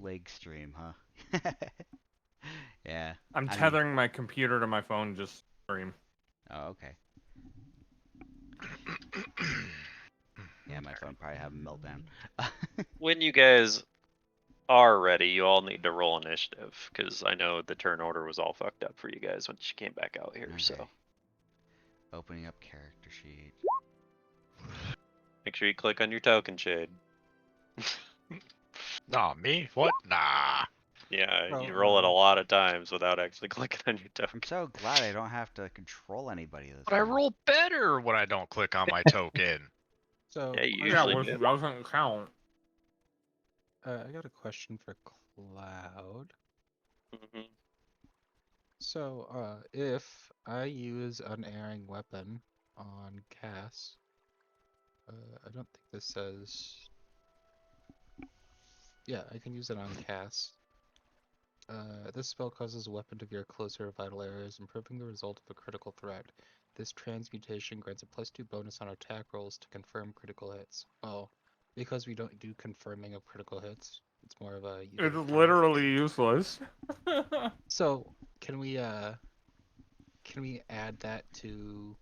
bootleg stream, huh? Yeah. I'm I mean, tethering my computer to my phone just to stream. oh, okay. Yeah, my phone probably have a meltdown. When you guys are ready, you all need to roll initiative, because I know the turn order was all fucked up for you guys once you came back out here, Okay. so. Opening up character sheet. Make sure you click on your token shade. Nah, me? What? Nah. Yeah, Well, you roll it a lot of times without actually clicking on your I'm token. so glad I don't have to control anybody this But I time. roll better when I don't click on my token. So Yeah, you Yeah, usually which do. doesn't count. I got a question for Cloud. Mhm. So, if I use unerring weapon on Cass, I don't think this says. Yeah, I can use it on Cass. This spell causes a weapon to veer closer to vital areas, improving the result of a critical threat. This transmutation grants a +2 bonus on attack rolls to confirm critical hits. Oh, because we don't do confirming of critical hits, it's more of a. It's literally useless. So can we add that to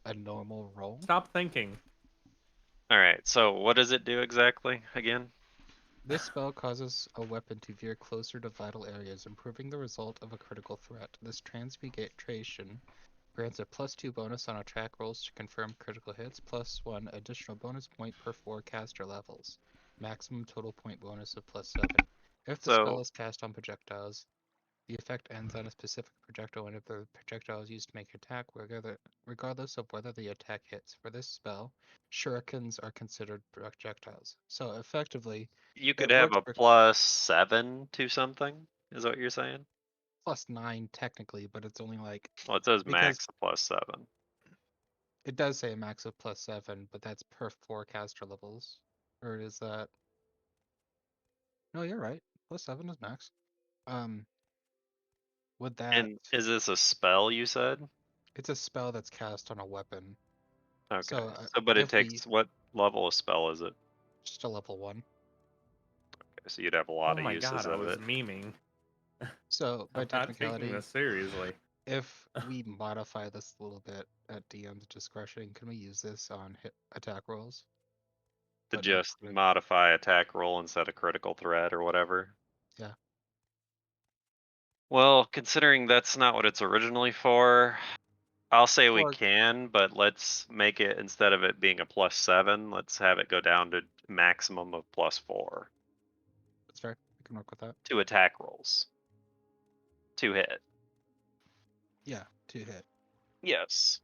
a normal roll? Stop thinking. Alright, so what does it do exactly again? This spell causes a weapon to veer closer to vital areas, improving the result of a critical threat. This transmutation grants a +2 bonus on attack rolls to confirm critical hits, +1 additional bonus point per 4 caster levels. Maximum total point bonus of +7. If the spell So, is cast on projectiles, the effect ends on a specific projectile, and if the projectile is used to make an attack, regardless of whether the attack hits. For this spell, shurikens are considered projectiles. So effectively, you could it have works a for +7 to something, is what you're saying? +9 technically, but it's only like Well, it says because max of +7. it does say a max of +7, but that's per 4 caster levels. Or is that? No, you're right. +7 is max. Would that? And is this a spell, you said? It's a spell that's cast on a weapon. Okay. So So, but it if we takes, what level of spell is it? just a level 1. Okay, so you'd have a Oh lot of my uses god, I of was it. memeing. So by I'm not taking technicality, this seriously. if we modify this a little bit at DM's discretion, can we use this on hit attack rolls? To But not just crit. modify attack roll instead of critical threat or whatever. Yeah. Well, considering that's not what it's originally for, I'll say we Or can, but let's make it, instead of it being a +7, let's have it go down to maximum of +4 that's fair. I can work with that. to attack rolls. To hit. Yeah, 2 hit. Yes.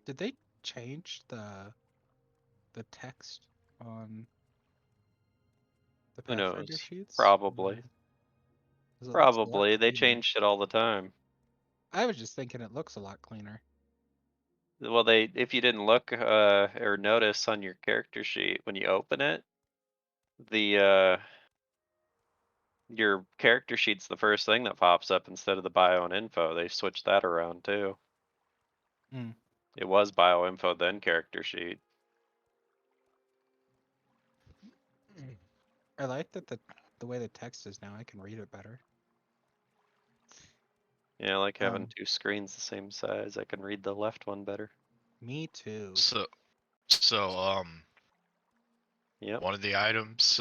Did they change the text on the Who Pathfinder knows? sheets? Probably. Because it looks a lot Probably. They cleaner. changed it all the time. I was just thinking it looks a lot cleaner. Well, if you didn't look or notice on your character sheet when you open it, the your character sheet's the first thing that pops up instead of the bio and info. They switched that around too. Hmm. It was bio info then character sheet. I like that the way the text is now. I can read it better. Yeah, I like having Um, two screens the same size. I can read the left one better. Me too. So, Yep. one of the items,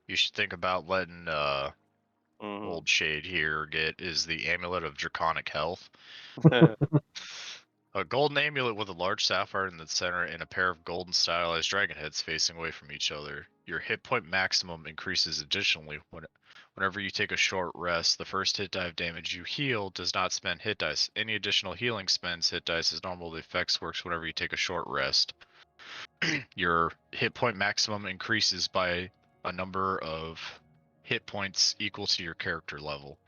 you should think about letting, Old Shade here get is the Amulet of Draconic Health. A golden amulet with a large sapphire in the center and a pair of golden stylized dragon heads facing away from each other. Your hit point maximum increases additionally whenever you take a short rest. The first hit die of damage you heal does not spend hit dice. Any additional healing spends hit dice as normal. The effects works whenever you take a short rest. Your hit point maximum increases by a number of hit points equal to your character level.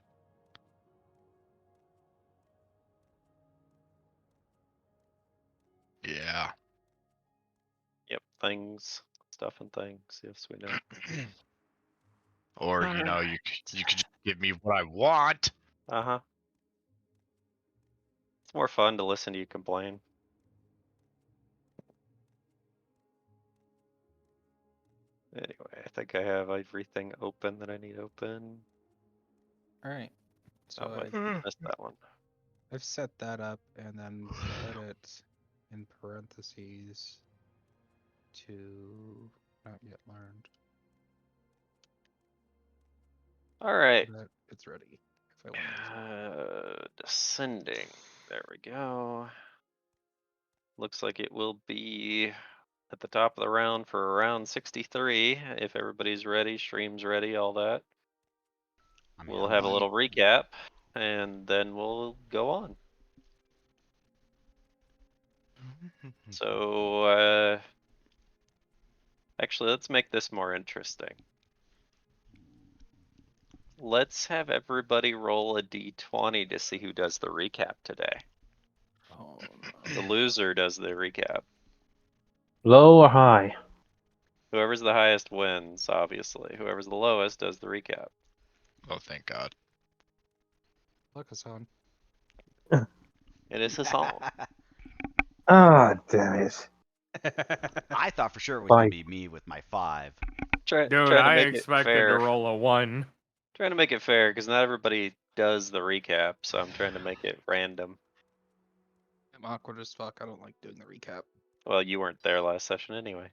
Yeah. Yep, things, stuff and things. Yes, we know. Or you could just give me what I want. Uh-huh. It's more fun to listen to you complain. Anyway. think I have everything open that I need open. All right. So Oh, wait, I've, missed that one. I've set that up and then put it in parentheses to not yet learned. All right. But it's ready if I want to use it. Descending. There we go. Looks like it will be at the top of the round for round 63. If everybody's ready, stream's ready, all that. I mean, We'll I'm have a ready. little recap and then we'll go on. So, actually, let's make this more interesting. Let's have everybody roll a d20 to see who does the recap today. Oh, The loser does the recap. Low or high? Whoever's the highest wins, obviously. Whoever's the lowest does the recap. Oh, thank God. Look, Hassan. It is Hassan. Ah, damn it. I thought for sure it was Bye. gonna be me with my 5. dude, Trying to I make it expected to fair. roll a 1. Trying to make it fair because not everybody does the recap, so I'm trying to make it random. I'm awkward as fuck. I don't like doing the recap. Well, you weren't there last session anyway.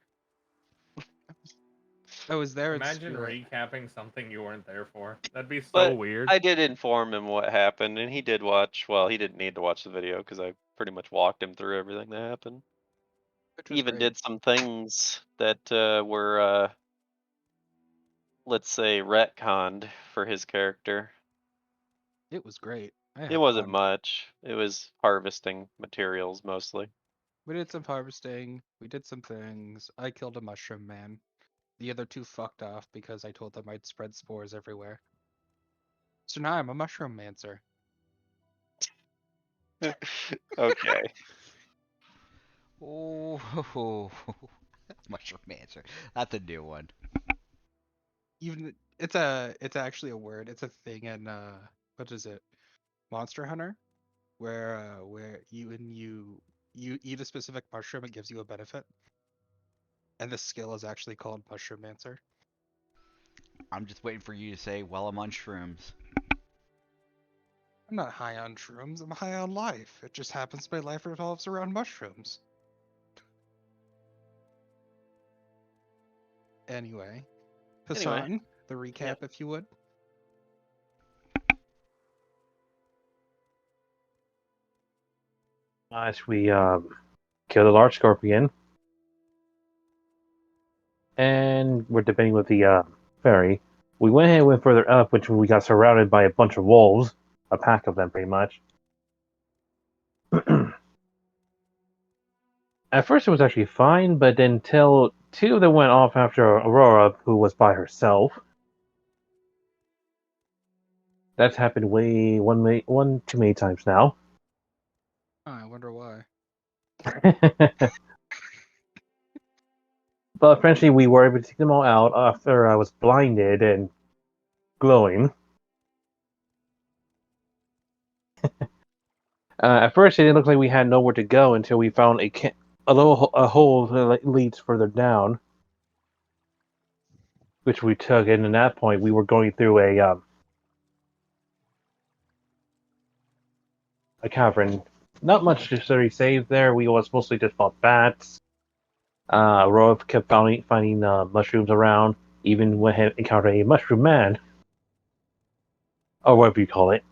I was there in Imagine spirit. recapping something you weren't there for. That'd be so But weird. I did inform him what happened, and he did watch. Well, he didn't need to watch the video because I pretty much walked him through everything that happened. Which He was even great. did some things that were, let's say, retconned for his character. It was great. I It had wasn't fun. much. It was harvesting materials mostly. We did some harvesting. We did some things. I killed a mushroom man. The other two fucked off because I told them I'd spread spores everywhere. So now I'm a mushroom mancer. Okay. Oh, mushroom mancer. That's a new one. Even it's actually a word. It's a thing in what is it? Monster Hunter, where you eat a specific mushroom, it gives you a benefit. And the skill is actually called Mushroom Mancer. I'm just waiting for you to say, well, I'm on shrooms. I'm not high on shrooms, I'm high on life. It just happens my life revolves around mushrooms. Anyway. Hassan, the recap if you would. Nice. We killed a large scorpion, and we're debating with the fairy. We went ahead and went further up, which we got surrounded by a bunch of wolves, a pack of them, pretty much. At first, it was actually fine, but then until two of them went off after Aurora, who was by herself. That's happened one too many times now. Oh, I wonder why. But eventually, we were able to take them all out after I was blinded and glowing. At first, it didn't look like we had nowhere to go until we found a hole that leads further down, which we took. And at that point, we were going through a cavern. Not much necessary save there. We was mostly just fought bats. Aurora kept finding mushrooms around. Even went ahead and encountered a mushroom man, or whatever you call it.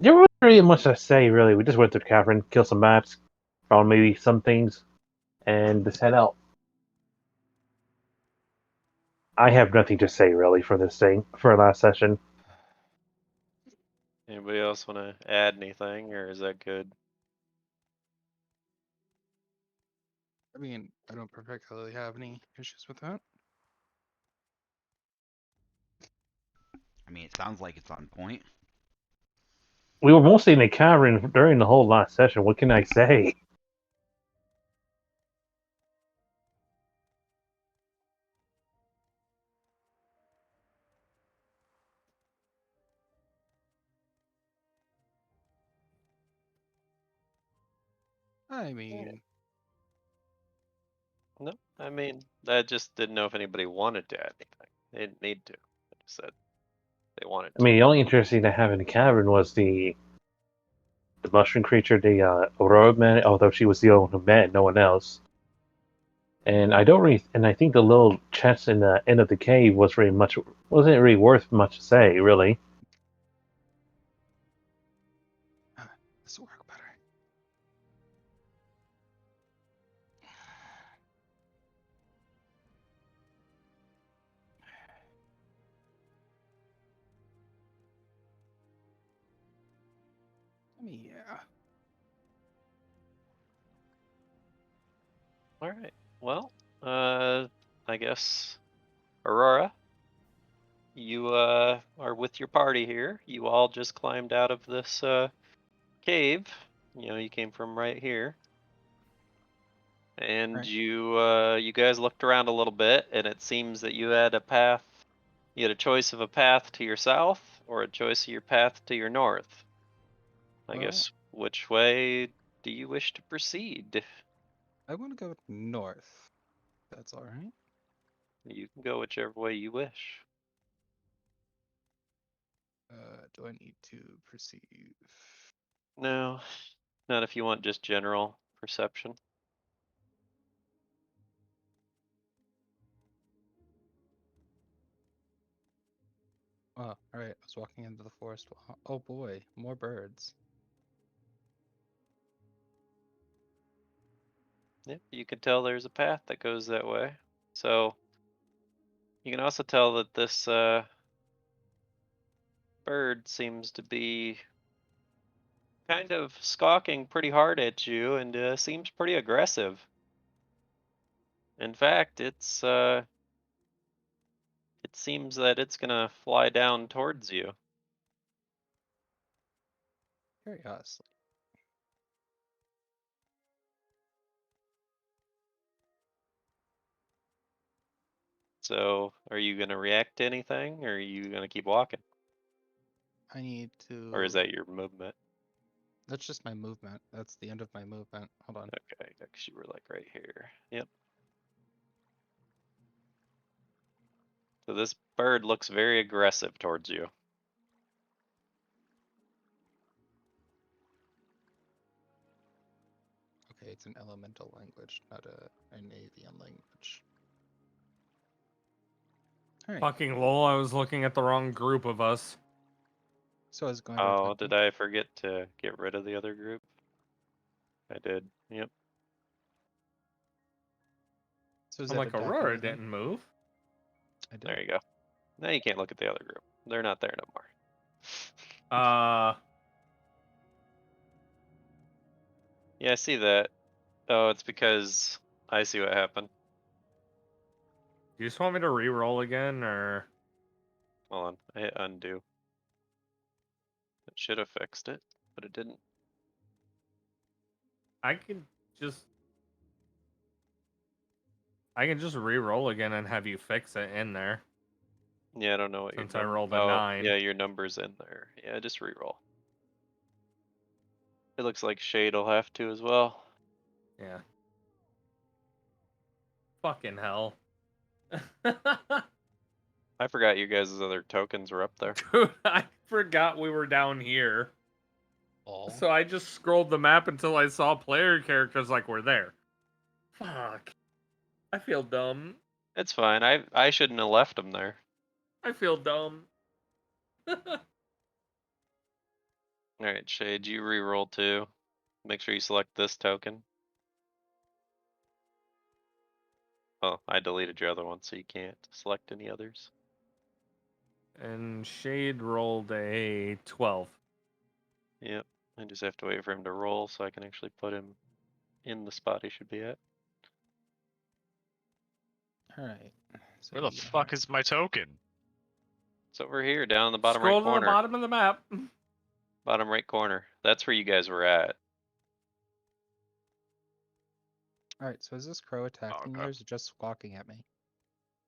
There wasn't really much to say, really. We just went to the cavern, killed some bats, found maybe some things, and just head out. I have nothing to say, really, for this thing, for last session. Anybody else want to add anything, or is that good? I mean, I don't particularly have any issues with that. I mean, it sounds like it's on point. We were mostly in the cavern during the whole last session. What can I say? I mean, No, I mean, I just didn't know if anybody wanted to add anything. They didn't need to. I just said they wanted I to. mean, the only interesting to have in the cavern was the mushroom creature, the Aurora man. Although she was the only one who met, no one else. And I don't really, and I think the little chest in the end of the cave wasn't really worth much to say, really. This will work better. Yeah. All right. Well, I guess Aurora, you are with your party here. You all just climbed out of this cave. You know, you came from right here. And Right. you guys looked around a little bit, and it seems that you had a path. You had a choice of a path to your south or a choice of your path to your north. I Well- guess which way do you wish to proceed? I want to go north. That's all right. You can go whichever way you wish. Do I need to perceive? No, not if you want just general perception. Oh, all right. I was walking into the forest. Oh boy, more birds. Yep, you can tell there's a path that goes that way. So you can also tell that this bird seems to be kind of squawking pretty hard at you and seems pretty aggressive. In fact, it seems that it's gonna fly down towards you. Curiously. So, are you gonna react to anything, or are you gonna keep walking, I need to. or is that your movement? That's just my movement. That's the end of my movement. Hold on. Okay, because you were like right here. Yep. So this bird looks very aggressive towards you. Okay, it's an elemental language, not an avian language. All right. Fucking lol, I was looking at the wrong group of us. So I was going to Oh, attack did them. I forget to get rid of the other group? I did. Yep. So is I'm that like, attacking Aurora me then? didn't move. I did. There you go. Now you can't look at the other group. They're not there no more. Yeah, I see that. Oh, it's because I see what happened. You just want me to re-roll again, or Hold on, I hit undo. It should have fixed it, but it didn't. I can just re-roll again and have you fix it in there. Yeah, I don't know what Since your I rolled a oh, 9. yeah, your number's in there. Yeah, just re-roll. It looks like Shade will have to as well. Yeah. Fucking hell. I forgot you guys' other tokens were up there. Dude, I forgot we were down here. All. So I just scrolled the map until I saw player characters like we're there. Fuck. I feel dumb. It's fine. I shouldn't have left them there. I feel dumb. Alright, Shade, you re-roll too. Make sure you select this token. Oh, I deleted your other one, so you can't select any others. And Shade rolled a 12. Yep. I just have to wait for him to roll so I can actually put him in the spot he should be at. All right. So Where the fuck is my token? It's over here, down in the bottom Scroll right to the corner. bottom of the map. Bottom right corner. That's where you guys were at. All right. So is this crow attacking me, okay. or is it just squawking at me?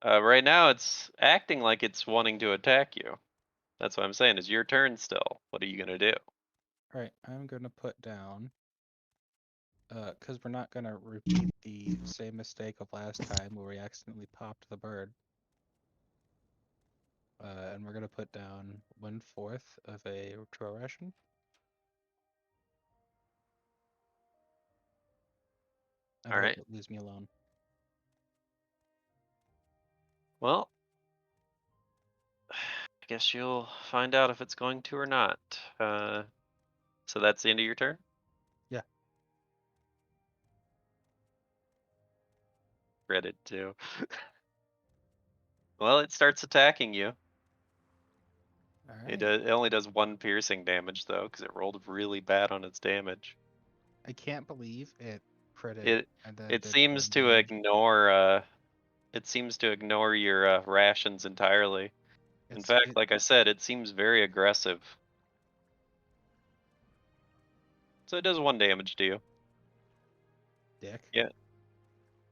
Right now it's acting like it's wanting to attack you. That's what I'm saying. It's your turn still. What are you gonna do? All right. I'm going to put down Because we're not gonna repeat the same mistake of last time where we accidentally popped the bird. And we're gonna put down 1/4 of a trail ration. And I hope Alright. it leaves me alone. Well, I guess you'll find out if it's going to or not. So that's the end of your turn? Yeah. Dreaded too. Well, it starts attacking you. Alright. It only does 1 piercing damage though, because it rolled really bad on its damage. I can't believe it critted It and then it did seems 1 to damage. ignore your rations entirely. In fact, like I said, it seems very aggressive. So it does 1 damage to you. Dick. Yeah.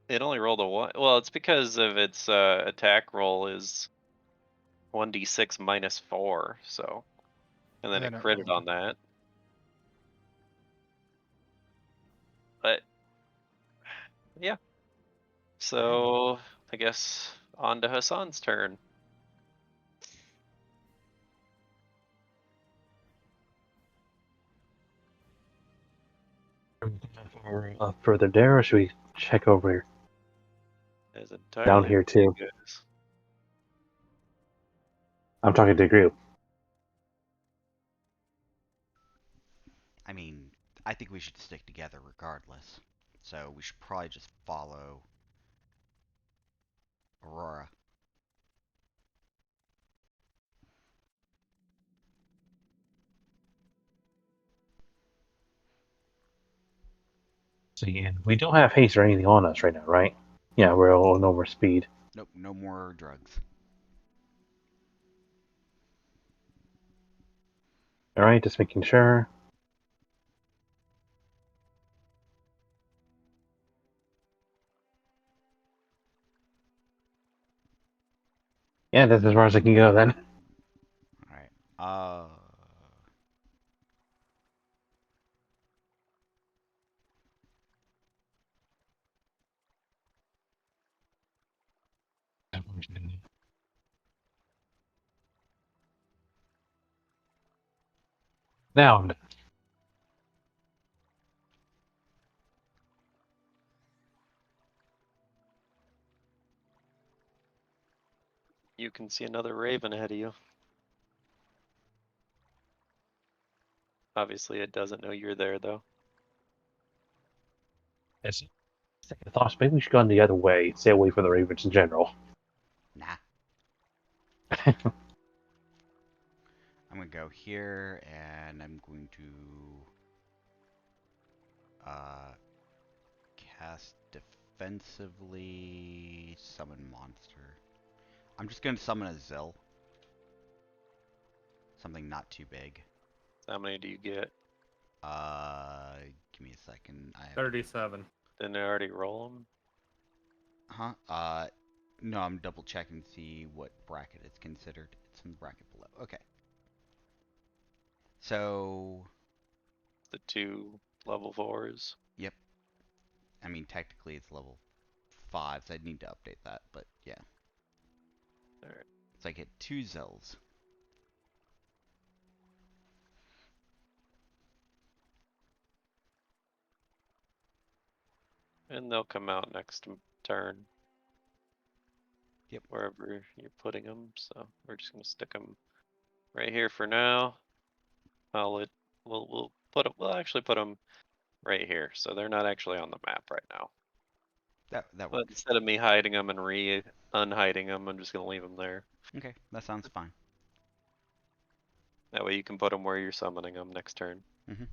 It only rolled a 1. Well, it's because of its attack roll is 1d6 minus 4, so. And then it critted rolled. on that. But yeah. So I guess on to Hassan's turn. Further there, or should we check over here? Is Down here too. I'm talking to the group. I mean, I think we should stick together regardless. So we should probably just follow Aurora. See, and we don't have haste or anything on us right now, right? Yeah, we're all no more speed. Nope, no more drugs. All right, just making sure. Yeah, that's as far as I can go then. Alright. Now I'm done. You can see another raven ahead of you. Obviously, it doesn't know you're there, though. Second thoughts, maybe we should go the other way. Stay away from the ravens in general. Nah. I'm gonna go here, and I'm going to cast defensively, summon monster. I'm just gonna summon a Zill. Something not too big. How many do you get? Give me a second. I have 37. Didn't I already roll them? No, I'm double checking to see what bracket it's considered. It's in the bracket below. Okay. So, The 2 level 4s. yep. I mean, technically it's level 5, so I'd need to update that, but yeah. Alright. So I get 2 Zills. And they'll come out next turn. Yep. Wherever you're putting them. So we're just gonna stick them right here for now. We'll actually put them right here, so they're not actually on the map right now. That But works. instead of me hiding them and unhiding them, I'm just gonna leave them there. Okay, that sounds fine. That way you can put them where you're summoning them next turn. Mm-hmm.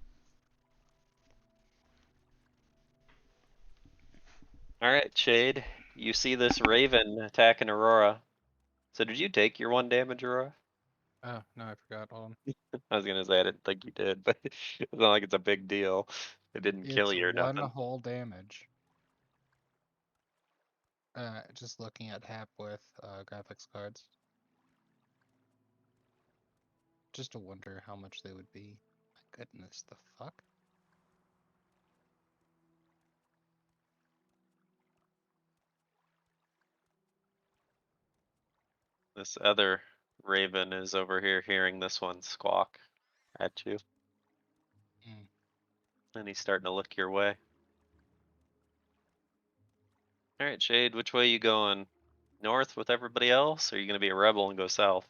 Alright, Shade. You see this raven attacking Aurora. So did you take your 1 damage, Aurora? Oh, no, I forgot. Hold on. I was gonna say I didn't think you did, but it's not like it's a big deal. It didn't kill It's you or 1 nothing. whole damage. Just looking at Hap with graphics cards. Just to wonder how much they would be. My goodness, the fuck? This other raven is over here hearing this one squawk at you. Hmm. And he's starting to look your way. Alright, Shade, which way you going? North with everybody else, or are you gonna be a rebel and go south?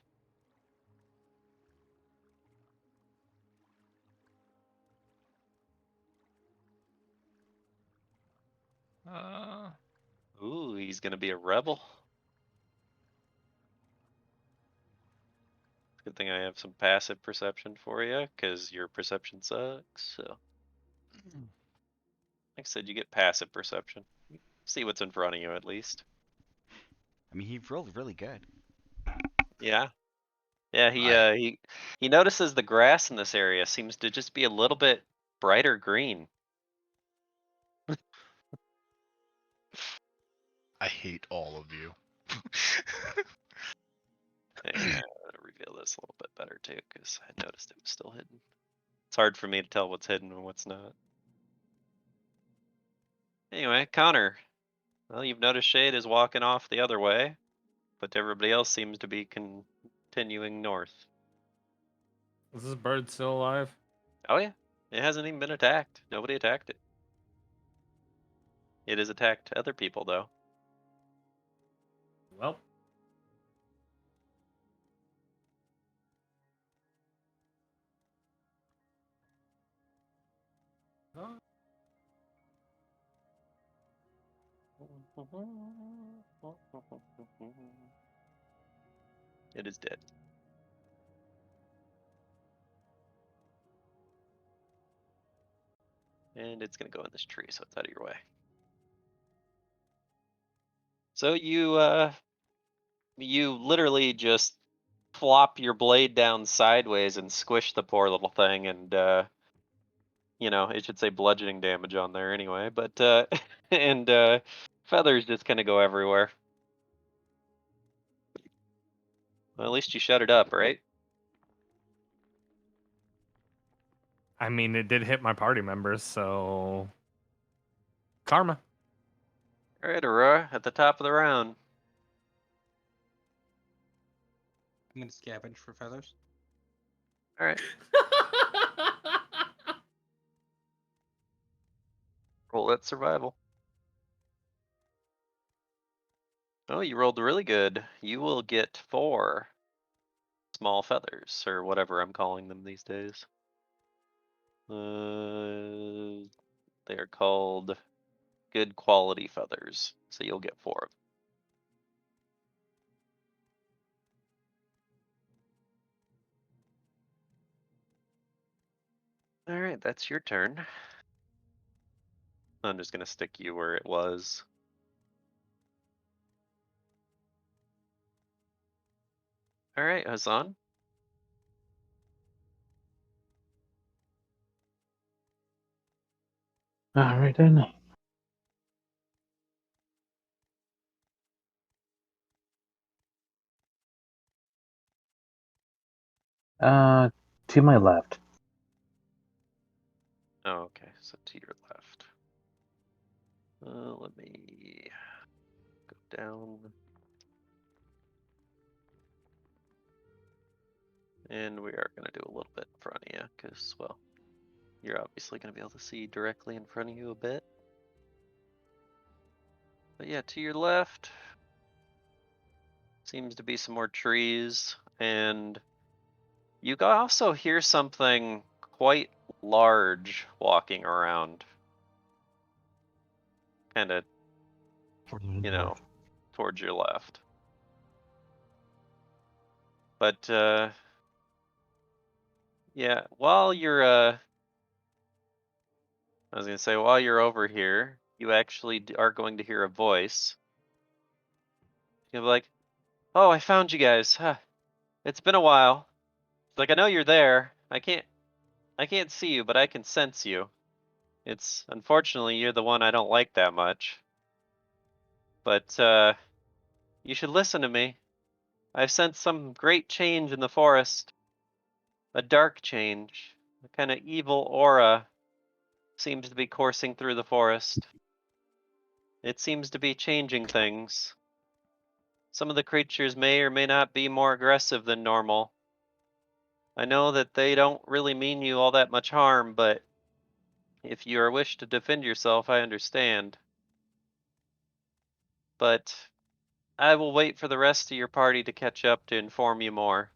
Uh, Ooh, he's gonna be a rebel. Good thing I have some passive perception for you, cause your perception sucks, so. Like I said, you get passive perception. See what's in front of you at least. I mean, he rolled really good. Yeah. Yeah, he notices the grass in this area seems to just be a little bit brighter green. I hate all of you. Hang on, I'm gonna reveal this a little bit better too, because I noticed it was still hidden. It's hard for me to tell what's hidden and what's not. Anyway, Connor. Well, you've noticed Shade is walking off the other way, but everybody else seems to be continuing north. Is this bird still alive? Oh yeah, it hasn't even been attacked. Nobody attacked it. It has attacked other people though. Well. Oh. It is dead. And it's gonna go in this tree, so it's out of your way. So you literally just flop your blade down sideways and squish the poor little thing, and you know, it should say bludgeoning damage on there anyway, but and feathers just kind of go everywhere. Well, at least you shut it up, right? I mean, it did hit my party members, so karma. All right, Aurora, at the top of the round. I'm gonna scavenge for feathers. All right, roll that survival. Oh, you rolled really good. You will get 4 small feathers, or whatever I'm calling them these days. They are called good quality feathers, so you'll get 4 of them. All right, that's your turn. I'm just gonna stick you where it was. All right, Hassan. All right then. To my left. Oh, okay, so to your left. Let me go down. And we are gonna do a little bit in front of you, because, well, you're obviously gonna be able to see directly in front of you a bit. But yeah, to your left seems to be some more trees, and you also hear something quite large walking around. Kind of, you know, towards your left. But yeah, while you're I was gonna say, while you're over here, you actually are going to hear a voice. You'll be like, "Oh, I found you guys. Huh. It's been a while. Like, I know you're there. I can't see you, but I can sense you. It's unfortunately you're the one I don't like that much. But you should listen to me. I've sensed some great change in the forest. A dark change. A kind of evil aura seems to be coursing through the forest. It seems to be changing things. some of the creatures may or may not be more aggressive than normal. I know that they don't really mean you all that much harm, but if you wish to defend yourself, I understand. But I will wait for the rest of your party to catch up to inform you more.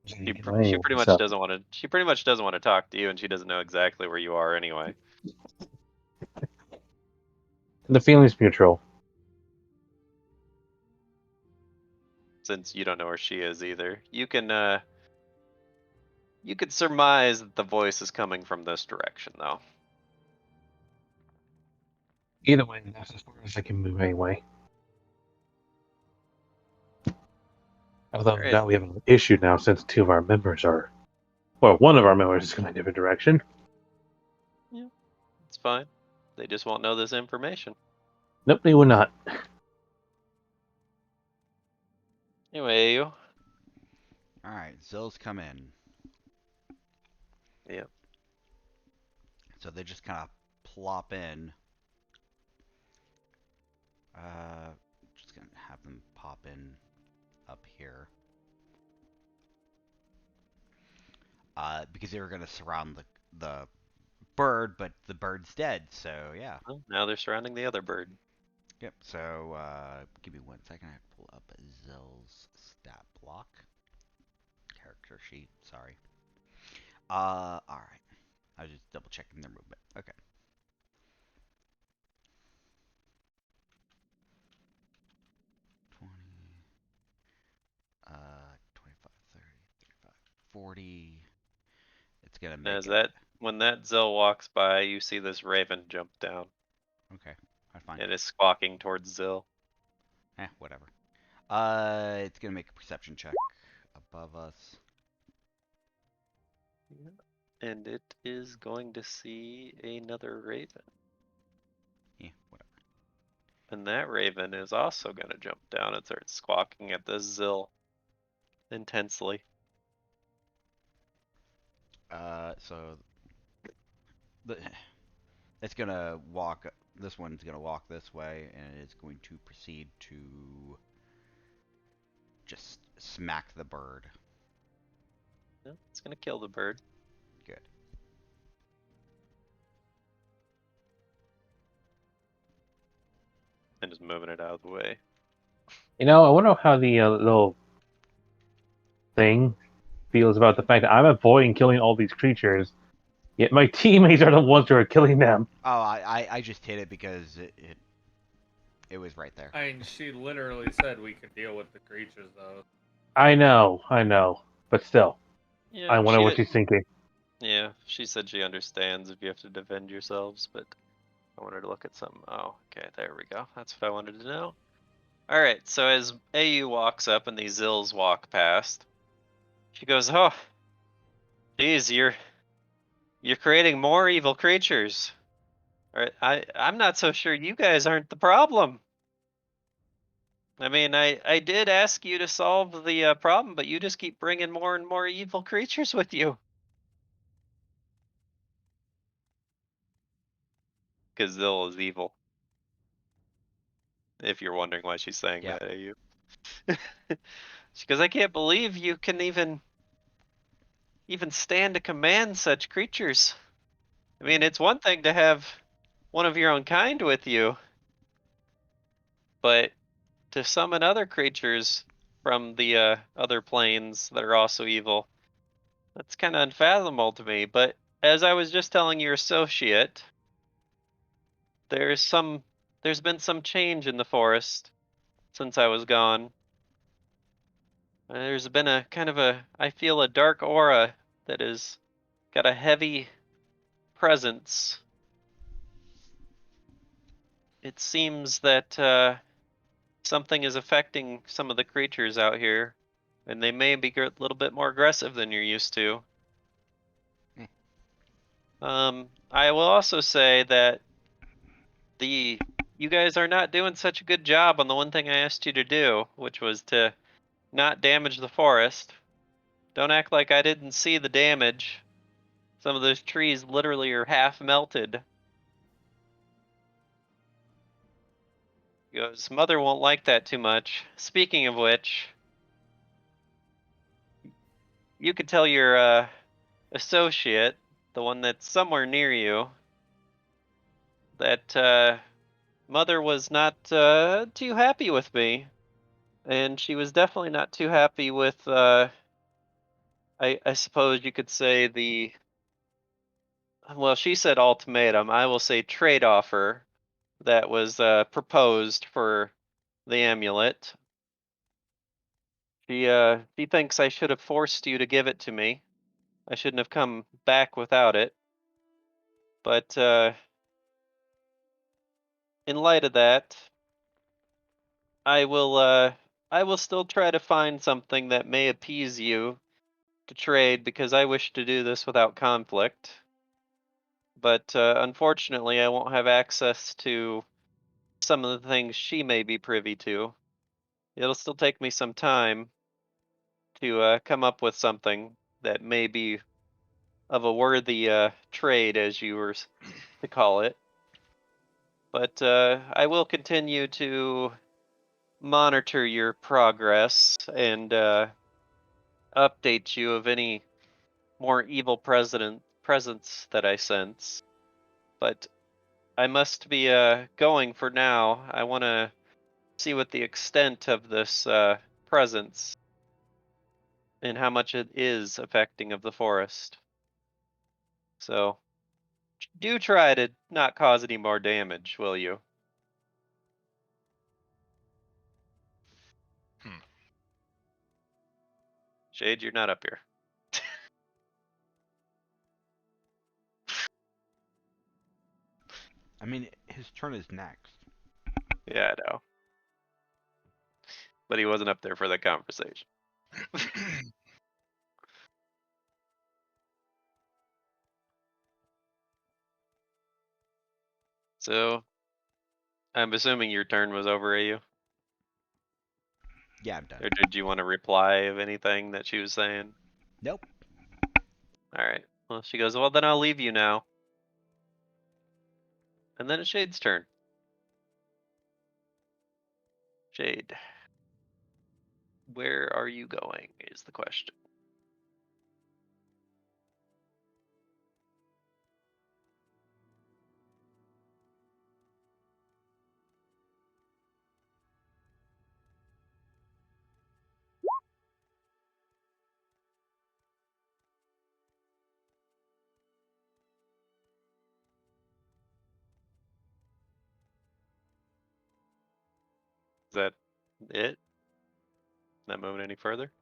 She pretty much doesn't want to. She pretty much doesn't want to talk to you, and she doesn't know exactly where you are anyway. The feeling's mutual. Since you don't know where she is either, you can surmise that the voice is coming from this direction, though. Either way, that's as far as I can move anyway. Although Alright. now we have an issue now since two of our members are, well, one of our members is going a different direction. Yeah, it's fine. They just won't know this information. Nope, they will not. Anyway, you. Alright, Zills come in. Yep. So they just kind of plop in. Just gonna have them pop in up here. Because they were gonna surround the bird, but the bird's dead, so yeah. Well, now they're surrounding the other bird. Yep, so give me 1 second, I have to pull up Zill's stat block. Character sheet, sorry. Alright. I was just double checking their movement. Okay. Uh, 25, 30, 35, 40. It's gonna make As it. that when that Zill walks by, you see this raven jump down. Okay, that's fine. It is squawking towards Zill. Whatever. It's gonna make a perception check above us. And it is going to see another raven. Yeah, whatever. And that raven is also going to jump down and start squawking at this Zill intensely. So it's gonna walk. This one's gonna walk this way, and it's going to proceed to just smack the bird. No, it's going to kill the bird. Good. And just moving it out of the way. You know, I wonder how the little thing feels about the fact that I'm avoiding killing all these creatures, yet my teammates are the ones who are killing them. Oh, I just hit it because it was right there. I mean, she literally said we could deal with the creatures, though. I know, but still, Yeah, I wonder what she's thinking. Yeah, she said she understands if you have to defend yourselves, but I wanted to look at something. Oh, okay, there we go. That's what I wanted to know. Alright, so as AU walks up and these Zills walk past, she goes, "Oh, geez, you're creating more evil creatures. Alright, I'm not so sure you guys aren't the problem. I mean, I did ask you to solve the problem, but you just keep bringing more and more evil creatures with you." Because Zill is evil. If you're wondering why she's saying Yep. that, AU. She goes, "I can't believe you can even stand to command such creatures. I mean, it's one thing to have one of your own kind with you, but to summon other creatures from the other planes that are also evil, that's kind of unfathomable to me. But as I was just telling your associate, there's been some change in the forest since I was gone. There's been a kind of I feel a dark aura that has got a heavy presence. It seems that something is affecting some of the creatures out here, and they may be a little bit more aggressive than you're used to. I will also say that you guys are not doing such a good job on the one thing I asked you to do, which was to not damage the forest. Don't act like I didn't see the damage. Some of those trees literally are half melted. He goes, Mother won't like that too much. Speaking of which, you could tell your associate, the one that's somewhere near you, that Mother was not too happy with me. And she was definitely not too happy with, I suppose you could say well, she said ultimatum. I will say trade offer that was proposed for the amulet. She thinks I should have forced you to give it to me. I shouldn't have come back without it. But in light of that, I will still try to find something that may appease you to trade because I wish to do this without conflict. But unfortunately, I won't have access to some of the things she may be privy to. It'll still take me some time to come up with something that may be of a worthy trade, as you were to call it. But I will continue to monitor your progress and update you of any more evil presence that I sense. But I must be going for now. I want to see what the extent of this presence and how much it is affecting of the forest. So do try to not cause any more damage, will you? Shade, you're not up here. I mean, his turn is next. Yeah, I know. But he wasn't up there for the conversation. So, I'm assuming your turn was over, AU? Yeah, I'm done. Or did you want to reply of anything that she was saying? Nope. Alright. Well, she goes, well, then I'll leave you now. And then it's Shade's turn. Shade. Where are you going, is the question. Is that it? Not moving any further?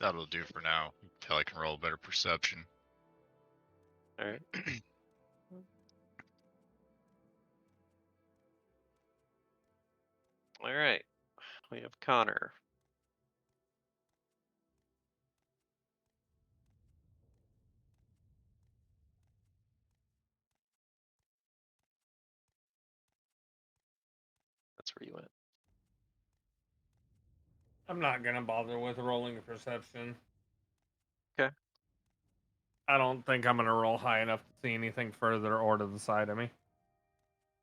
That'll do for now until I can roll better perception. Alright. Alright. We have Connor. That's where you went. I'm not gonna bother with rolling a perception. Okay. I don't think I'm gonna roll high enough to see anything further or to the side of me.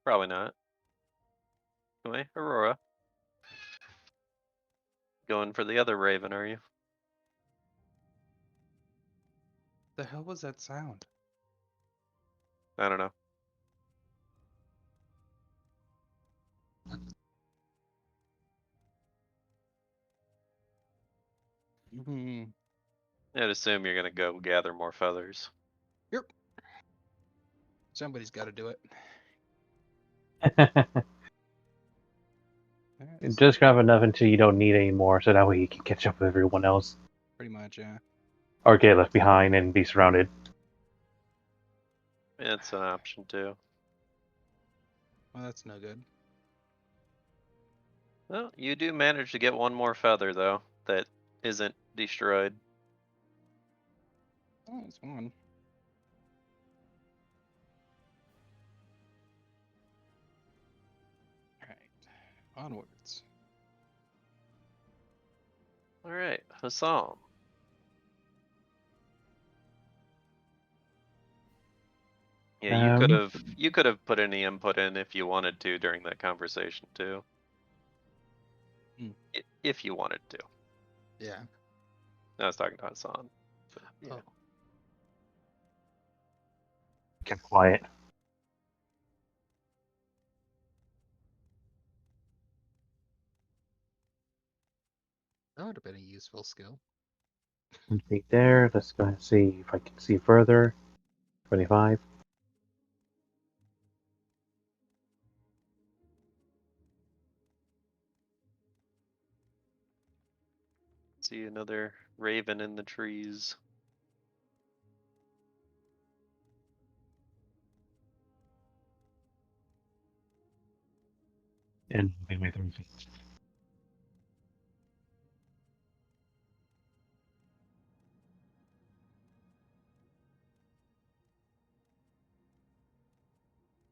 Probably not. Anyway, Aurora. Going for the other Raven, are you? The hell was that sound? I don't know. Hmm. I'd assume you're gonna go gather more feathers. Yep. Somebody's got to do it. Alright, Just grab enough until you don't need any more, so that way you can catch up with everyone else. pretty much, yeah. Or get left behind and be surrounded. It's an option too. Well, that's no good. Well, you do manage to get one more feather though that isn't destroyed. Oh, it's one. Onwards. All right, Hassan. Yeah, you could have put any input in if you wanted to during that conversation too. If you wanted to. Yeah. I was talking to Hassan. But, yeah. Oh. Kept quiet. That would have been a useful skill. Right there. Let's go and see if I can see further. 25. See another raven in the trees. And moving my 30 feet.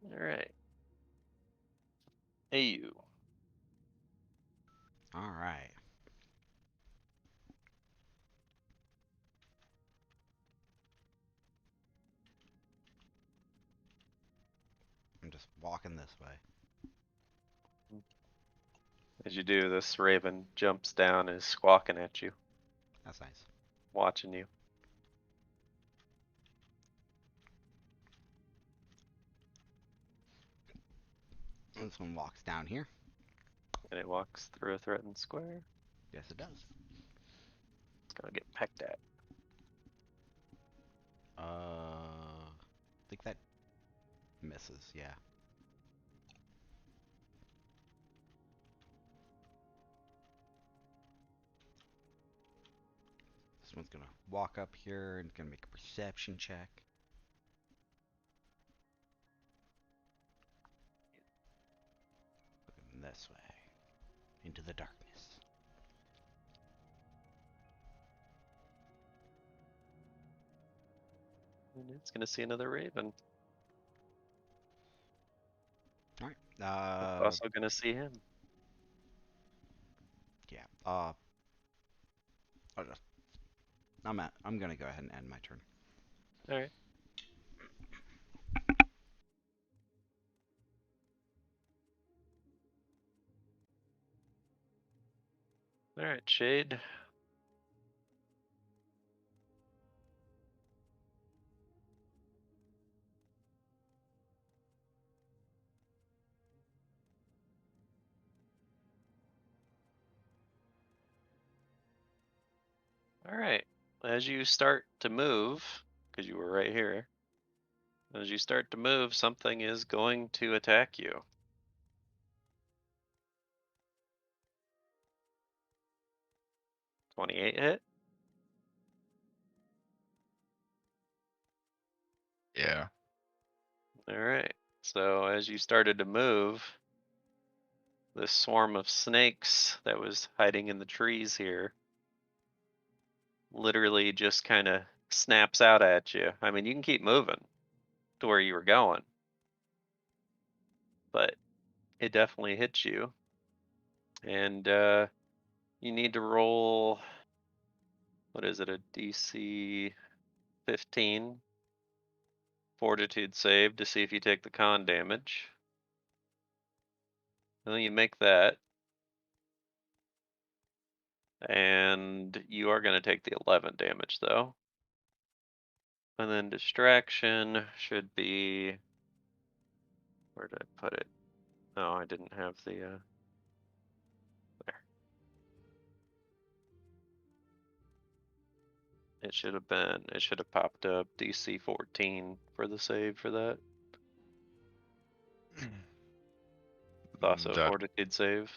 All right. Hey you. All right. I'm just walking this way. As you do, this raven jumps down and is squawking at you, That's nice. watching you. This one walks down here. And it walks through a threatened square. Yes, it does. It's gonna get pecked at. I think that misses. Yeah. This one's gonna walk up here and gonna make a perception check. Looking this way, into the darkness. And it's gonna see another raven. All right. It's also gonna see him. Yeah. I'll just, I'm gonna go ahead and end my turn. All right. All right, Shade. All right. As you start to move, because you were right here, as you start to move, something is going to attack you. 28 hit? Yeah. All right. So as you started to move, this swarm of snakes that was hiding in the trees here literally just kind of snaps out at you. I mean, you can keep moving to where you were going, but it definitely hits you. And you need to roll, what is it, a DC 15 fortitude save to see if you take the con damage. And then you make that. And you are going to take the 11 damage though. And then distraction should be, where did I put it? Oh, I didn't have the, there. It should have popped up DC 14 for the save for that. It's also a That fortitude save.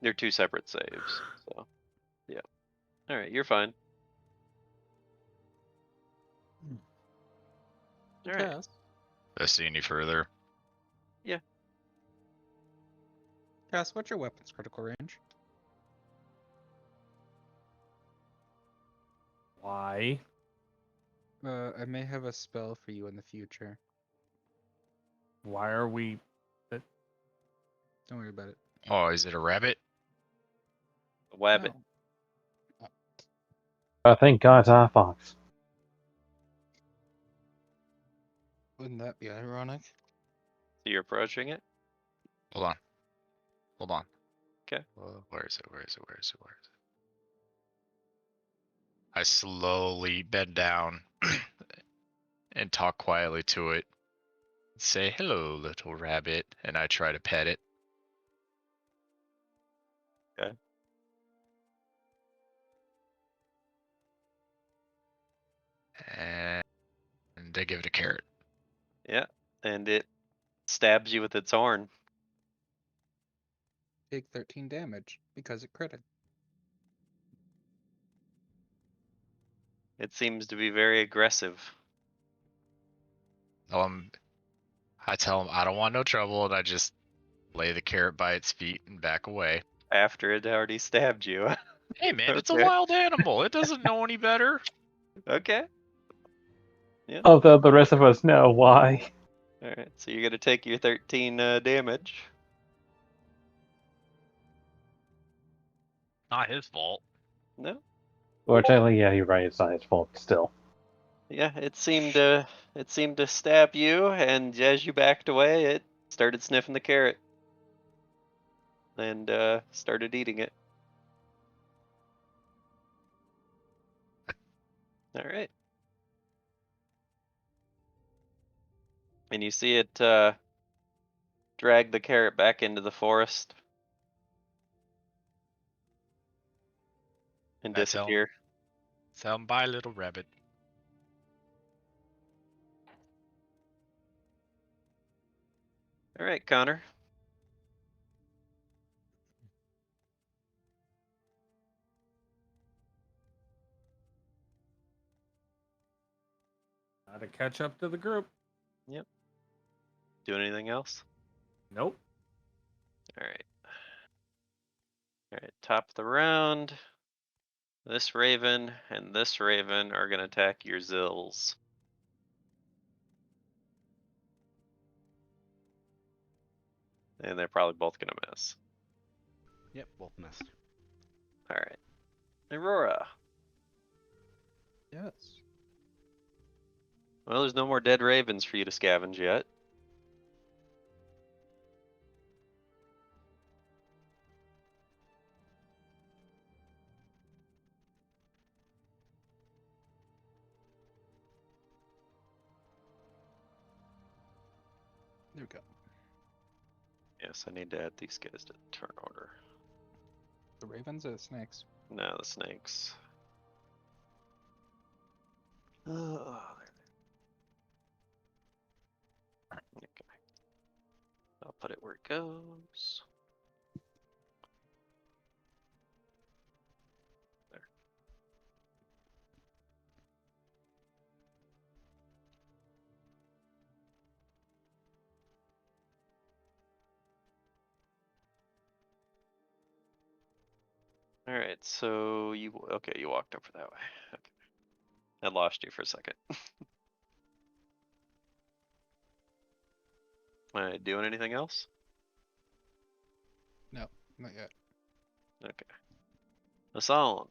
They're two separate saves, so yeah. All right, you're fine. All right. Cass. I see any further? Cass, what's your weapon's critical range? Why? I may have a spell for you in the future. Why are we? Don't worry about it. Oh, is it a rabbit? Wabbit. No. Thank God it's not a fox. Wouldn't that be ironic? So you're approaching it? Hold on. Hold on. 'Kay. Where is it? Where is it? Where is it? Where is it? I slowly bend down and talk quietly to it. Say, hello, little rabbit, and I try to pet it. Okay. And I give it a carrot. Yeah. And it stabs you with its horn. Take 13 damage because it critted. It seems to be very aggressive. I tell him I don't want no trouble, and I just lay the carrot by its feet and back away. After it already stabbed you. Hey man, it's a Okay. wild animal. It doesn't know any better. Okay. Although the rest of us know why. Alright, so you're gonna take your 13 damage. Not his fault. No? Or technically, yeah, you're right. It's not his fault still. Yeah, it seemed to stab you, and as you backed away, it started sniffing the carrot. And started eating it. Alright. And you see it drag the carrot back into the forest. And I tell disappear. him, bye, little rabbit. Alright, Connor. Gotta catch up to the group. Do anything else? Nope. Alright. Alright, top of the round. This raven and this raven are gonna attack your zills. And they're probably both gonna miss. Yep, both missed. Alright. Aurora. Yes. Well, there's no more dead ravens for you to scavenge yet. There we go. Yes, I need to add these guys to the turn order. The ravens or the snakes? No, the snakes. Oh, okay. I'll put it where it goes. There. All right, so you walked over that way. Okay. I lost you for a second. Doing anything else? No, not yet. Okay. Hassan,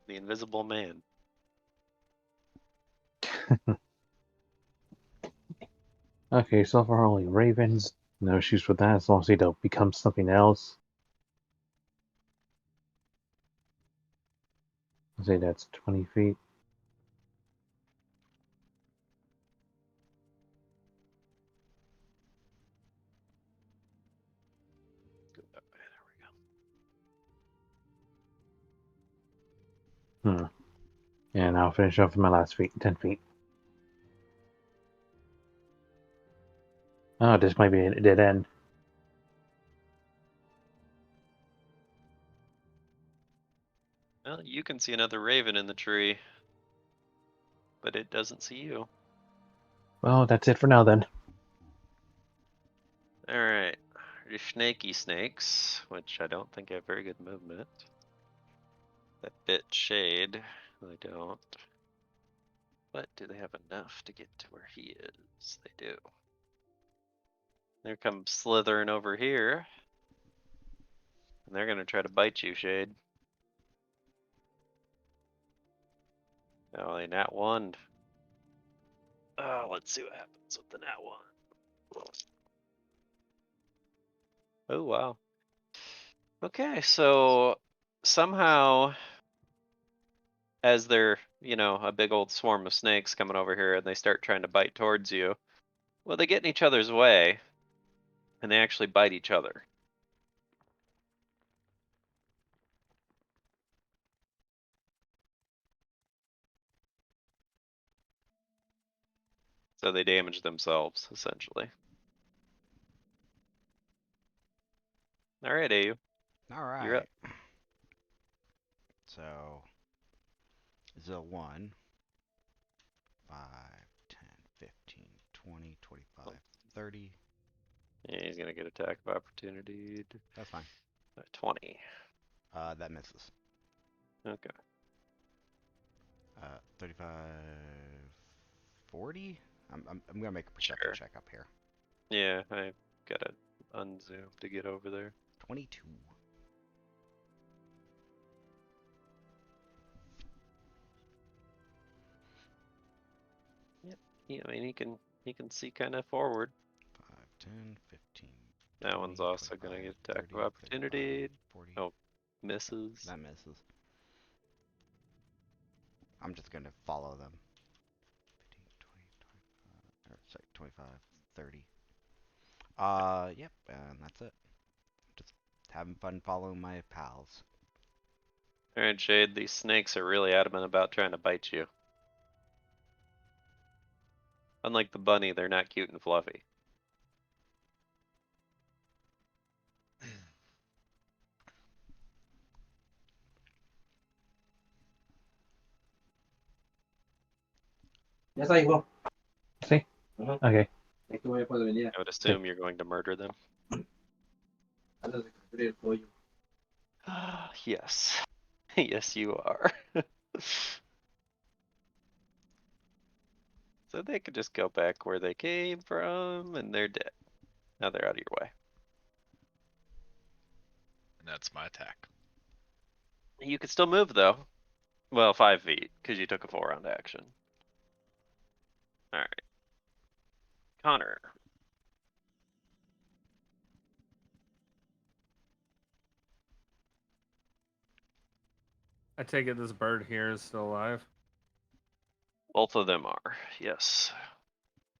the invisible man. Okay, so far only ravens. No issues with that as long as they don't become something else. I'll say that's 20 feet. Go that way. There we go. And I'll finish off with my last feet, 10 feet. Oh, this might be a dead end. Well, you can see another raven in the tree, but it doesn't see you. Well, that's it for now then. All right, your snaky snakes, which I don't think have very good movement. That bit shade, they don't. But do they have enough to get to where he is? They do. There comes slithering over here. And they're gonna try to bite you, Shade. Oh, a nat 1. Let's see what happens with the nat 1. Oh, wow. Okay, so somehow, as they're, a big old swarm of snakes coming over here and they start trying to bite towards you, well, they get in each other's way and they actually bite each other. So they damage themselves, essentially. All right, AU. All You're up. right. So, Zill 1, 5, 10, 15, 20, 25, 30. Yeah, he's gonna get attack of opportunity. That's fine. 20. That misses. Okay. 35, 40. I'm gonna make a perception Sure. check up here. Yeah, I gotta unzoom to get over there. 22. Yep. Yeah, I mean he can see kind of forward. 5, 10, 15. That 20, one's also 25, gonna get attack 30, of opportunity. 35, 40. Oh, misses. That misses. I'm just gonna follow them. 15, 20, 25, or sorry, 25, 30. Yep, and that's it. Just having fun following my pals. All right, Shade. These snakes are really adamant about trying to bite you. Unlike the bunny, they're not cute and fluffy. Yes, I will. See? Okay. I would assume you're going to murder them. Yes. Yes, you are. So they could just go back where they came from, and they're dead. Now they're out of your way. And that's my attack. You could still move, though. Well, 5 feet, because you took a 4-round action. Alright. Connor. I take it this bird here is still alive. Both of them are, yes.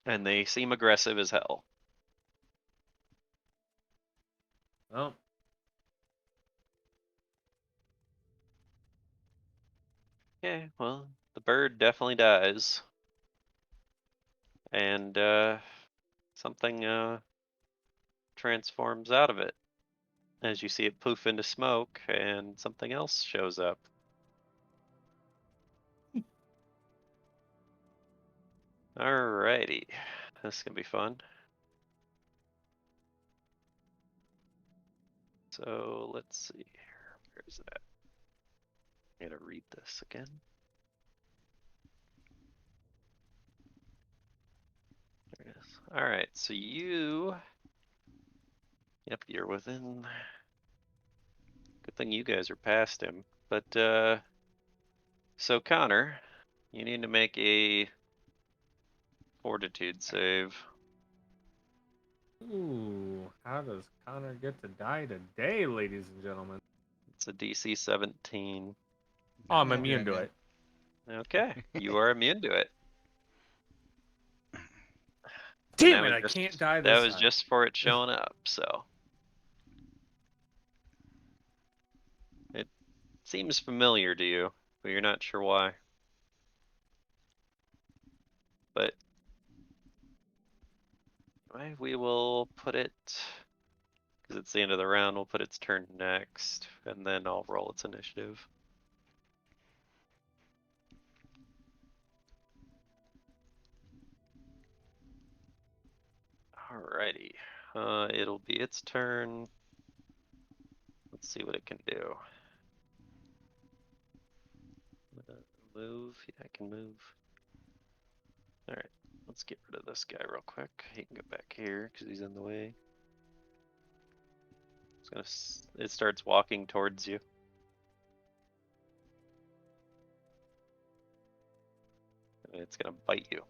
And they seem aggressive as hell. Oh, Okay, well, the bird definitely dies. And, something, transforms out of it. As you see it poof into smoke, and something else shows up. Alrighty. This is gonna be fun. So let's see here. Where is it at? I gotta read this again. There it is. Alright, so you. Yep, you're within. Good thing you guys are past him. But, so Connor, you need to make a fortitude save. ooh! How does Connor get to die today, ladies and gentlemen? It's a DC 17. Oh, I'm No, immune to good. it. Okay, you are immune to it. Damn it! I can't die this That was time. just for it showing up, so. It seems familiar to you, but you're not sure why. But anyway, we will put it, because it's the end of the round, we'll put its turn next, and then I'll roll its initiative. Alrighty, it'll be its turn. Let's see what it can do. Move, yeah, I can move. Alright, let's get rid of this guy real quick. He can go back here, because he's in the way. It starts walking towards you. And it's gonna bite you.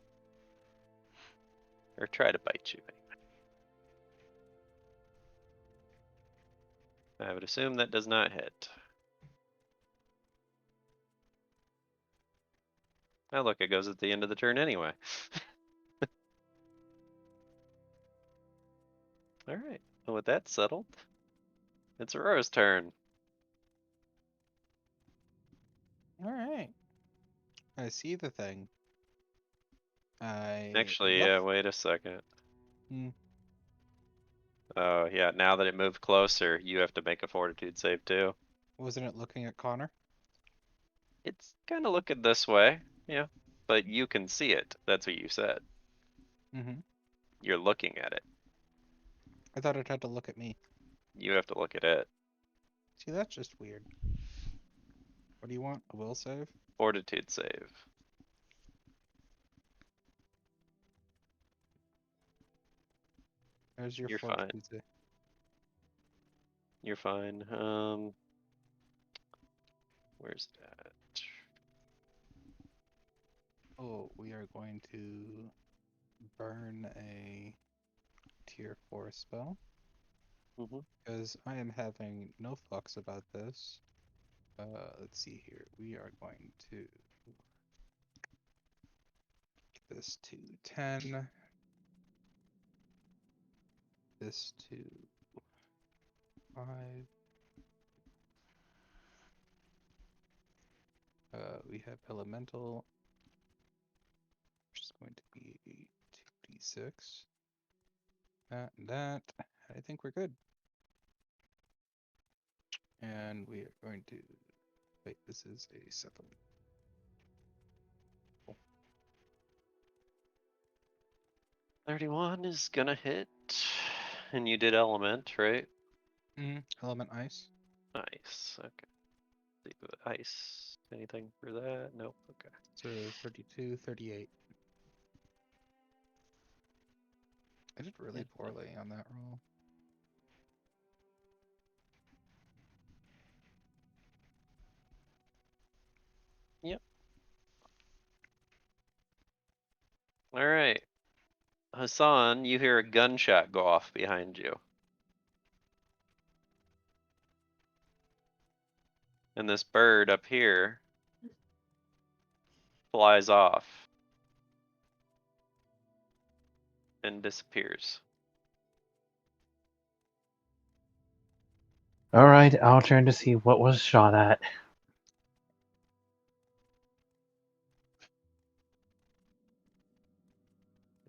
Or try to bite you. I would assume that does not hit. Oh look, it goes at the end of the turn anyway. Alright, well, with that settled, it's Aurora's turn. Alright. I see the thing. Actually, Luck- yeah, wait a second. Hmm. Oh, yeah, now that it moved closer, you have to make a fortitude save too. Wasn't it looking at Connor? It's kind of looking this way, yeah. But you can see it. That's what you said. Mm-hmm. You're looking at it. I thought it had to look at me. You have to look at it. See, that's just weird. What do you want? A will save? Fortitude save. There's your You're fine. fortitude save. You're fine. Where's that? Oh, we are going to burn a tier 4 spell. Mhm. Because I am having no fucks about this. Let's see here. We are going to get this to 10. This to 5. We have elemental, which is going to be 2d6. That and that. I think we're good. And we are going to wait. This is a 7. 31 is gonna hit. And you did element, right? Element ice. Nice. Okay. See what ice. Anything for that? Nope. Okay. So 32, 38. I did really poorly on that roll. Yep. All right. Hassan, you hear a gunshot go off behind you. And this bird up here flies off and disappears. Alright, I'll turn to see what was shot at.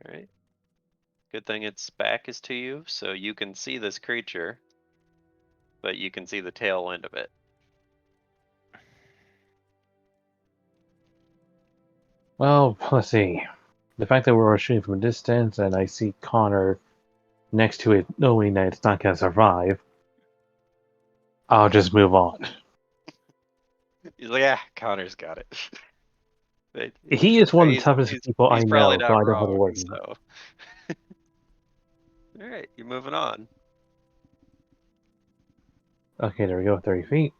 All right. Good thing its back is to you, so you can see this creature, but you can see the tail end of it. Well, let's see. The fact that we're shooting from a distance and I see Connor next to it knowing that it's not going to survive, I'll just move on. He's like, yeah, Connor's got it. He is one of the He's- toughest he's- people I he's probably know, so not I don't have to wrong, worry. so. All right, you're moving on. Okay, there we go, 30 feet.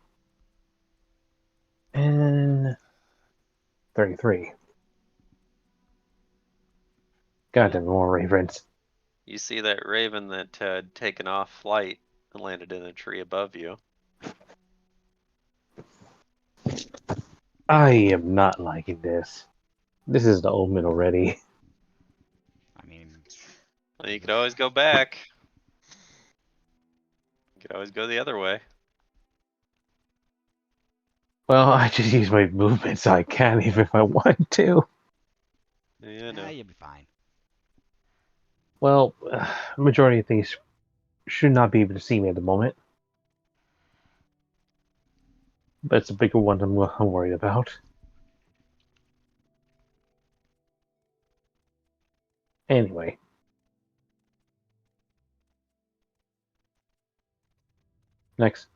And 33. Goddamn, more ravens. You see that raven that had taken off flight and landed in a tree above you. I am not liking this. This is the omen already. I mean, Well, you could always go back. You could always go the other way. Well, I just use my movement so I can even if I want to. Yeah, no. you'll be fine. Well, majority of things should not be able to see me at the moment. But it's a bigger one I'm worried about. Anyway. Next.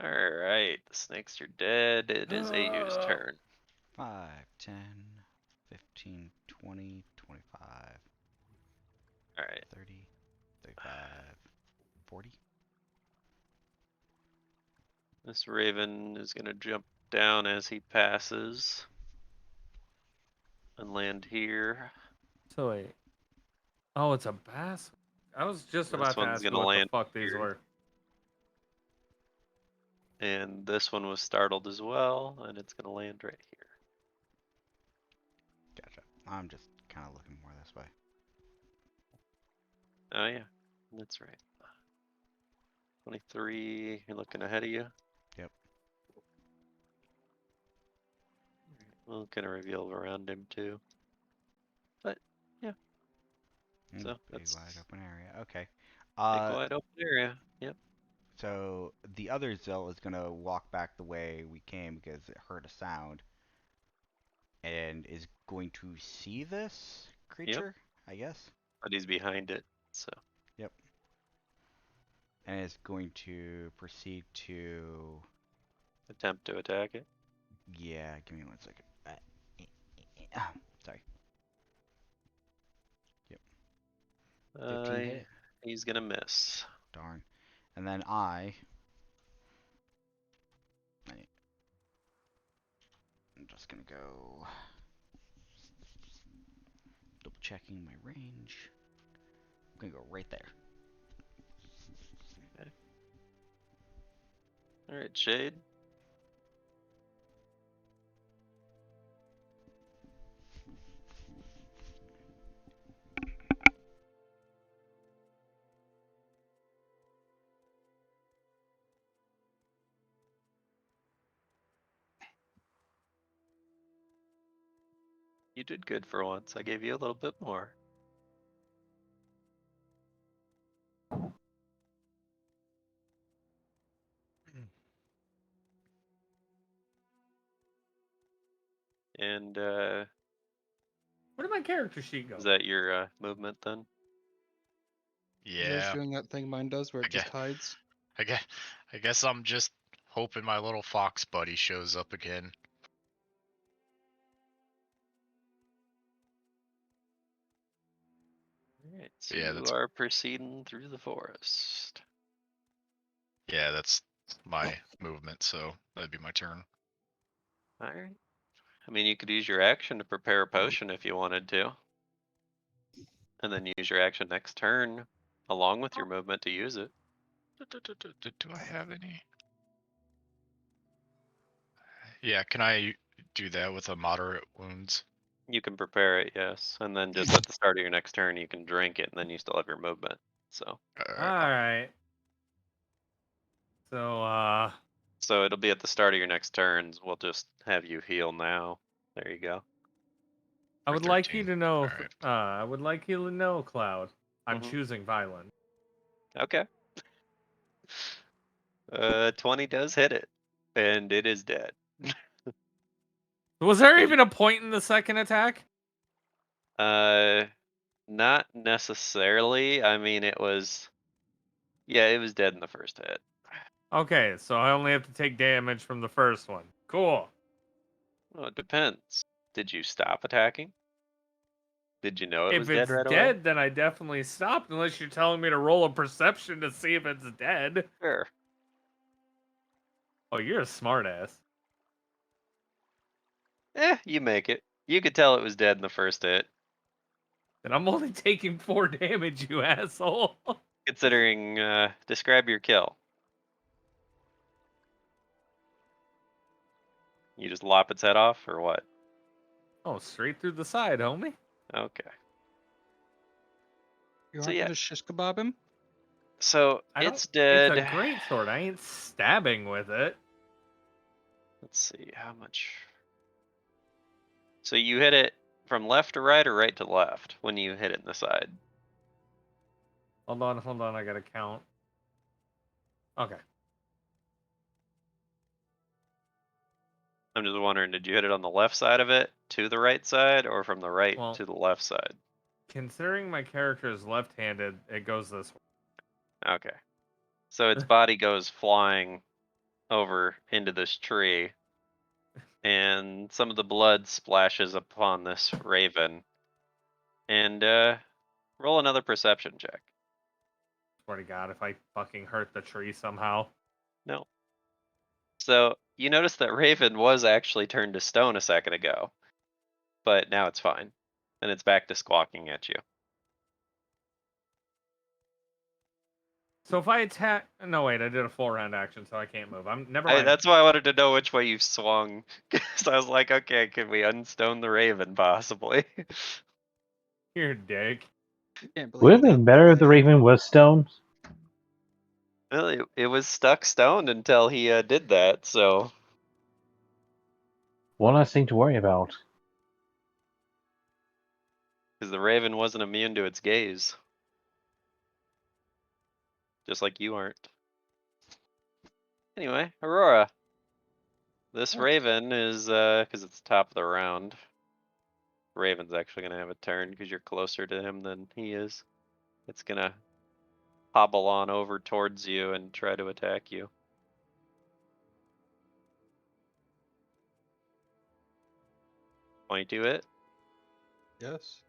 Alright, the snakes are dead. It is Ayu's turn. 5, 10, 15, 20, 25, All right. 30, 35, 40. This raven is gonna jump down as he passes and land here. So wait. Oh, it's a bass. I was just This about to one's ask you gonna what the land fuck these here. were. And this one was startled as well, and it's gonna land right here. Gotcha. I'm just kind of looking more this way. Oh yeah, that's right. 23, you're looking ahead of you. Yep. We'll kind of reveal around him too. But yeah, so Big that's wide open area. Okay. big wide open area. Yep. So the other Zill is gonna walk back the way we came because it heard a sound, and is going to see this creature, I guess. But he's behind it, so Yep. And is going to proceed to. attempt to attack it. Yeah, give me 1 second. Sorry. Yep. 15 hit. He's gonna miss. Darn. And then I'm just gonna go double checking my range. I'm gonna go right there. Okay. All right, Shade. You did good for once. I gave you a little bit more. And Where did my character sheet go? is that your movement then? Yours Yeah. doing that thing mine does where it just hides. I guess I'm just hoping my little fox buddy shows up again. Alright, so Yeah, you that's are proceeding through the forest. yeah, that's my movement, so that'd be my turn. Alright. I mean, you could use your action to prepare a potion if you wanted to. And then use your action next turn along with your movement to use it. Do I have any? Yeah, can I do that with a moderate wounds? You can prepare it, yes. And then just at the start of your next turn, you can drink it and then you still have your movement. So. Alright. So, So it'll be at the start of your next turns. We'll just have you heal now. There you go. I For would like you 13. to know, Alright. I would like you to know, Cloud, I'm Mhm. choosing violent. Okay. 20 does hit it. And it is dead. Was there It- even a point in the second attack? Not necessarily. I mean, it was. Yeah, it was dead in the first hit. Okay, so I only have to take damage from the first one. Cool. Well, it depends. Did you stop attacking? Did you know it was If dead it's right away? dead, then I definitely stopped, unless you're telling me to roll a perception to see if it's dead. Sure. Oh, you're a smartass. You make it. You could tell it was dead in the first hit. And I'm only taking 4 damage, you asshole. Considering, describe your kill. You just lop its head off, or what? Oh, straight through the side, homie. Okay. You So aren't yeah. gonna shish kebab him? So I it's don't, dead. It's a great sword. I ain't stabbing with it. Let's see how much. So you hit it from left to right or right to left when you hit it in the side? Hold on. I gotta count. Okay. I'm just wondering, did you hit it on the left side of it to the right side or from the right Well, to the left side? considering my character is left-handed, it goes this way. Okay. So its body goes flying over into this tree, and some of the blood splashes upon this raven, And roll another perception check. Swear to God, if I fucking hurt the tree somehow. No. So you notice that Raven was actually turned to stone a second ago, but now it's fine, and it's back to squawking at you. So if I attack, no wait, I did a full round action, so I can't move. Never mind. That's why I wanted to know which way you swung, because I was like, okay, can we unstone the Raven possibly? You're a dick. Can't believe Would it have you got been better if the that way. Raven was stoned? Well, it was stuck stoned until he did that. So One less thing to worry about. because the Raven wasn't immune to its gaze, just like you aren't. Anyway, Aurora. This Yeah. Raven is, because it's top of the round. Raven's actually gonna have a turn because you're closer to him than he is. It's gonna hobble on over towards you and try to attack you. .22 hit? Yes.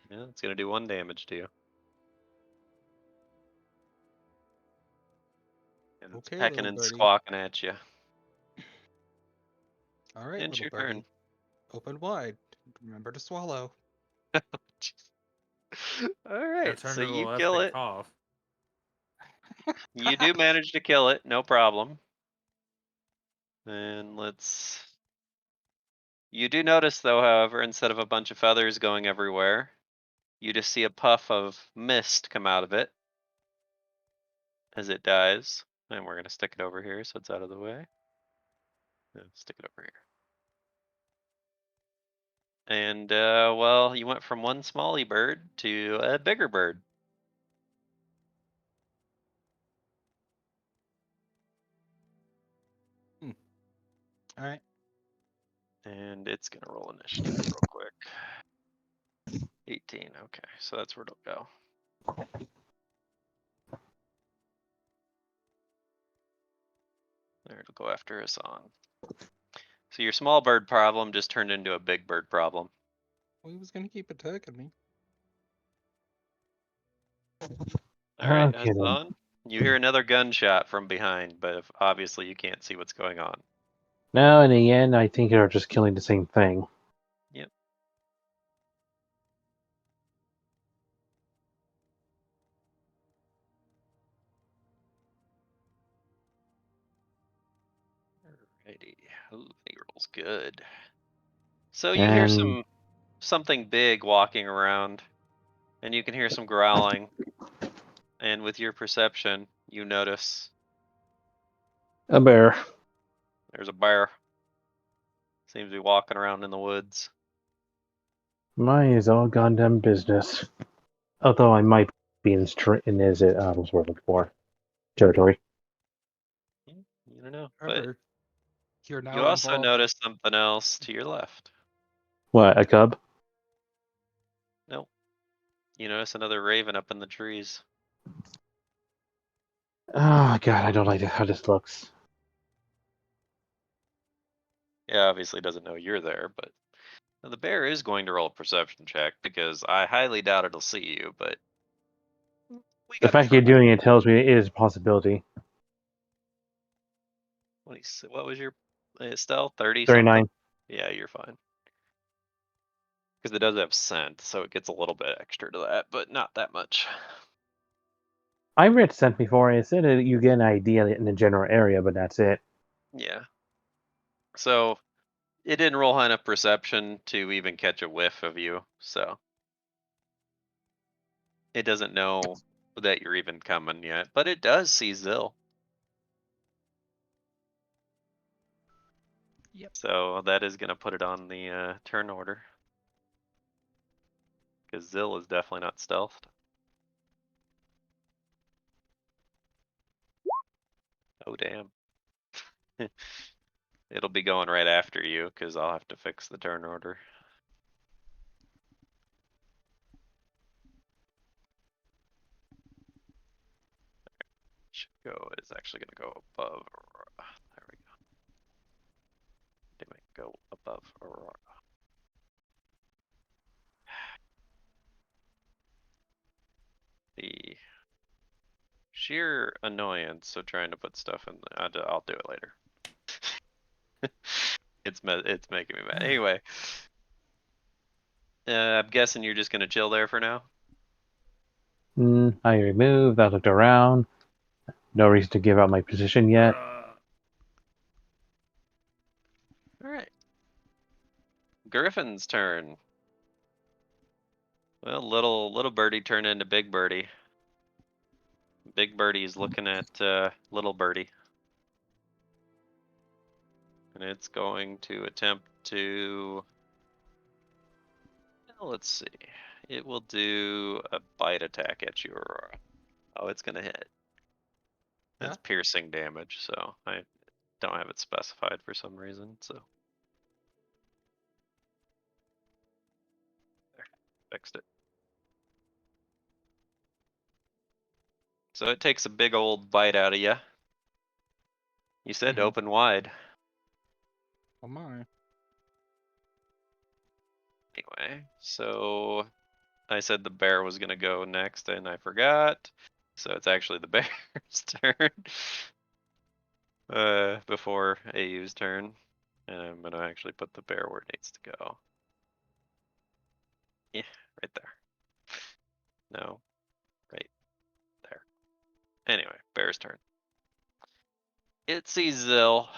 Yeah, it's gonna do 1 damage to you. And it's Okay, pecking little and birdie. squawking at you. All right, It's little your birdie. turn. Open wide. Remember to swallow. Alright, Turn so into a you left kill and it. cough. You do manage to kill it, no problem. And let's... You do notice though, however, instead of a bunch of feathers going everywhere, you just see a puff of mist come out of it as it dies. And we're gonna stick it over here so it's out of the way. Yeah, stick it over here. And well, you went from one smally bird to a bigger bird. All right. And it's gonna roll initiative real quick. 18, okay, so that's where it'll go. There, it'll go after Hassan. So your small bird problem just turned into a big bird problem. Well, he was gonna keep attacking me. Alright, Okay, then. Hassan. You hear another gunshot from behind, but obviously you can't see what's going on. Now, in the end, I think they're just killing the same thing. Yep. Alrighty. Ooh, he rolls good. So you hear And something big walking around, and you can hear some growling. And with your perception, you notice a bear. there's a bear. Seems to be walking around in the woods. Mine is all goddamn business. Although I might be in is it what's the word I'm looking for? Territory. You don't know. But However, you're you now also involved. notice something else to your left. What, a cub? Nope. You notice another raven up in the trees. Oh god, I don't like how this looks. Yeah, obviously doesn't know you're there, but the bear is going to roll a perception check because I highly doubt it'll see you, but we The gotta fact try. you're doing it tells me it is a possibility. What was your stealth? 30 39. something? Yeah, you're fine. Because it does have scent, so it gets a little bit extra to that, but not that much. I read scent before. It said that you get an idea in the general area, but that's it. Yeah. So it didn't roll high enough perception to even catch a whiff of you, so it doesn't know that you're even coming yet, but it does see Zill. Yep. So that is gonna put it on the turn order. Because Zill is definitely not stealthed. Oh damn. It'll be going right after you, because I'll have to fix the turn order. Should go, it's actually gonna go above Aurora. There we go. Damn it, go above Aurora. sheer annoyance of trying to put stuff in. I'll do it later. It's making me mad. Anyway, I'm guessing you're just gonna chill there for now. I removed. I looked around. No reason to give out my position yet. All right. Griffin's turn. Well, little birdie turned into big birdie. Big birdie's looking at little birdie. And it's going to attempt to, well, let's see. It will do a bite attack at you, Aurora. Oh, it's gonna hit. It's piercing damage, so I don't have it specified for some reason, so. There, fixed it. So it takes a big old bite out of you. You said Mhm. open wide. Oh my. Anyway, so I said the bear was gonna go next and I forgot. So it's actually the bear's turn. Before AU's turn. And I'm gonna actually put the bear where it needs to go. Yeah, right there. No, right there. Anyway, bear's turn. It sees Zill.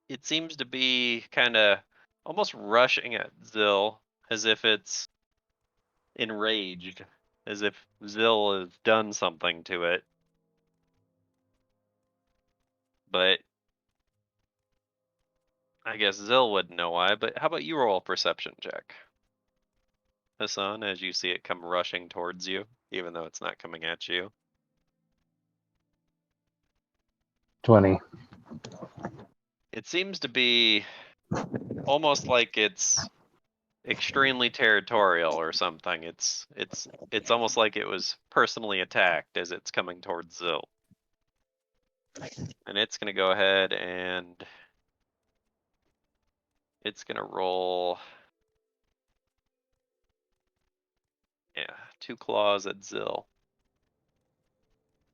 It seems to be kinda almost rushing at Zill as if it's enraged. As if Zill has done something to it. But I guess Zill wouldn't know why, but how about you roll a perception check? Hassan, as you see it come rushing towards you, even though it's not coming at you. 20. It seems to be almost like it's extremely territorial or something. It's almost like it was personally attacked as it's coming towards Zill. And it's gonna go ahead and it's gonna roll. Yeah, 2 claws at Zill.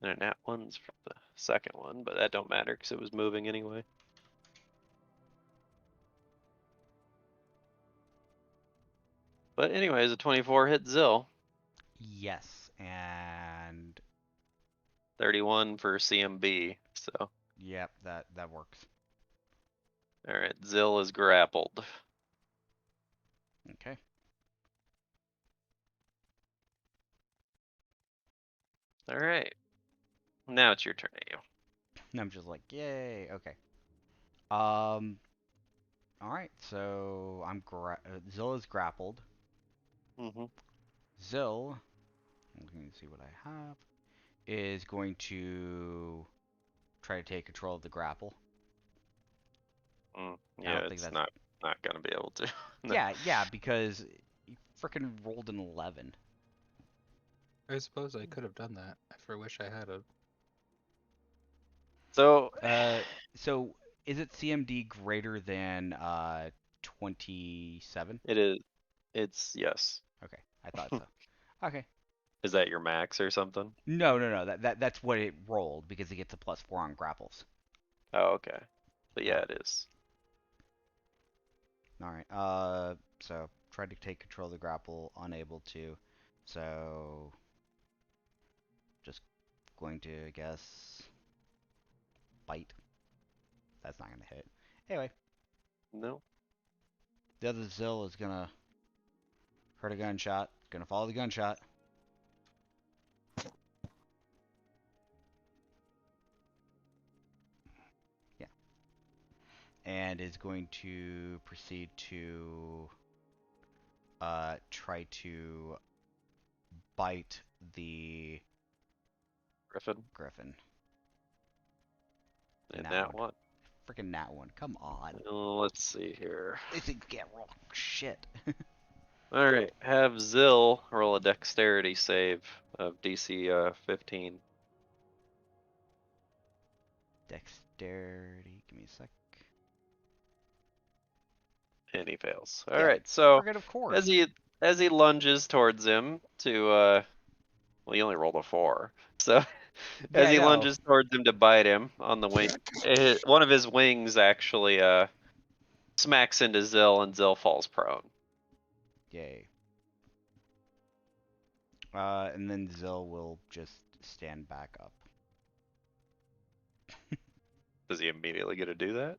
And that one's from the second one, but that don't matter because it was moving anyway. But anyways, a 24 hit Zill. Yes, and 31 for CMB. So, yep, that works. all right, Zill is grappled. Okay. All right, now it's your turn, AU. And I'm just like, yay. Okay. All right. So Zill is grappled. Mm-hmm. Zill, let me see what I have, is going to try to take control of the grapple. I Yeah, don't think it's that's not gonna be able to. No. Yeah, because you frickin' rolled an 11. I suppose I could have done that. I for wish I had a. So, So is it CMD greater than 27? it is. It's yes. Okay, I thought so. Okay. Is that your max or something? No. That's what it rolled because it gets a +4 on grapples. Oh, okay. But yeah, it is. All right. So tried to take control of the grapple, unable to. So just going to, I guess, bite. That's not gonna hit. Anyway, No. the other Zill is gonna heard a gunshot. Gonna follow the gunshot. Yeah. And is going to proceed to try to bite the Griffin. And Nat that one. one. Freaking nat one. Come on. Let's see here. They think can't roll shit. All right, have Zill roll a dexterity save of DC 15. Dexterity. Give me a sec. And he fails. All Yeah, right, so friggin' of as course. he lunges towards him to Well, you only rolled a 4. So Yeah, as I he know. lunges towards him to bite him on the wing, one of his wings actually smacks into Zill, and Zill falls prone. Yay. And then Zill will just stand back up. Does he immediately get to do that?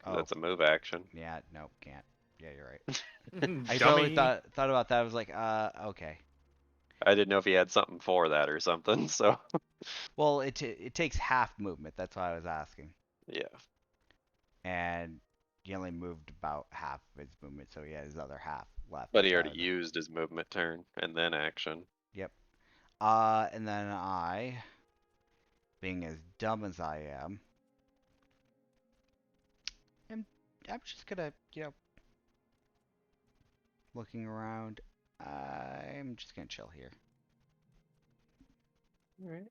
'Cause Oh, that's a move action. yeah, no, can't. Yeah, you're right. I totally Dummy. thought about that. I was like, okay. I didn't know if he had something for that or something. So Well, it takes half movement. That's why I was asking. yeah. And he only moved about half of his movement, so he had his other half left. But he That's why I already was- used his movement turn and then action. Yep. And then I, being as dumb as I am, I'm just gonna, looking around. I'm just gonna chill here. All right.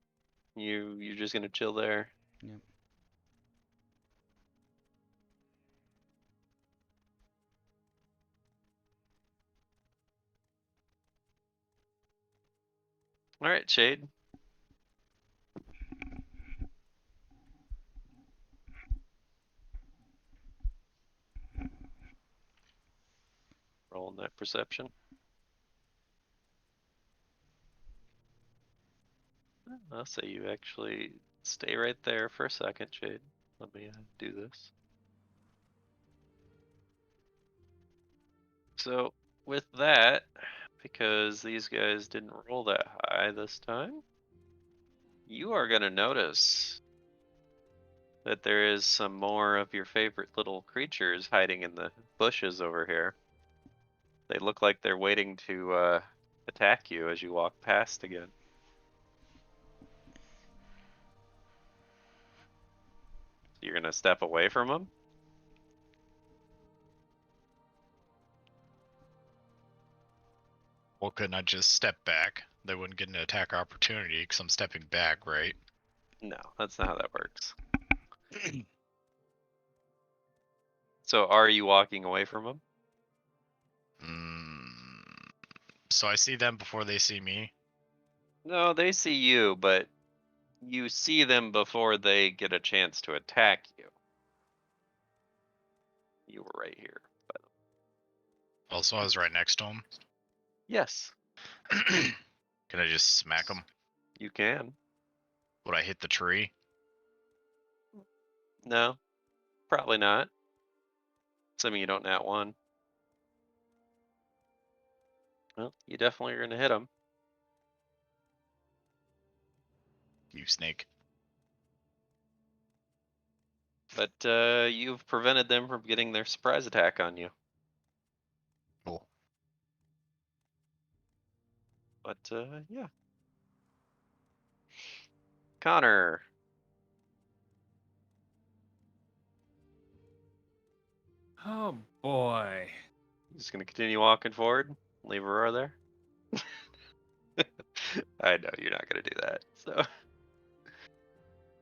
You're just gonna chill there. Yep. All right, Shade. Rolling that perception. I'll say you actually stay right there for a second, Shade. Let me do this. So with that, because these guys didn't roll that high this time, you are gonna notice that there is some more of your favorite little creatures hiding in the bushes over here. They look like they're waiting to attack you as you walk past again. So you're gonna step away from them? Well, couldn't I just step back? They wouldn't get an attack opportunity because I'm stepping back, right? No, that's not how that works. So are you walking away from them? So I see them before they see me. No, they see you, but you see them before they get a chance to attack you. You were right here. But Also, I was right next to them. yes, Can I just smack them? you can. Would I hit the tree? No, probably not. Assuming you don't nat one. Well, you definitely are going to hit them. You snake. But you've prevented them from getting their surprise attack on you. Cool. But yeah. Connor. Oh boy. Just going to continue walking forward? Leave Aurora there? I know you're not going to do that. So.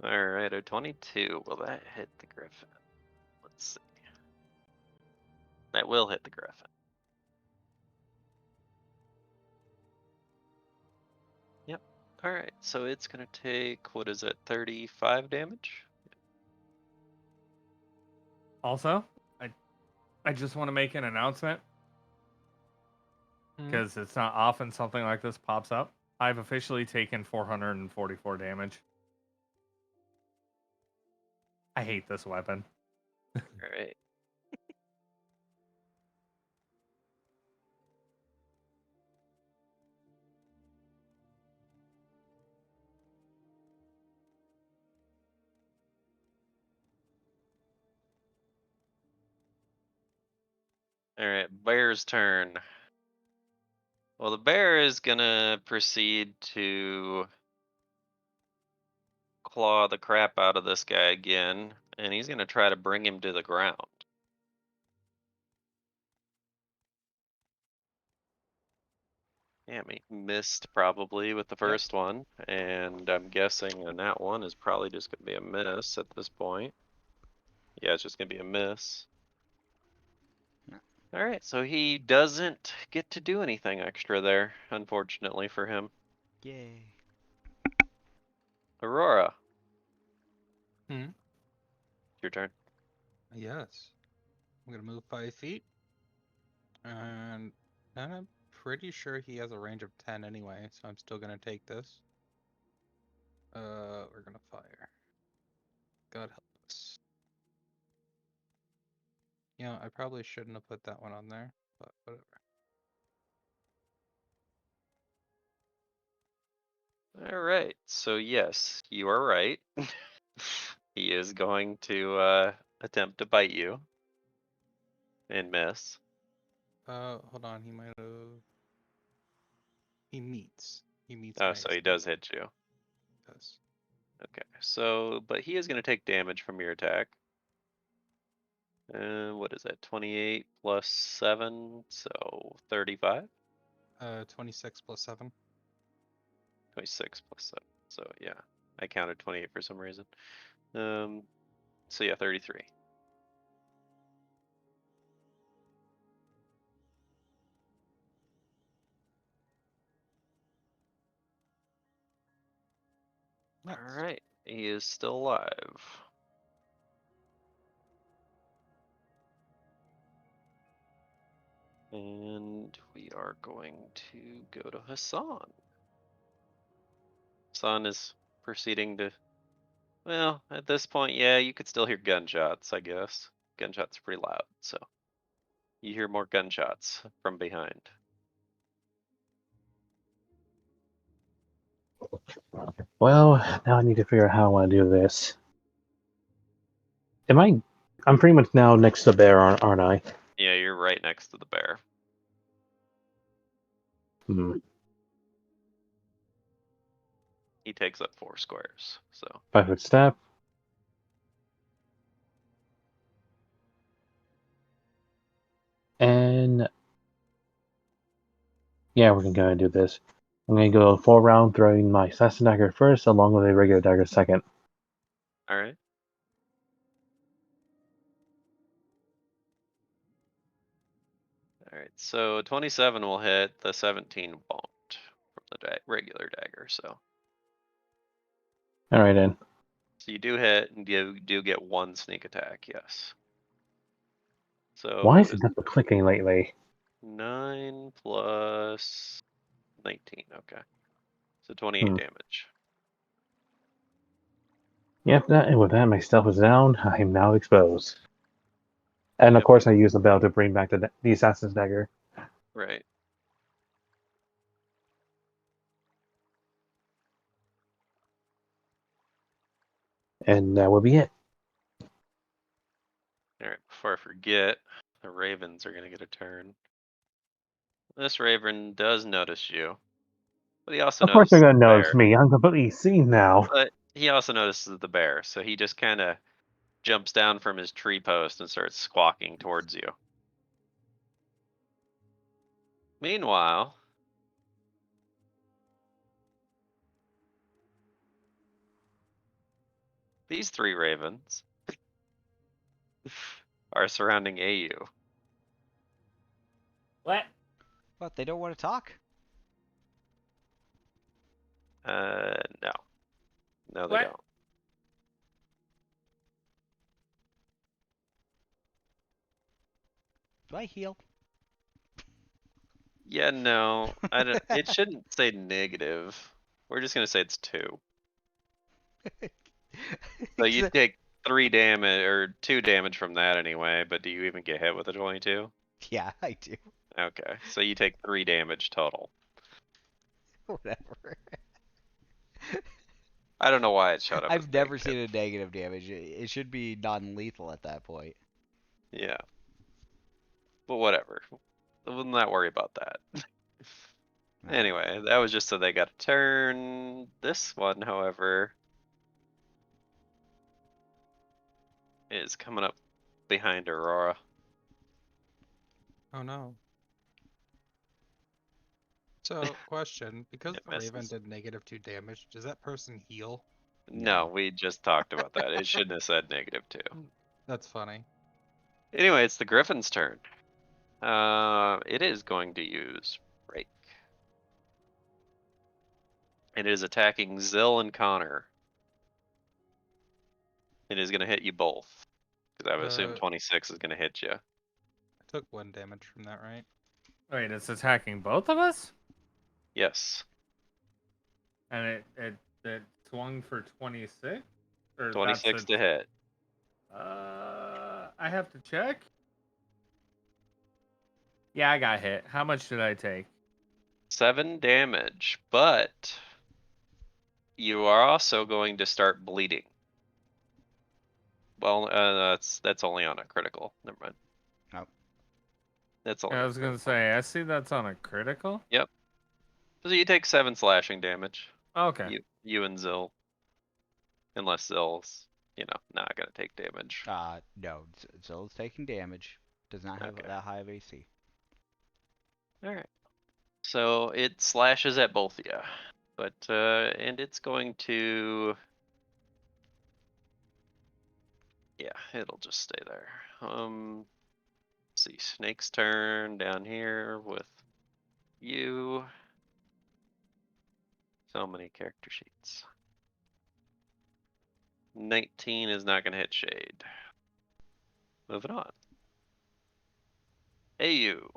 Alright, a 22. Will that hit the Griffin? Let's see. That will hit the Griffin. Yep. Alright, so it's gonna take, what is it, 35 damage? Also, I just want to make an announcement Hmm. because it's not often something like this pops up. I've officially taken 444 damage. I hate this weapon. Alright. Alright, bear's turn. Well, the bear is gonna proceed to claw the crap out of this guy again, and he's gonna try to bring him to the ground. Damn, he missed probably with the first one, and I'm guessing on that one is probably just gonna be a miss at this point. Yeah, it's just gonna be a miss. Alright, so he doesn't get to do anything extra there, unfortunately for him. Yay. Aurora. Hmm? Your turn. Yes. I'm gonna move 5 feet. And I'm pretty sure he has a range of 10 anyway, so I'm still gonna take this. We're gonna fire. God help us. You know, I probably shouldn't have put that one on there, but whatever. Alright, so yes, you are right. He is going to attempt to bite you. And miss. Hold on, he might have. He meets. He meets Oh, my so he AC. does hit you. Does. Okay, so, but he is going to take damage from your attack. What is that? 28 plus 7, so 35? 26 plus 7. 26 plus 7, so yeah. I counted 28 for some reason. So yeah, 33. Nice. Alright, he is still alive. And we are going to go to Hassan. Hassan is proceeding to, well, at this point, yeah, you could still hear gunshots, I guess. Gunshots are pretty loud, so you hear more gunshots from behind. Well, now I need to figure out how I want to do this. I'm pretty much now next to the bear, aren't I? Yeah, you're right next to the bear. Hmm. He takes up 4 squares, so 5-foot step. And yeah, we're gonna do this. I'm gonna go 4-round, throwing my assassin dagger first, along with a regular dagger second. alright. Alright, so 27 will hit, the 17 won't from the regular dagger, so. All right then. So you do hit, and you do get 1 sneak attack, yes. So Why what is it is just clicking lately? 9 plus 19, okay. So 28 damage. Yep, and with that, my stealth is down. I am now exposed. And of Yep. course, I use the bell to bring back the assassin's dagger. Right. And that will be it. Alright, before I forget, the ravens are gonna get a turn. This raven does notice you, but he also Of course, they're notices gonna the notice bear. me. I'm completely seen now. But he also notices the bear, so he just kind of jumps down from his tree post and starts squawking towards you. Meanwhile, these 3 ravens are surrounding AU. What? What, they don't want to talk? No. No, they What? don't. Do I heal? Yeah, no. I don't, it shouldn't say negative. We're just gonna say it's 2. So you take 3 damage, or 2 damage from that anyway, but do you even get hit with a 22? Yeah, I do. Okay, so you take 3 damage total. Whatever. I don't know why it showed up as I've never negative. seen a negative damage. It should be non-lethal at that point. Yeah. But whatever. We'll not worry about that. Anyway, that was just so they got a turn. This one, however, is coming up behind Aurora. Oh no. So, question: because It the Raven misses. did -2 damage, does that person heal? No, we just talked about that. It shouldn't have said -2. That's funny. Anyway, it's the Griffin's turn. It is going to use break. It is attacking Zill and Connor. It is going to hit you both. Because I would assume 26 is going to hit you. I took 1 damage from that, right? Wait, it's attacking both of us? Yes. And it swung for 26? Or 26 to hit. I have to check. Yeah, I got hit. How much did I take? 7 damage, but you are also going to start bleeding. Well, that's only on a critical. Never mind. Nope. That's only. I was gonna say, I see that's on a critical. Yep. So you take 7 slashing damage. Okay. You and Zill. Unless Zill's, not gonna take damage. No, Zill's taking damage. Does not have Okay. that high of AC. Alright. So it slashes at both of you. But, and it's going to... Yeah, it'll just stay there. Let's see, Snake's turn down here with you. So many character sheets. 19 is not gonna hit Shade. Moving on. Hey you.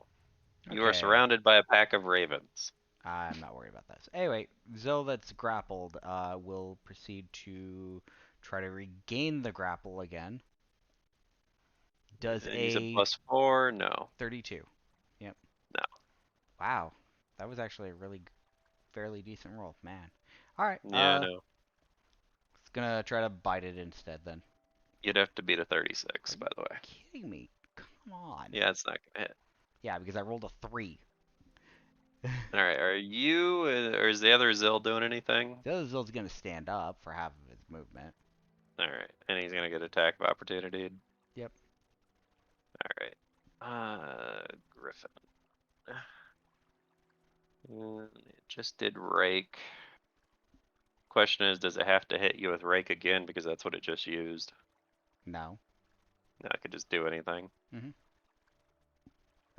You are Okay. surrounded by a pack of ravens. I'm not worried about this. Anyway, Zill that's grappled will proceed to try to regain the grapple again. Does Use a a +4? No. 32. Yep. No. Wow. That was actually a really fairly decent roll, man. Alright, Yeah, no. it's gonna try to bite it instead then. You'd have to beat a 36, by the way. Kidding me? Come on. Yeah, it's not gonna hit. Yeah, because I rolled a 3. Alright, are you, or is the other Zill doing anything? The other Zill's gonna stand up for half of his movement. Alright, and he's gonna get attack of opportunity. Yep. Alright. Griffin. It just did rake. Question is, does it have to hit you with rake again? Because that's what it just used. No. No, I could just do anything. Mhm.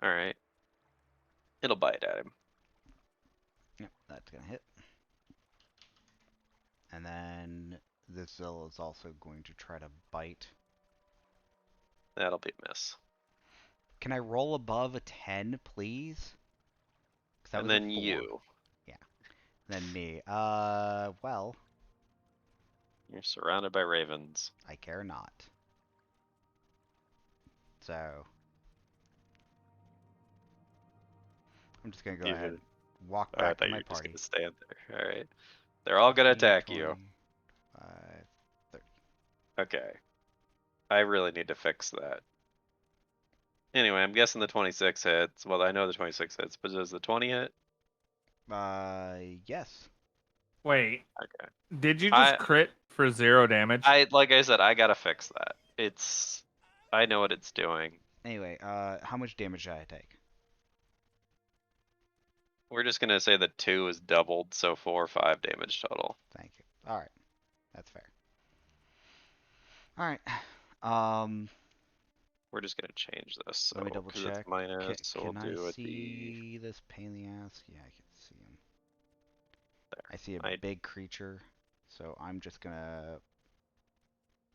Alright. It'll bite at him. Yep, that's gonna hit. And then this Zill is also going to try to bite. That'll be a miss. Can I roll above a 10, please? 'Cause that And was a then 4. you. Yeah. Then me. Well, You're surrounded by ravens. I care not. So I'm just gonna go ahead and walk Oh, I back to thought you my were just party. gonna stand there. Alright. They're all gonna 15, attack you. 25, 30. Okay. I really need to fix that. Anyway, I'm guessing the 26 hits. Well, I know the 26 hits, but does the 20 hit? Yes. Wait, Okay. did you just crit for 0 damage? Like I said, I gotta fix that. I know what it's doing. Anyway, how much damage did I take? We're just gonna say that 2 is doubled, so 4 or 5 damage total. Thank you. Alright. That's fair. Alright. We're just gonna change this. So, Let me double 'cause check. it's minus, so Can we'll I do it see this pain in the ass? Yeah, I can see him. There. I see a big creature, so I'm just gonna.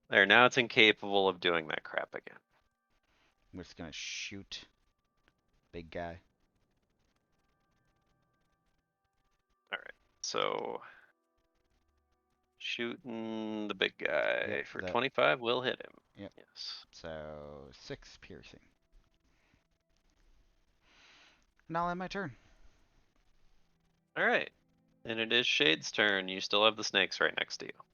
There, now it's incapable of doing that crap again. I'm just gonna shoot big guy. Alright, so shooting the big guy Yep, for that- 25 will hit him. Yep. Yes. So 6 piercing. Now end my turn. Alright. And it is Shade's turn. You still have the snakes right next to you.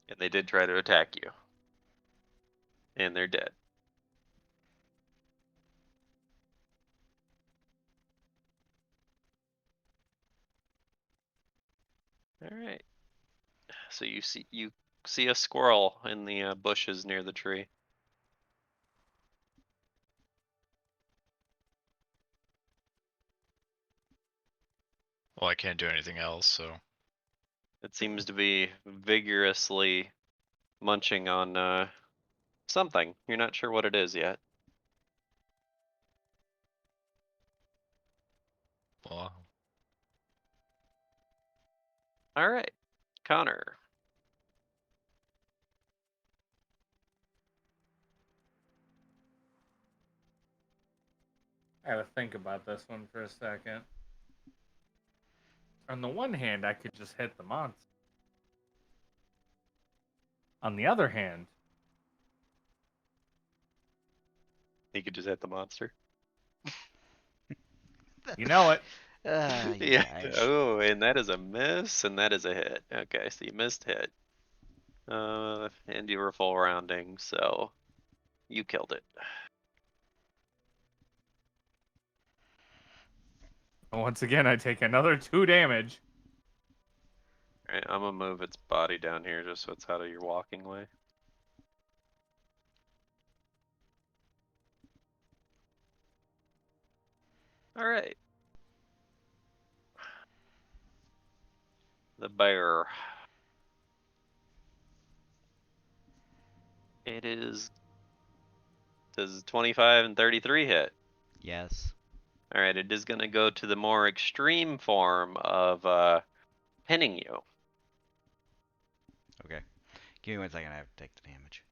And they did try to attack you. And they're dead. Alright. So you see a squirrel in the bushes near the tree. Well, I can't do anything else, so It seems to be vigorously munching on Something. You're not sure what it is yet. Wow. All right, Connor. I gotta think about this one for a second. On the one hand, I could just hit the monster. On the other hand, You could just hit the monster. you know it. You Yeah. guys. Oh, and that is a miss, and that is a hit. Okay, so you missed hit. And you were full rounding, so you killed it. Once again, I take another 2 damage. All right, I'm gonna move its body down here just so it's out of your walking way. All right. The bear. It is. Does 25 and 33 hit? Yes. All right, it is gonna go to the more extreme form of pinning you. Okay. Give me 1 second. I have to take the damage.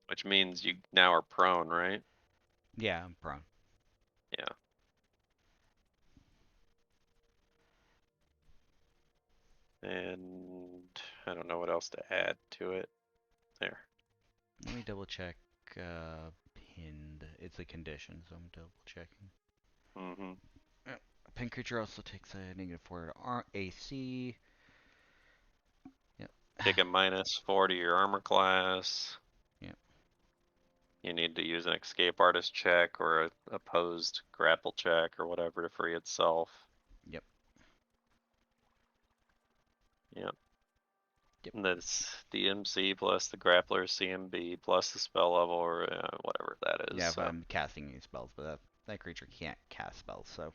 Which means you now are prone, right? Yeah, I'm prone. Yeah. And I don't know what else to add to it. There. Let me double check. Pinned. It's a condition, so I'm double checking. Mm-hmm. A pinned creature also takes a -4 AC. Yep. Take a -4 to your armor class. Yep. You need to use an escape artist check or a opposed grapple check or whatever to free itself. Yep. Yep. Yep. And that's the MC plus the grappler CMB plus the spell level or whatever that is. Yeah, if So. I'm casting any spells, but that creature can't cast spells, so.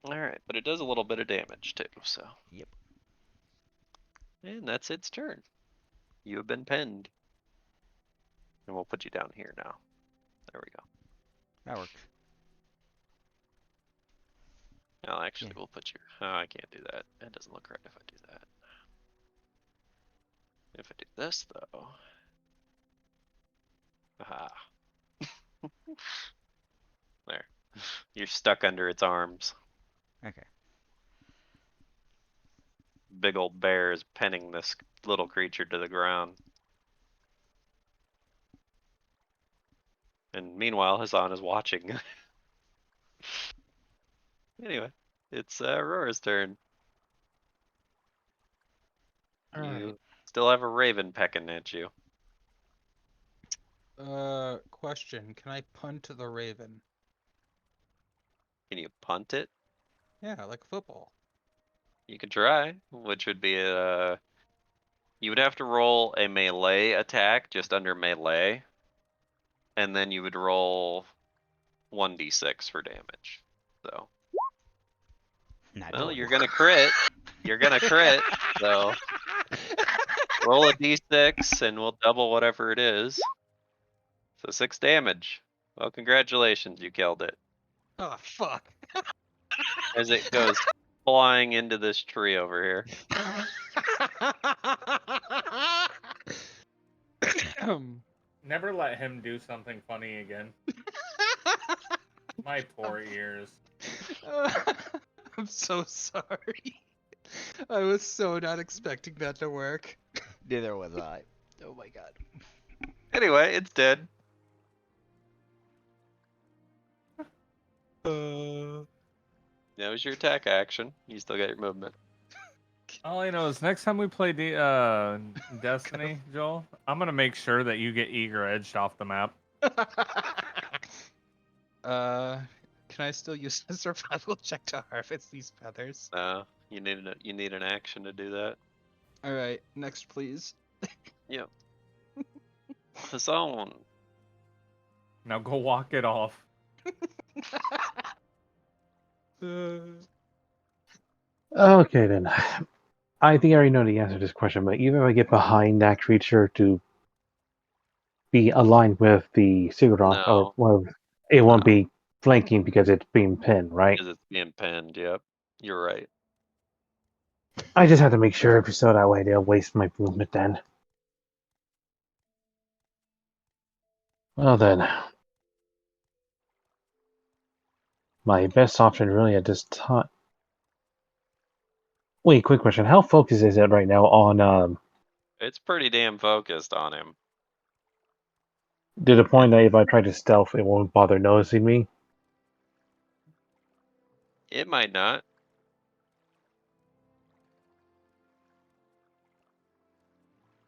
Alright, but it does a little bit of damage too, so. Yep. And that's its turn. You have been pinned. And we'll put you down here now. There we go. That works. Now actually Yeah. we'll put you. Oh, I can't do that. That doesn't look right if I do that. If I do this though. Aha. There. You're stuck under its arms. Okay. Big old bear is pinning this little creature to the ground. And meanwhile, Hassan is watching. Anyway, it's Rora's turn. You Alright. still have a raven pecking at you. Question. Can I punt the raven? Can you punt it? Yeah, like football. You could try, which would be you would have to roll a melee attack just under melee, and then you would roll 1d6 for damage. So, well, you're gonna crit. You're gonna crit. So, roll a d6 and we'll double whatever it is. So 6 damage. Well, congratulations, you killed it. Oh, fuck. As it goes flying into this tree over here. Never let him do something funny again. My poor ears. I'm so sorry. I was so not expecting that to work. Neither was I. Oh my god. Anyway, it's dead. That was your attack action. You still got your movement. All I know is next time we play Destiny, Joel, I'm gonna make sure that you get eager edged off the map. Can I still use a survival check to harvest these feathers? You need an action to do that. Alright, next please. Yep. Hassan. Now go walk it off. Okay then. I think I already know the answer to this question, but even if I get behind that creature to be aligned with the Sigurd or No, well, it won't no, be flanking because it's being pinned, right? because it's being pinned. Yep, you're right. I just have to make sure so that way they'll waste my movement then. Well then, my best option really at this time. Wait, quick question: how focused is it right now on It's pretty damn focused on him. to the point that if I try to stealth, it won't bother noticing me? It might not.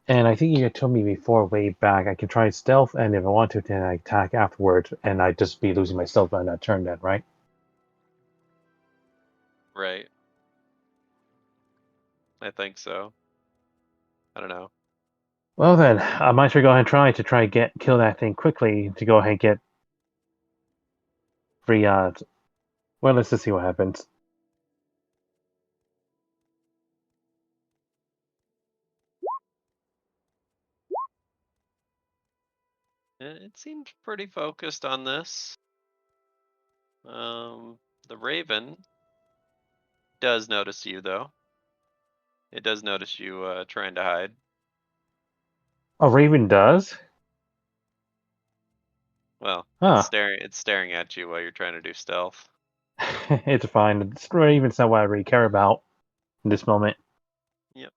And I think you had told me before, way back, I can try stealth, and if I want to, then I attack afterwards, and I'd just be losing my stealth on that turn then, right? Right. I think so. I don't know. Well then, I might as well go ahead and try to kill that thing quickly to go ahead and get free well, let's just see what happens. It seems pretty focused on this. The Raven does notice you though. It does notice you trying to hide. Oh, Raven does? Well, Huh. it's staring at you while you're trying to do stealth. It's fine. It's Raven's not what I really care about in this moment. Yep.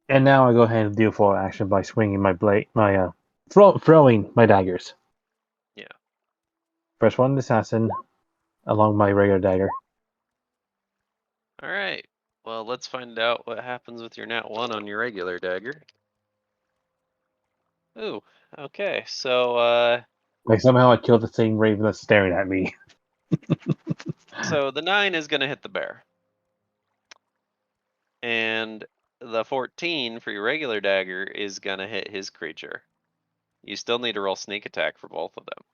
And now I go ahead and do full action by swinging my blade, throwing my daggers. Yeah. First one, assassin, along my regular dagger. All right. Well, let's find out what happens with your nat 1 on your regular dagger. Ooh, okay. So Like somehow I killed the same Raven that's staring at me. so the 9 is gonna hit the bear. And the 14 for your regular dagger is gonna hit his creature. You still need to roll sneak attack for both of them.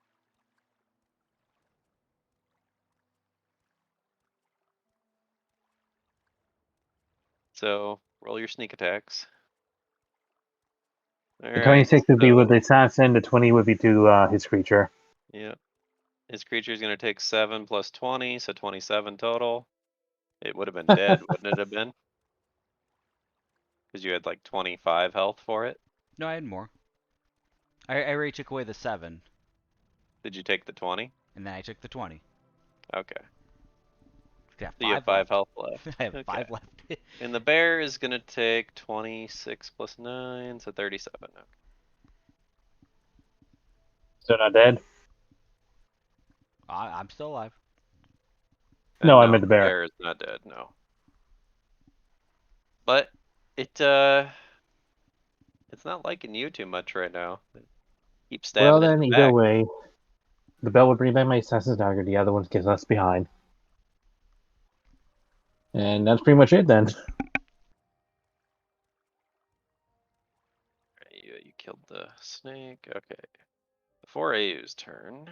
So roll your sneak attacks. All The right. 26 would be with So the assassin, the 20 would be to his creature. yeah, his creature is gonna take 7 plus 20, so 27 total. It would have been dead, wouldn't it have been? Because you had like 25 health for it. No, I had more. I already took away the 7, Did you take the 20? and then I took the 20. Okay. I have So you have 5 5 left. health left. I have Okay. 5 left. And the bear is gonna take 26 plus 9, so 37. Okay. So not dead? I'm still alive. No, I No, meant the the bear. bear is not dead, no. But it it's not liking you too much right now. It keeps Well stabbing it in then, the either back. way, the bell would bring back my assassin's dagger, the other one gets us behind. And that's pretty much it then. You killed the snake. Okay. Before Ayu's turn.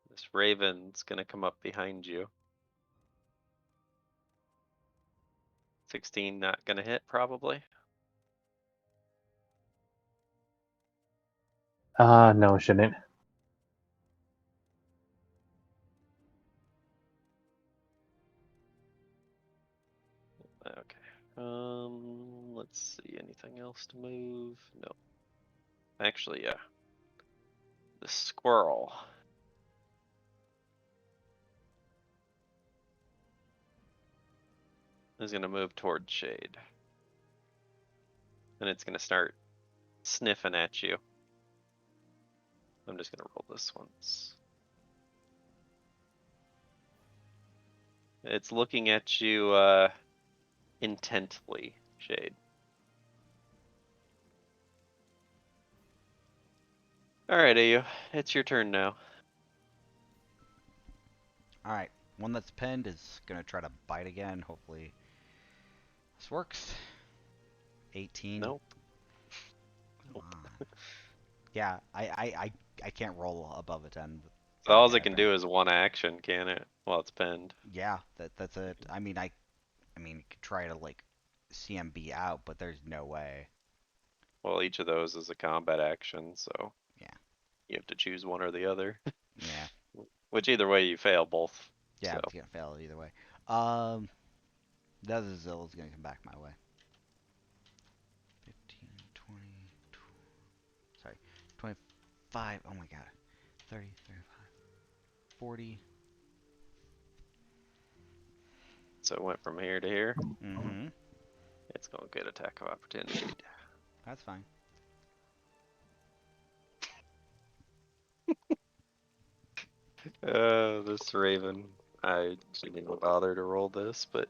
This raven's gonna come up behind you. 16 not gonna hit probably. No, it shouldn't. Okay. Let's see. Anything else to move? No. Actually, yeah. The squirrel. Is gonna move toward shade. And it's gonna start sniffing at you. I'm just gonna roll this once. It's looking at you intently, Shade. Alright, Ayu. It's your turn now. Alright, one that's pinned is gonna try to bite again. Hopefully this works. 18. Nope. Come on. Yeah, I can't roll above a 10. So all it can happen. do is one action, can it? While it's pinned. Yeah, that's it. I mean, you could try to like CMB out, but there's no way. Well, each of those is a combat action, so Yeah. you have to choose one or the other. Yeah. Which either way you fail both. Yeah, So it's gonna fail either way. The other Zill is gonna come back my way. 15, 20, sorry, 25. Oh my god. 30, 35, 40. so it went from here to here. Mm-hmm. It's gonna get attack of opportunity. That's fine. This Raven. I didn't even bother to roll this, but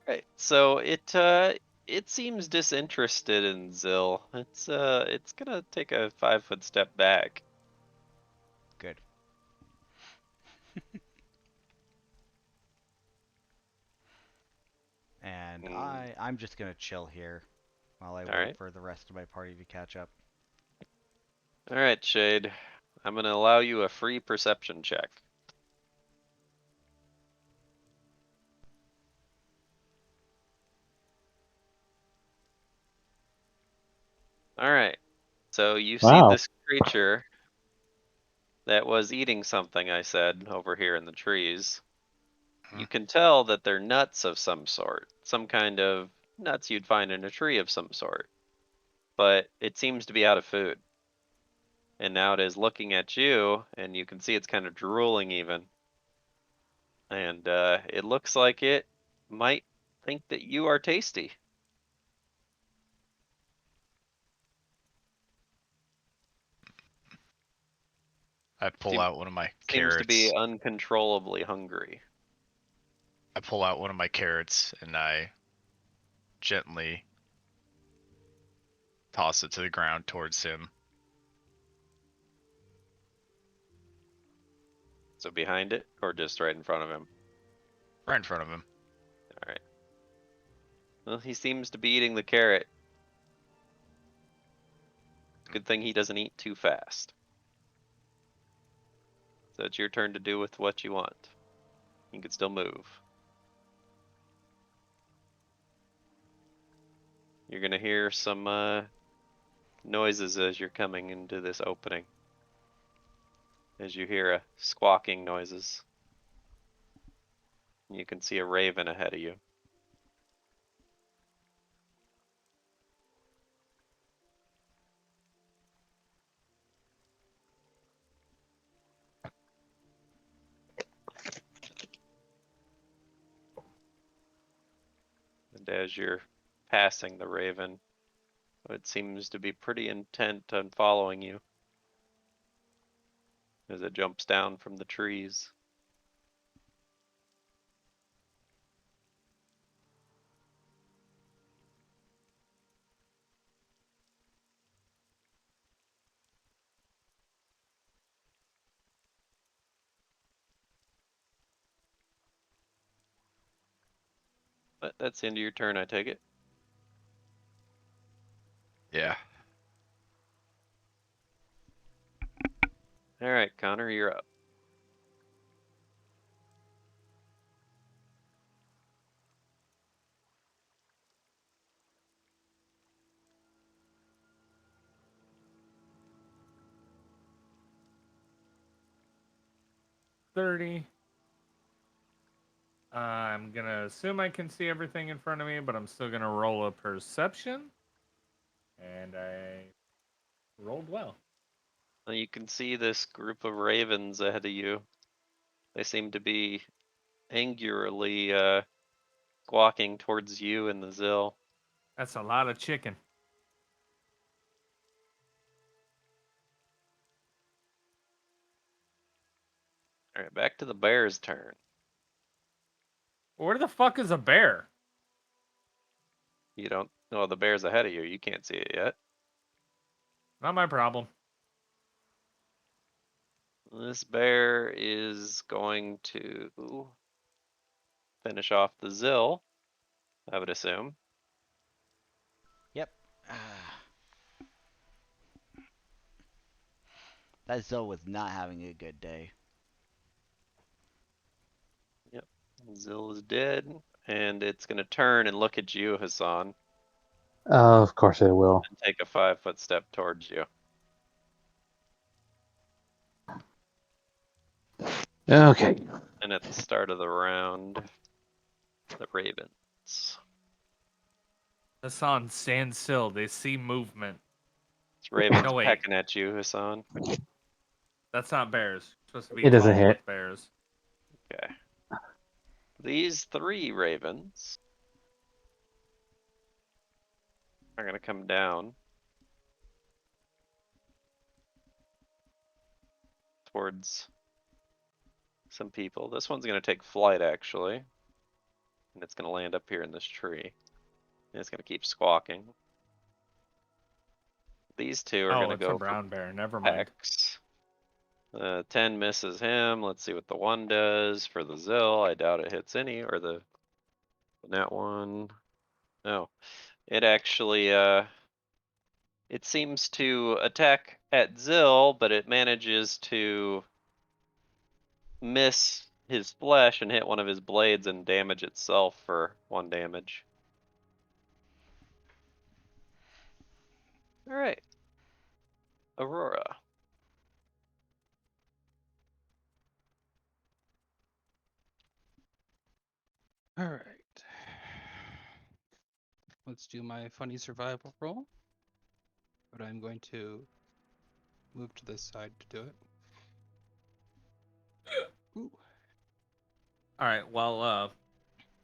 right. So it seems disinterested in Zill. It's gonna take a 5-foot step back. Good. And Mm. I'm just gonna chill here while I wait Alright. for the rest of my party to catch up. Alright, Shade. I'm gonna allow you a free perception check. Alright. So you see Wow. this creature that was eating something, I said, over here in the trees. You can tell that they're nuts of some sort. Some kind of nuts you'd find in a tree of some sort. But it seems to be out of food. And now it is looking at you, and you can see it's kind of drooling even. And it looks like it might think that you are tasty. I pull out one of my Seems to be carrots. uncontrollably hungry. I pull out one of my carrots and I gently toss it to the ground towards him. So behind it, or just right in front of him? Right in front of him. Alright. Well, he seems to be eating the carrot. Good thing he doesn't eat too fast. So it's your turn to do with what you want. You can still move. You're gonna hear some noises as you're coming into this opening. As you hear a squawking noises. You can see a raven ahead of you. And as you're passing the raven, it seems to be pretty intent on following you. As it jumps down from the trees. But that's the end of your turn, I take it. Yeah. Alright, Connor, you're up. $30. I'm gonna assume I can see everything in front of me, but I'm still gonna roll a perception. And I rolled well. Well, you can see this group of ravens ahead of you. They seem to be angularly squawking towards you and the Zill. That's a lot of chicken. Alright, back to the bear's turn. Where the fuck is a bear? You don't. Oh, the bear's ahead of you. You can't see it yet. Not my problem. This bear is going to finish off the Zill, I would assume. Yep. That Zill was not having a good day. Zill is dead, and it's gonna turn and look at you, Hassan, Of course it will. and take a 5-foot step towards you. Okay. And at the start of the round, the ravens. Hassan, stand still. They see movement. It's ravens No, wait. pecking at you, Hassan. That's not bears. You're supposed to be It doesn't tall hit. with bears. Okay. These 3 ravens are gonna come down towards some people. This one's gonna take flight, actually. And it's gonna land up here in this tree. And it's gonna keep squawking. These 2 are Oh, gonna it's a go for brown bear. Never mind. pecks. 10 misses him. Let's see what the 1 does for the Zill. I doubt it hits any, or the nat 1. No. It actually, it seems to attack at Zill, but it manages to miss his flesh and hit one of his blades and damage itself for 1 damage. Alright. Aurora. All right. Let's do my funny survival roll. But I'm going to move to this side to do it. Ooh. All right. While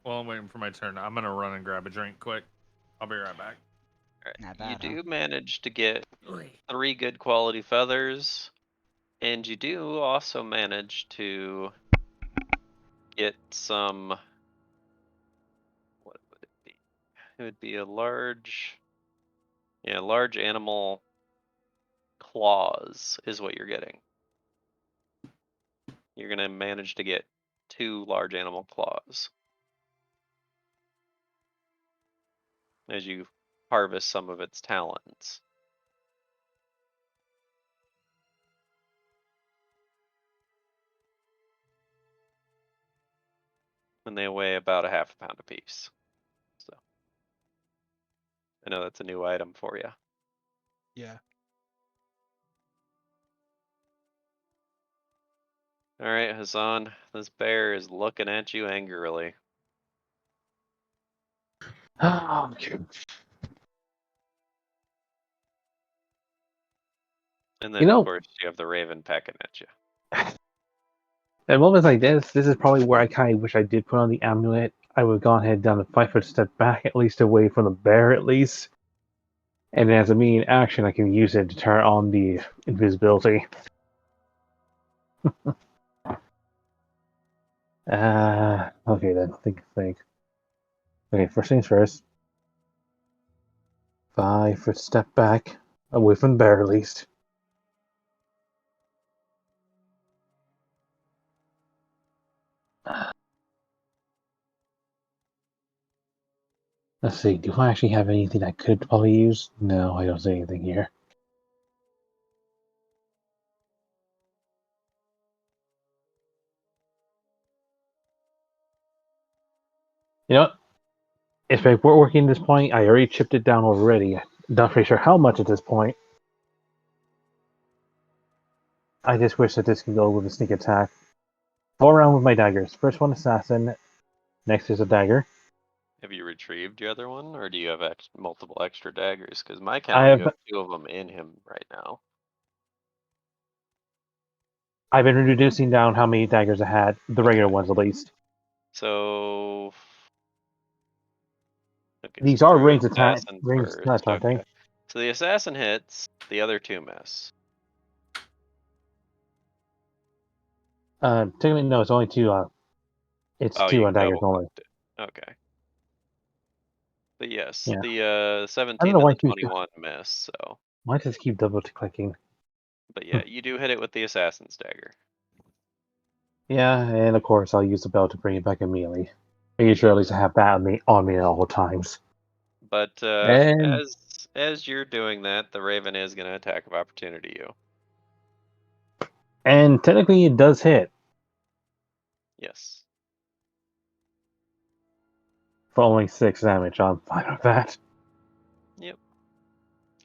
I'm waiting for my turn, I'm gonna run and grab a drink quick. I'll be right back. Not You bad, huh? do manage to get 3 good quality feathers, and you do also manage to get some. What would it be? It would be a large animal claws is what you're getting. You're gonna manage to get 2 large animal claws as you harvest some of its talons. And they weigh about a half a pound apiece. So I know that's a new item for you. Yeah. All right, Hassan, this bear is looking at you angrily. Okay. And then, You know- of course, you have the raven pecking at you. At moments like this is probably where I kind of wish I did put on the amulet. I would have gone ahead and done a 5-foot step back, at least away from the bear, at least. And as a mean action, I can use it to turn on the invisibility. Okay then, think. Okay, first things first. 5-foot step back, away from the bear, at least. Let's see, do I actually have anything I could probably use? No, I don't see anything here. You know what? If it were working at this point, I already chipped it down already. Not pretty sure how much at this point. I just wish that this could go with a sneak attack. Go around with my daggers. First one, assassin. Next is a dagger. Have you retrieved your other one, or do you have multiple extra daggers? Because my I count, have- you have 2 of them in him right now. I've been reducing down how many daggers I had. The regular Okay. ones, at least. So. Okay, These so are do ranged attack. assassin Ranged first. attack, aren't they? Okay. So the assassin hits, the other 2 miss. Technically, no. It's only 2. It's Oh, 2 you on daggers double only. clicked it. Okay. But yes, Yeah. the I don't 17 know and why the 21 miss, so. Why does it keep double clicking? But yeah, you do hit it with the assassin's dagger. Yeah, and of course I'll use the bell to bring it back immediately. Making sure at least I have that on me at all times. But And as you're doing that, the raven is going to attack of opportunity you. And technically, it does hit Yes. for only 6 damage. I'm fine with that. Yep.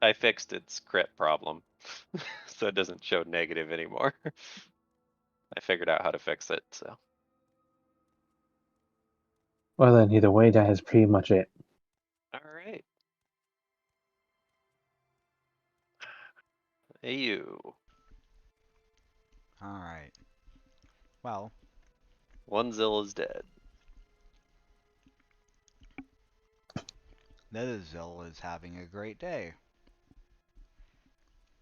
I fixed its crit problem, so it doesn't show negative anymore. I figured out how to fix it, so. Well, then, either way, that is pretty much it. All right. AU. Alright. Well, One Zill is dead. Netherzill is having a great day.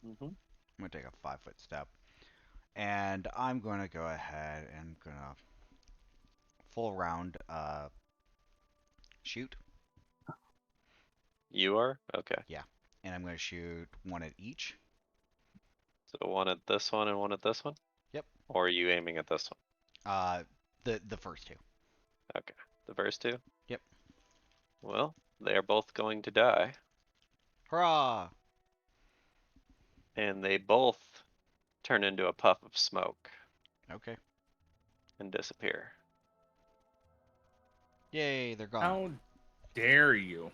Mm-hmm. I'm gonna take a 5-foot step. And I'm gonna go ahead and gonna full round shoot. You are? Okay. Yeah. And I'm gonna shoot one at each. So one at this one and one at this one? Yep. Or are you aiming at this one? The first two. Okay. The first two? Yep. Well, they are both going to die. Hurrah! And they both turn into a puff of smoke Okay. and disappear. Yay, they're gone. How dare you?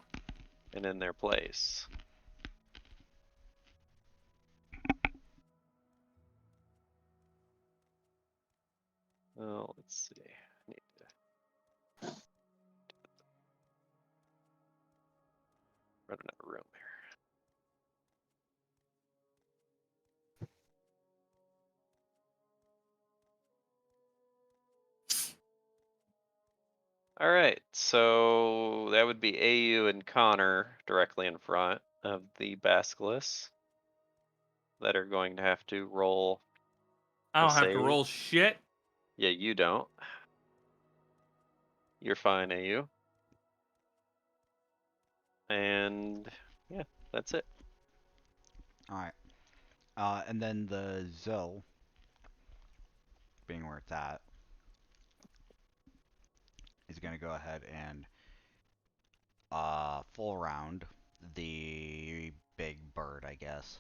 And in their place. Well, let's see. I need to run out of room here. All right, so that would be AU and Connor directly in front of the Basilisk that are going to have to roll. I a don't have to save. roll shit. Yeah, you don't. You're fine, AU. And yeah, that's it. Alright. And then the Zill, being where it's at, is gonna go ahead and full round the big bird, I guess.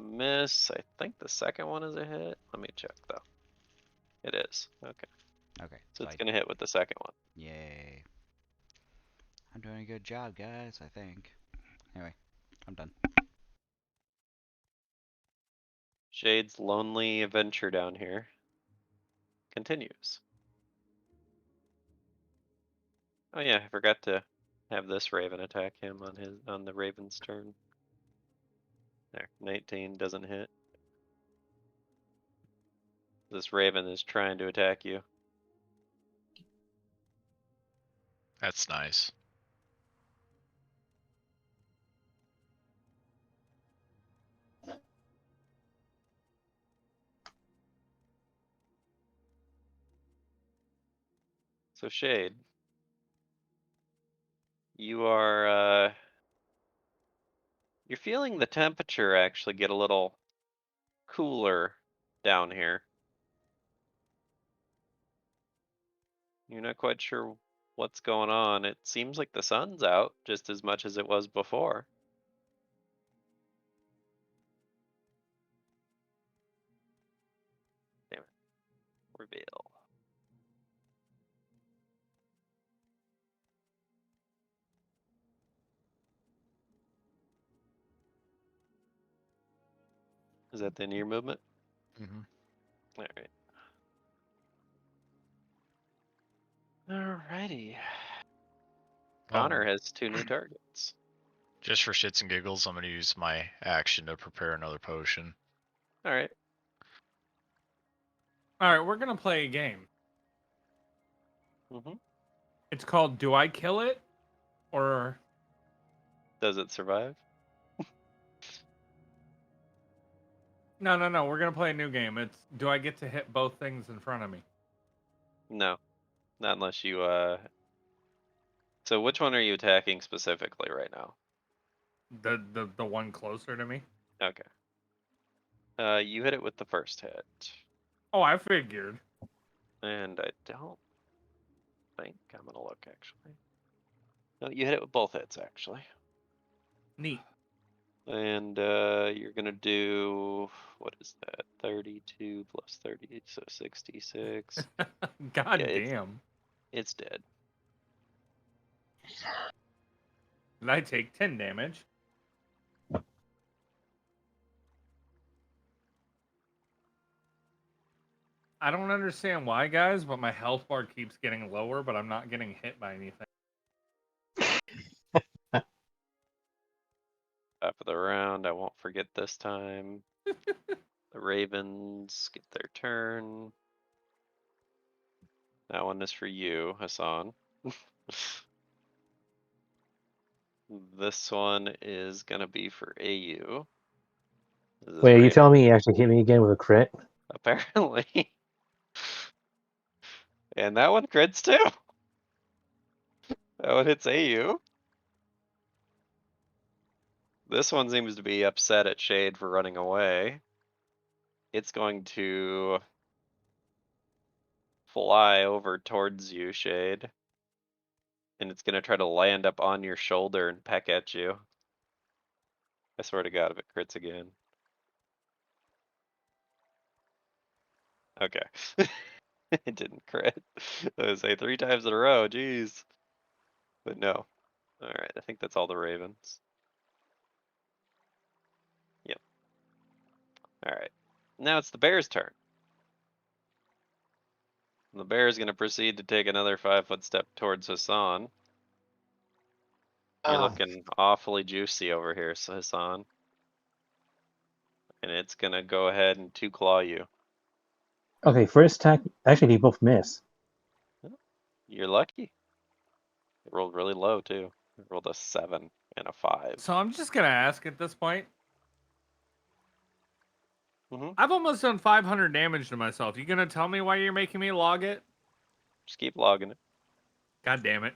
Miss, I think the second one is a hit. Let me check though. It is. Okay. Okay. So it's I, gonna hit with the second one. yay. I'm doing a good job, guys, I think. Anyway, I'm done. Shade's lonely adventure down here continues. Oh yeah, I forgot to have this Raven attack him on the Raven's turn. There, 19 doesn't hit. This Raven is trying to attack you. That's nice. So Shade, you are you're feeling the temperature actually get a little cooler down here. You're not quite sure what's going on. It seems like the sun's out just as much as it was before. Damn it. Reveal. Is that the end of your movement? Mm-hmm. Alright. Alrighty. Connor has 2 new targets. Just for shits and giggles, I'm going to use my action to prepare another potion. Alright. All right, we're gonna play a game. Mm-hmm. It's called "Do I Kill It?" or Does it survive? no. We're gonna play a new game. It's "Do I get to hit both things in front of me?" No. Not unless you So which one are you attacking specifically right now? The one closer to me. Okay. You hit it with the first hit. Oh, I figured. And I don't think I'm gonna look actually. No, you hit it with both hits actually. Neat. And you're gonna do, what is that? 32 plus 30, so 66. God Yeah, damn. it's dead. And I take 10 damage. I don't understand why, guys, but my health bar keeps getting lower, but I'm not getting hit by anything. Top of the round, I won't forget this time. The Ravens get their turn. That one is for you, Hassan. This one is gonna be for AU. This is Wait, are you Raven, telling me he actually hit me again with a crit? apparently. And that one crits too. That one hits AU. This one seems to be upset at Shade for running away. It's going to fly over towards you, Shade. And it's gonna try to land up on your shoulder and peck at you. I swear to God, if it crits again. Okay. It didn't crit. I would say 3 times in a row, jeez. But no. Alright, I think that's all the Ravens. Yep. Alright. Now it's the Bear's turn. The bear is gonna proceed to take another 5-foot step towards Hassan. You're looking awfully juicy over here, Hassan. And it's gonna go ahead and 2-claw you. Okay, first attack. Actually, they both miss. You're lucky. It rolled really low too. It rolled a 7 and a 5. So I'm just going to ask at this point. Mhm. I've almost done 500 damage to myself. You going to tell me why you're making me log it? Just keep logging it. God damn it.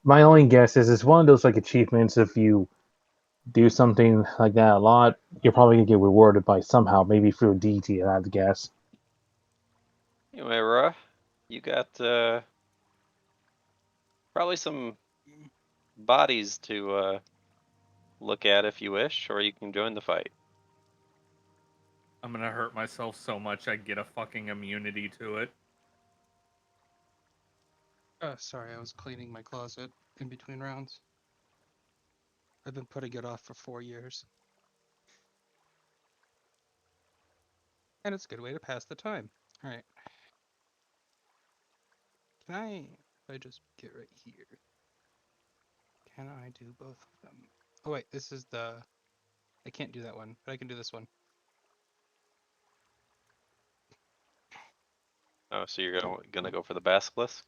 My only guess is it's one of those like achievements. If you do something like that a lot, you're probably gonna get rewarded by somehow, maybe through a deity. I have to guess. Anyway, Ruh, you got probably some bodies to look at if you wish, or you can join the fight. I'm going to hurt myself so much I get a fucking immunity to it. Sorry, I was cleaning my closet in between rounds. I've been putting it off for 4 years. And it's a good way to pass the time. Alright. If I just get right here, can I do both of them? Oh wait, this is the, I can't do that one, but I can do this one. Oh, so you're gonna go for the Basilisk?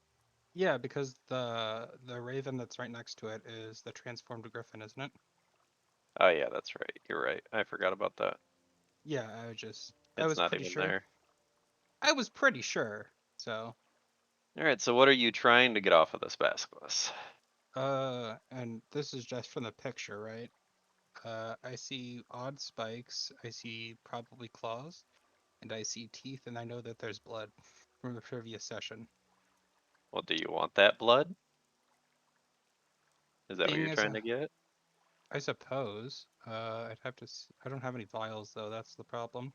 Yeah, because the raven that's right next to it is the transformed griffin, isn't it? Oh yeah, that's right. You're right. I forgot about that. Yeah, I It's was not pretty even sure. there. I was pretty sure. So, Alright, so what are you trying to get off of this Basilisk? and this is just from the picture, right? I see odd spikes, I see probably claws, and I see teeth, and I know that there's blood from the previous session. Well, do you want that blood? Is that what Being you're as trying a, to get? I suppose, I'd have to, I don't have any vials though, that's the problem.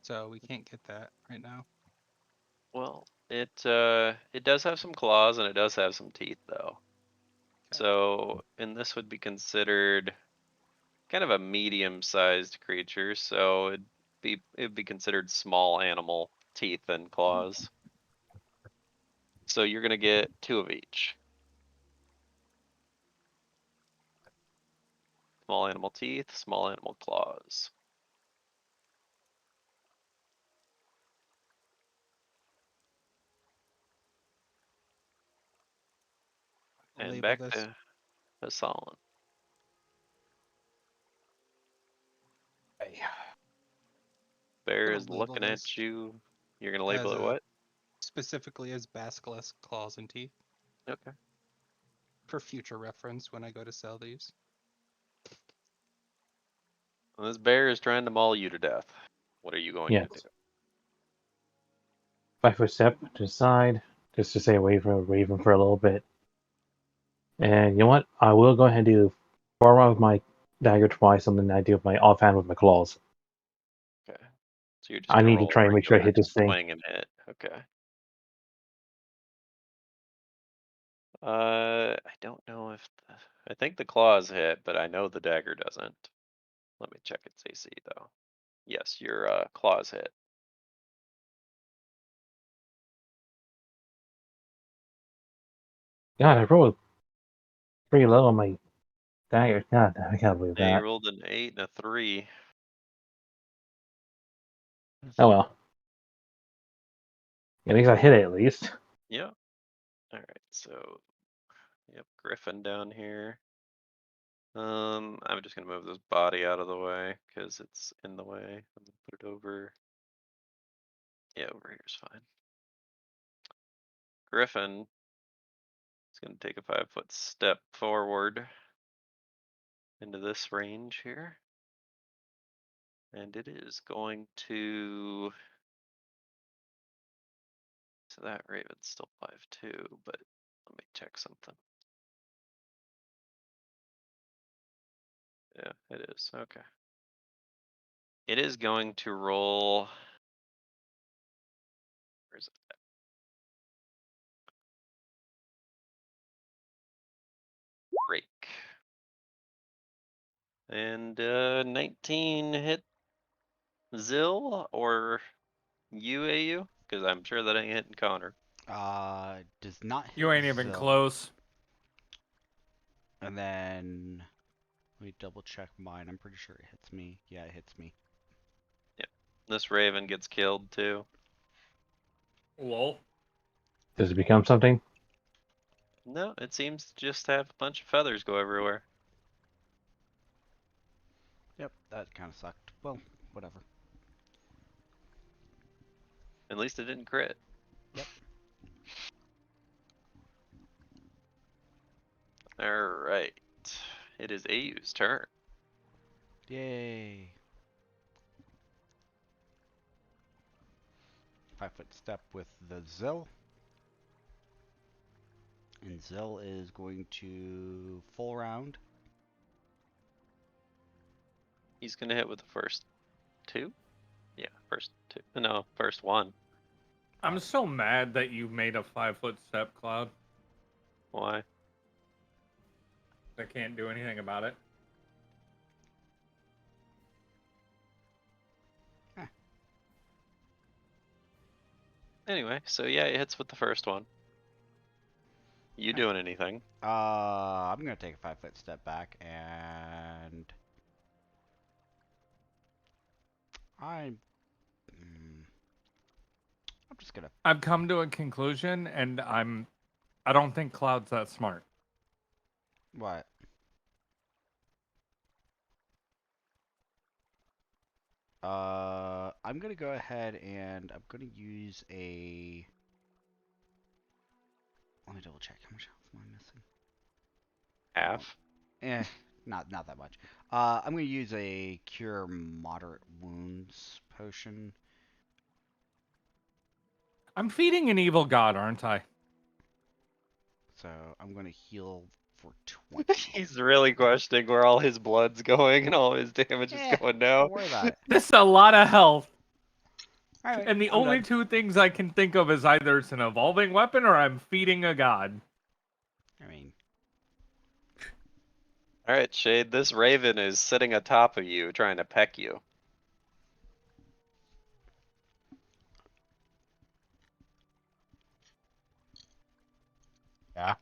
So we can't get that right now. Well, it does have some claws and it does have some teeth though. Okay. So, and this would be considered kind of a medium-sized creature, so it'd be considered small animal teeth and claws. So you're gonna get 2 of each. Small animal teeth, small animal claws. I'll And label back this. to Hassan. Bear Gonna is label looking this at you. You're gonna label as it a what? specifically as basilisk claws and teeth Okay. for future reference when I go to sell these. Well, this bear is trying to maul you to death. What are you going to Yes. do? 5-foot step to the side, just to stay away from Raven for a little bit. And you know what? I will go ahead and do Far around with my dagger twice, and then I do my offhand with my claws. Okay. So you're just I gonna need to roll try a and make sure I regular hit this thing. swing and hit. Okay. I don't know if I think the claws hit, but I know the dagger doesn't. Let me check its AC though. Yes, your claws hit. God, I rolled pretty low on my dagger. God, I can't believe Yeah, you that. rolled an 8 and a 3. Oh well. At least I hit it at least. Yeah. All right. So, yep, Griffin down here. I'm just gonna move this body out of the way because it's in the way. I'm gonna put it over. Yeah, over here is fine. Griffin is gonna take a 5-foot step forward into this range here. And it is going to. So that Raven's still 5'2", but let me check something. Yeah, it is. Okay. It is going to roll. Where's it at? Rake. And 19 hit Zill or UAU? Because I'm sure that ain't hitting Connor. Does not hit You ain't even Zill. close. And then let me double check mine. I'm pretty sure it hits me. Yeah, it hits me. Yep. This Raven gets killed too. Lol. Does it become something? No, it seems to just have a bunch of feathers go everywhere. Yep, that kind of sucked. Well, whatever. At least it didn't crit. Yep. Alright. It is AU's turn. Yay. 5-foot step with the Zill. And Zill is going to full round. He's gonna hit with the first 2? Yeah, first 2. No, first 1. I'm so mad that you made a 5-foot step, Cloud. Why? I can't do anything about it. Anyway, so yeah, it hits with the first one. You doing anything? I'm gonna take a 5-foot step back and I'm just gonna. I've come to a conclusion, and I don't think Cloud's that smart. What? I'm gonna go ahead and I'm gonna use a. Let me double check. How much health am I missing? Half? Not that much. I'm gonna use a cure moderate wounds potion. I'm feeding an evil god, aren't I? So I'm gonna heal for 20. He's really questioning where all his blood's going and all his damage is going now. Don't worry about it. This is a lot of health. All right, And the I'm only done. two things I can think of is either it's an evolving weapon or I'm feeding a god. I mean, Alright, Shade, this raven is sitting atop of you trying to peck you. Yeah.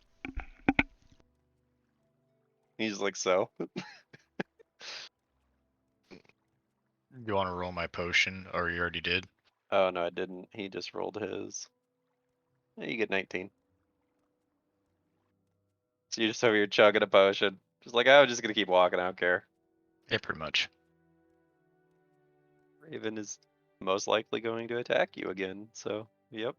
He's like, so? You want to roll my potion, or you already did? Oh no, I didn't. He just rolled his. Yeah, you get 19. So you're just over here chugging a potion. Just like, I'm just gonna keep walking, I don't care. Yeah, pretty much. Raven is most likely going to attack you again, so, yep.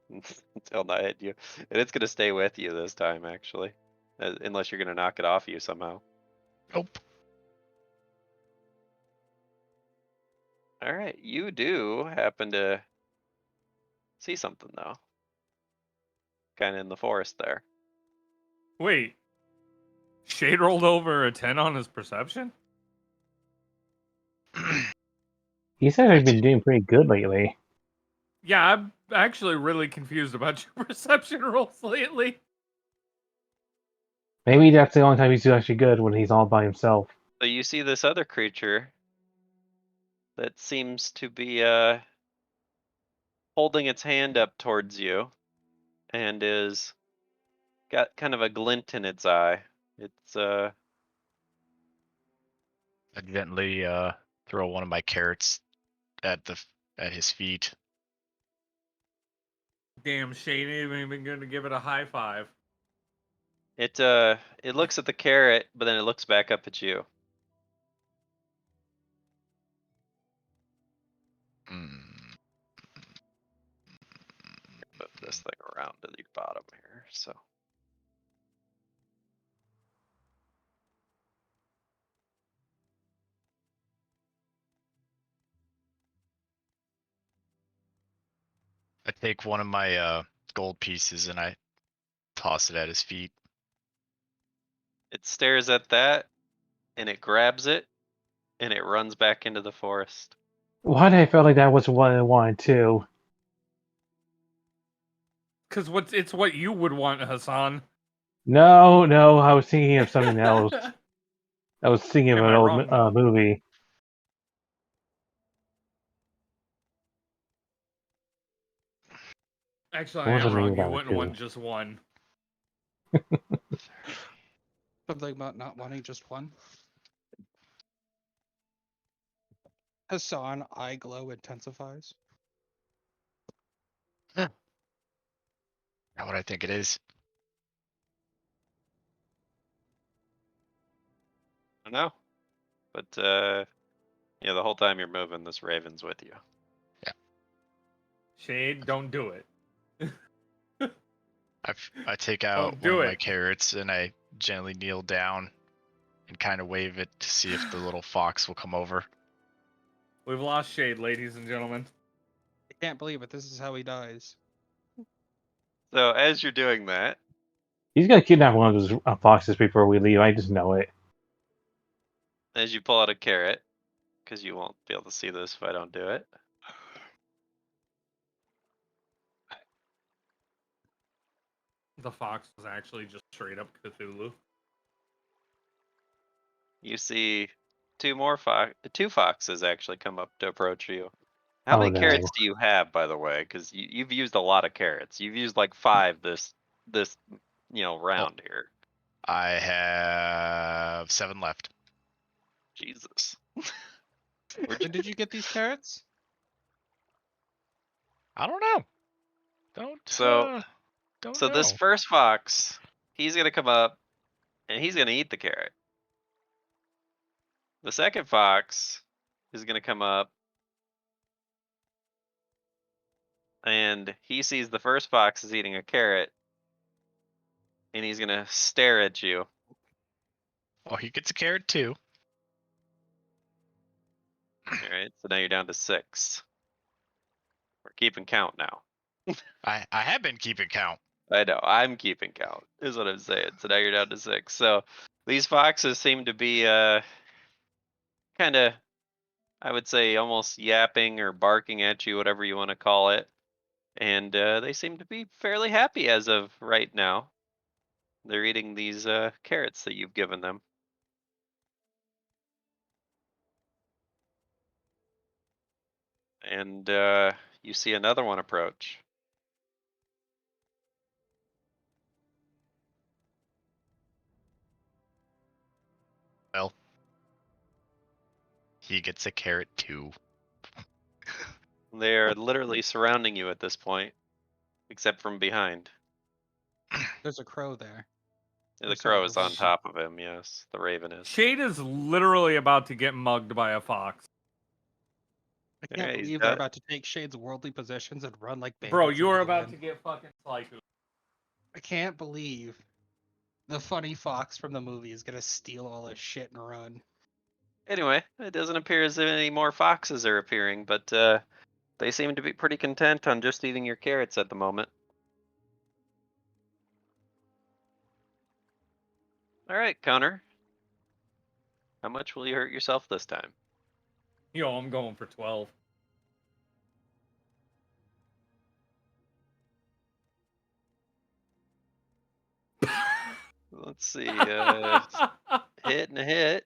Until not hit you. And it's gonna stay with you this time, actually. Unless you're gonna knock it off you somehow. Nope. Alright, you do happen to see something, though. Kinda in the forest there. Wait. Shade rolled over a 10 on his perception? He's actually been doing pretty good lately. Yeah, I'm actually really confused about your perception rolls lately. Maybe that's the only time he's actually good, when he's all by himself. So you see this other creature that seems to be holding its hand up towards you and is got kind of a glint in its eye. It's I gently throw one of my carrots at his feet. Damn, Shade ain't even gonna give it a high five. it looks at the carrot, but then it looks back up at you. Mm. Move this thing around to the bottom here. So I take one of my gold pieces and I toss it at his feet. it stares at that, and it grabs it, and it runs back into the forest. Why did I feel like that was what I wanted too? Cause it's what you would want, Hassan. No, I was thinking of something else. I was thinking of Am an I old wrong, though? movie. Actually, What I was am the name wrong. of You that wouldn't too? want just one. Something about not wanting just one. Hassan, eye glow intensifies. Not what I think it is. I know, but yeah, the whole time you're moving, this raven's with you. Shade, don't do it. I take out Don't one do of my it. carrots and I gently kneel down and kind of wave it to see if the little fox will come over. We've lost Shade, ladies and gentlemen. I can't believe it. This is how he dies. So as you're doing that, He's gonna kidnap one of those foxes before we leave. I just know it. as you pull out a carrot, because you won't be able to see this if I don't do it. The fox was actually just straight up Cthulhu. You see two foxes actually come up to approach you. How Oh many no. carrots do you have, by the way? Because you've used a lot of carrots. You've used like 5 this round here. I have 7 left. Jesus. When did you get these carrots? I don't know. So Don't so know. this first fox, he's gonna come up and he's gonna eat the carrot. The second fox is gonna come up and he sees the first fox is eating a carrot and he's gonna stare at you. Oh, he gets a carrot too. Alright, so now you're down to 6. We're keeping count now. I have been keeping count. I know, I'm keeping count, is what I'm saying. So now you're down to 6. So these foxes seem to be kinda, I would say, almost yapping or barking at you, whatever you want to call it. And they seem to be fairly happy as of right now. They're eating these carrots that you've given them. And you see another one approach. Well, he gets a carrot too. They are literally surrounding you at this point, except from behind. There's a crow there. The sorry, crow the is on raven. top of him, yes. The raven is. Shade is literally about to get mugged by a fox. I can't Yeah, he's believe they're got- about to take Shade's worldly possessions and run like bandits. Bro, into you are the about wind. to get fucking sliced. I can't believe the funny fox from the movie is gonna steal all his shit and run. Anyway, it doesn't appear as if any more foxes are appearing, but they seem to be pretty content on just eating your carrots at the moment. All right, Connor. How much will you hurt yourself this time? Yo, I'm going for 12. Let's see. Hit and a hit.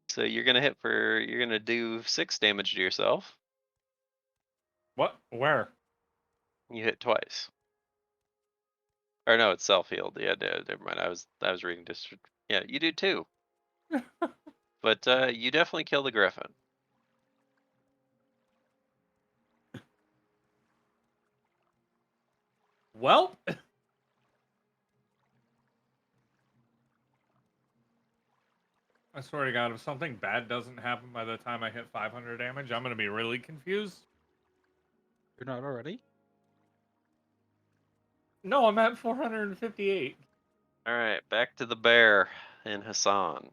So you're gonna do 6 damage to yourself. What? Where? You hit twice. Or no, it's self-healed. Yeah, never mind. I was reading district. Yeah, you do 2. But you definitely kill the griffin. Well, I swear to God, if something bad doesn't happen by the time I hit 500 damage, I'm gonna be really confused. You're not already? No, I'm at 458. All right, back to the bear and Hassan.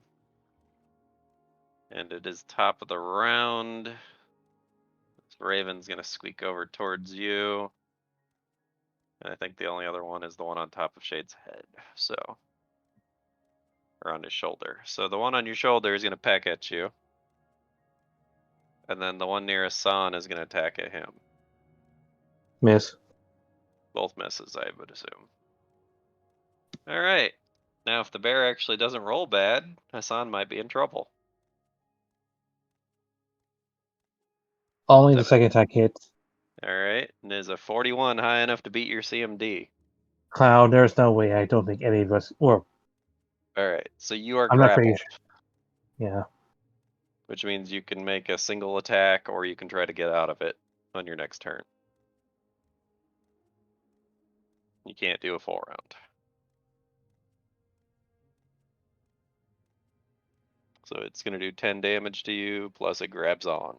And it is top of the round. This Raven's gonna squeak over towards you. And I think the only other one is the one on top of Shade's head. So, or on his shoulder. So the one on your shoulder is gonna peck at you. And then the one near Hassan is gonna attack at him. Miss. Both misses, I would assume. All right. Now, if the bear actually doesn't roll bad, Hassan might be in trouble. Only the second attack hits. All right. And is a 41 high enough to beat your CMD? Cloud, there's no way. I don't think any of us. Or All right. So you are I'm not grappled, pretty sure. Yeah. which means you can make a single attack or you can try to get out of it on your next turn. You can't do a full round. So it's going to do 10 damage to you, plus it grabs on.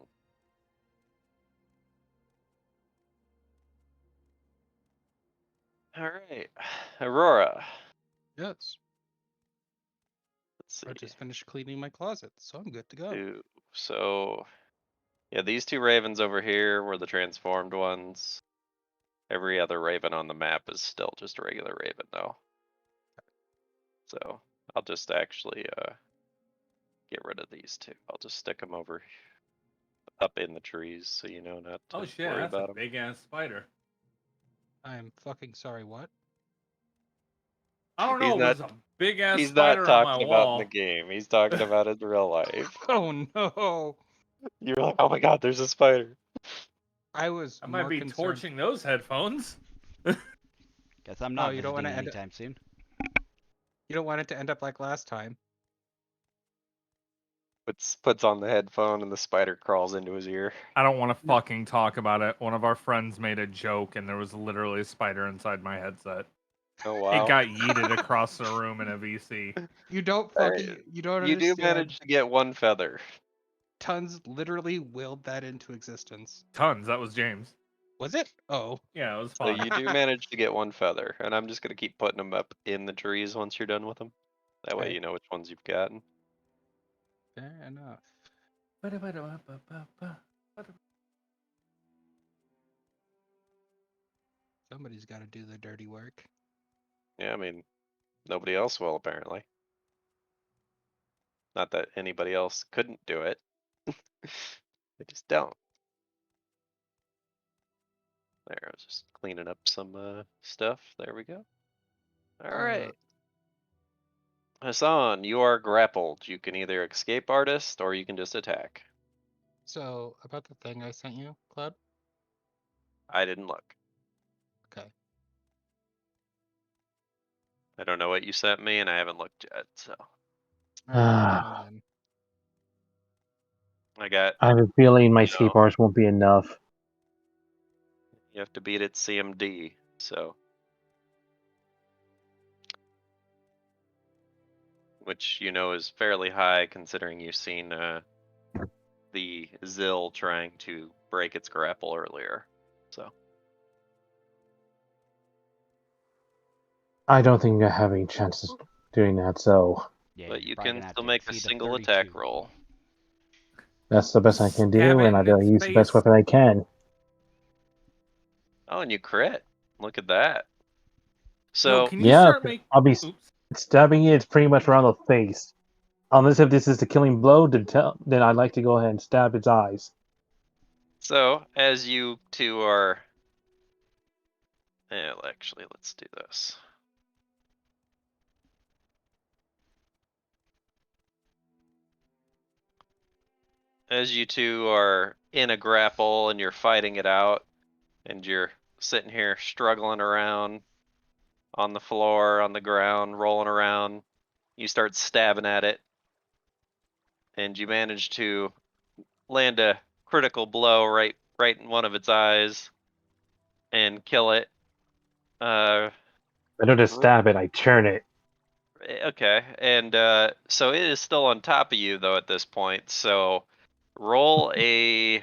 All right. Aurora. Yes. Let's see. I just finished cleaning my closet, so I'm good to go. So, yeah, these 2 ravens over here were the transformed ones. Every other raven on the map is still just a regular raven, though. So I'll just actually get rid of these 2. I'll just stick them over up in the trees, so you know not to Oh shit, worry that's about a them. big ass spider. I'm fucking sorry, what? I don't He's know, not- it was a big ass He's not spider on my talking about in wall. the game. He's talking about in real life. Oh no! You're like, oh my god, there's a spider. I was I might more be concerned. torching those headphones. Guess I'm not you don't visiting wanna end anytime soon. You don't want it to end up like last time. Puts on the headphone and the spider crawls into his ear. I don't want to fucking talk about it. One of our friends made a joke and there was literally a spider inside my headset. Oh wow. It got yeeted across the room in a VC. You don't Alright, fucking. You don't You do understand. manage to get 1 feather. Tons literally willed that into existence. Tons, that was James. Was it? Oh. Yeah, it was So fun. you do manage to get 1 feather, and I'm just gonna keep putting them up in the trees once you're done with them. That way Okay. you know which ones you've gotten. Fair enough. Somebody's got to do the dirty work. Yeah, I mean, nobody else will apparently. Not that anybody else couldn't do it. They just don't. There, I was just cleaning up some stuff. There we go. Alright. Hassan, you are grappled. You can either escape artist or you can just attack. So, about the thing I sent you, Cloud? I didn't look. Okay. I don't know what you sent me and I haven't looked yet, so. Alright, well then. I got, I have a feeling my You escape know. bars won't be enough. you have to beat it CMD, so. Which you know is fairly high considering you've seen the Zill trying to break its grapple earlier. So I don't think I have any chances doing that, so Yeah, but you're you probably can gonna have still to make a exceed single 32. attack roll. that's the best I can do, Stab it and I in gotta its use the best face. weapon I can. Oh, and you crit. Look at that. Yo, So can you Yeah, start making? I'll be Oops. Stabbing it pretty much around the face. Unless if this is the killing blow, then I'd like to go ahead and stab its eyes. So, as you two are... actually, let's do this. As you two are in a grapple and you're fighting it out, and you're sitting here struggling around on the floor, on the ground, rolling around, you start stabbing at it, and you manage to land a critical blow right in one of its eyes and kill it. I don't just stab it, I churn it. Okay, and so it is still on top of you though at this point. So roll a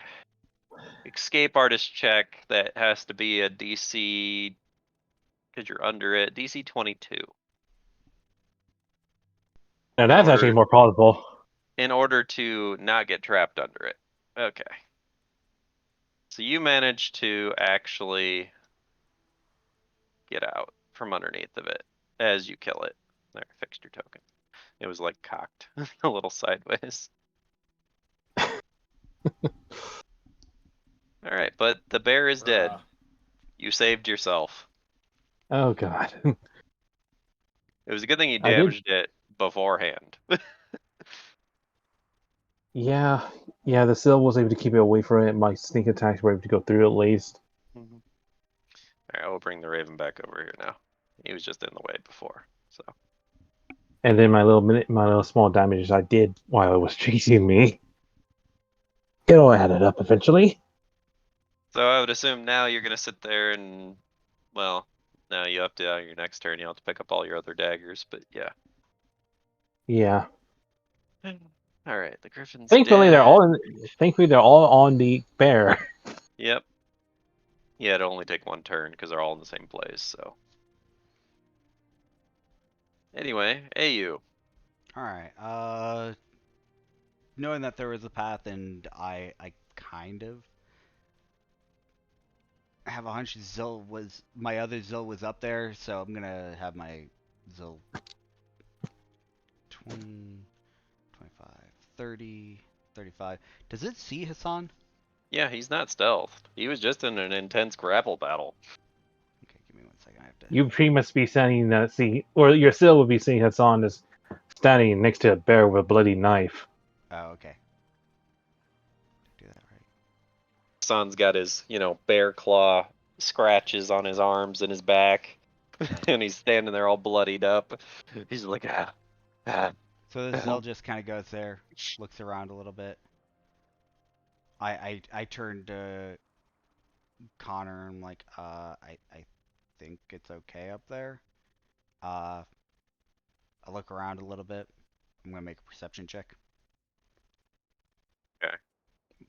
escape artist check that has to be a DC, because you're under it, DC 22. Now that's actually more plausible. In order to not get trapped under it. Okay. So you managed to actually get out from underneath of it as you kill it. There, fixed your token. It was like cocked a little sideways. Alright, but the bear is dead. You saved yourself. Oh god. It was a good thing you I did. damaged it beforehand. Yeah, the sill was able to keep it away from it. My sneak attacks were able to go through at least. Alright, we'll bring the raven back over here now. He was just in the way before, so. And then my little small damages I did while it was chasing me. It'll add it up eventually. So I would assume now you're gonna sit there and, well, now you have to, your next turn, you have to pick up all your other daggers, but yeah. Yeah. Alright, the griffin's Thankfully dead. they're all on the bear. Yep. Yeah, it'll only take one turn because they're all in the same place, so. Anyway, AU. Alright, knowing that there was a path and I kind of have a hunch my other Zill was up there, so I'm gonna have my Zill 20, 25, 30, 35. Does it see Hassan? Yeah, he's not stealthed. He was just in an intense grapple battle. Okay, give me 1 second. I have to. You pretty much be standing or your sill would be seeing Hassan as standing next to a bear with a bloody knife. Oh, okay. Do that right. Son's got his, bear claw scratches on his arms and his back. And he's standing there all bloodied up. He's like, ah. So the Zill just kind of goes there, looks around a little bit. I turned to Connor and I'm like, I think it's okay up there. I look around a little bit. I'm gonna make a perception check. Okay.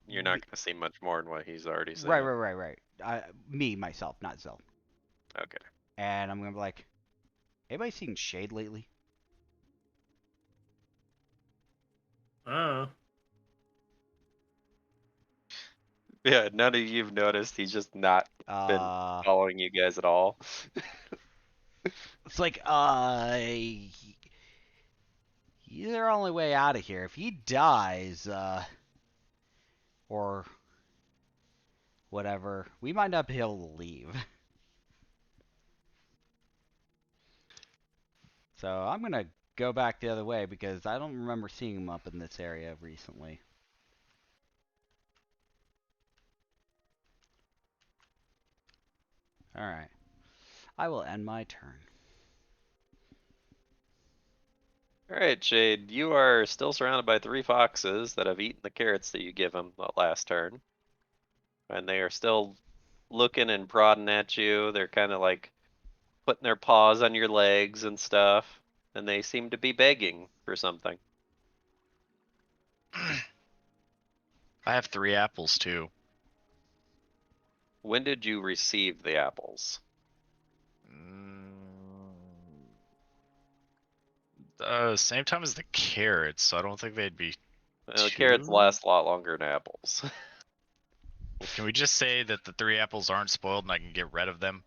You're not gonna see much more than what he's already seen. Right. Myself, not Zill. Okay. And I'm gonna be like, anybody seen Shade lately? Yeah, none of you've noticed. He's just not been following you guys at all. It's like, he's our only way out of here. If he dies, or whatever, we might not be able to leave. So I'm gonna go back the other way because I don't remember seeing him up in this area recently. Alright. I will end my turn. Alright, Shade, you are still surrounded by 3 foxes that have eaten the carrots that you give them the last turn. And they are still looking and prodding at you. They're kind of like putting their paws on your legs and stuff. And they seem to be begging for something. I have 3 apples too. When did you receive the apples? Same time as the carrots, so I don't think they'd be. The carrots last a lot longer than apples. Well, can we just say that the 3 apples aren't spoiled and I can get rid of them?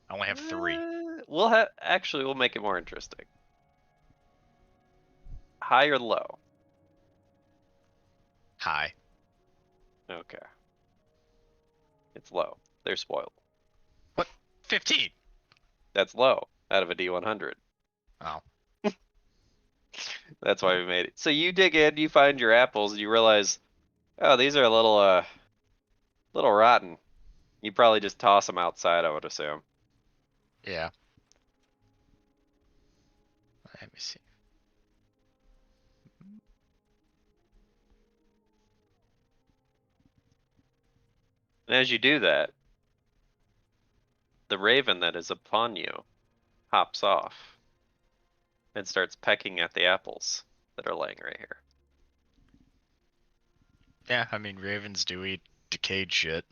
I only have 3. we'll make it more interesting. High or low? High. Okay. It's low. They're spoiled. 15. That's low out of a D100. Oh. That's why we made it. So you dig in, you find your apples, you realize, oh, these are a little rotten. You probably just toss them outside, I would assume. Yeah. Let me see. And as you do that, the raven that is upon you hops off and starts pecking at the apples that are laying right here. Yeah, I mean, ravens do eat decayed shit.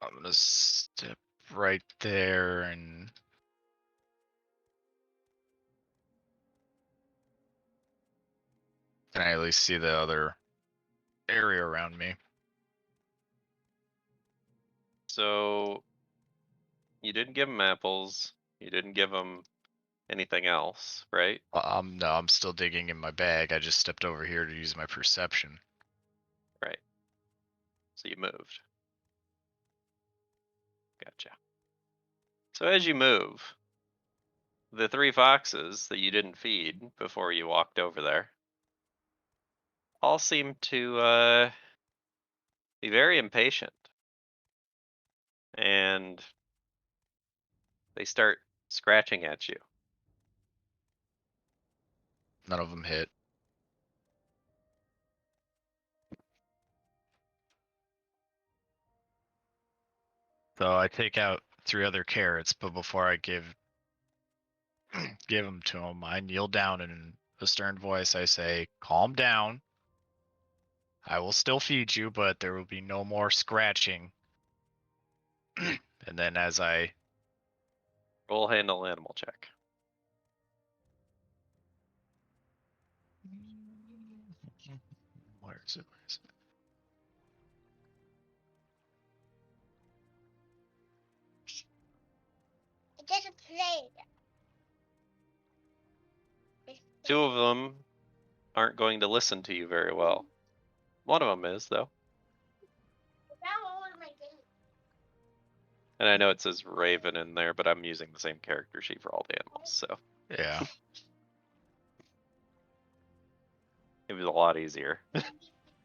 I'm gonna step right there and can I at least see the other area around me? So you didn't give them apples. You didn't give them anything else, right? No, I'm still digging in my bag. I just stepped over here to use my perception. Right. So you moved. Gotcha. So as you move, the 3 foxes that you didn't feed before you walked over there all seem to be very impatient. And they start scratching at you. None of them hit. So I take out 3 other carrots, but before I give them to him, I kneel down and in a stern voice I say, "Calm down. I will still feed you, but there will be no more scratching." And then as I Roll handle animal check. where is it? Where is it? It doesn't play. 2 of them aren't going to listen to you very well. One of them is, though. And I know it says Raven in there, but I'm using the same character sheet for all the animals, so Yeah. it was a lot easier.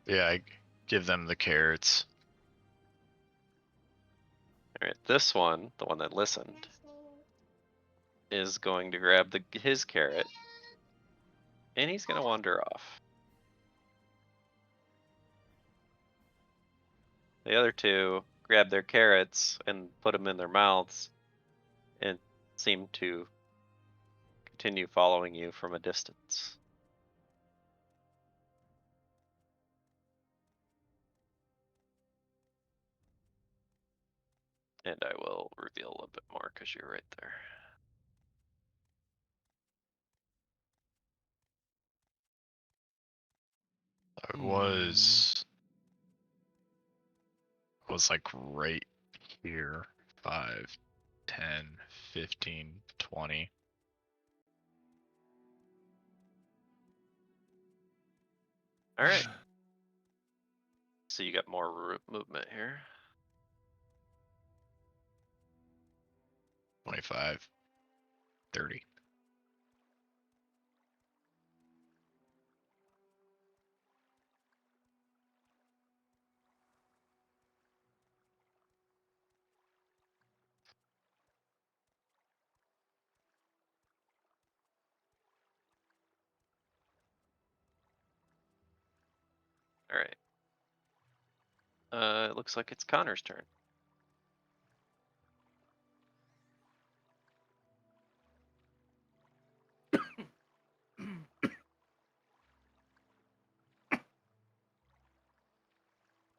Yeah, I give them the carrots. Alright, this one, the one that listened, is going to grab his carrot, and he's going to wander off. The other 2 grab their carrots and put them in their mouths and seem to continue following you from a distance. And I will reveal a little bit more because you're right there. I was like right here. 5, 10, 15, 20. Alright. So you got more movement here. 25, 30. Alright. It looks like it's Connor's turn.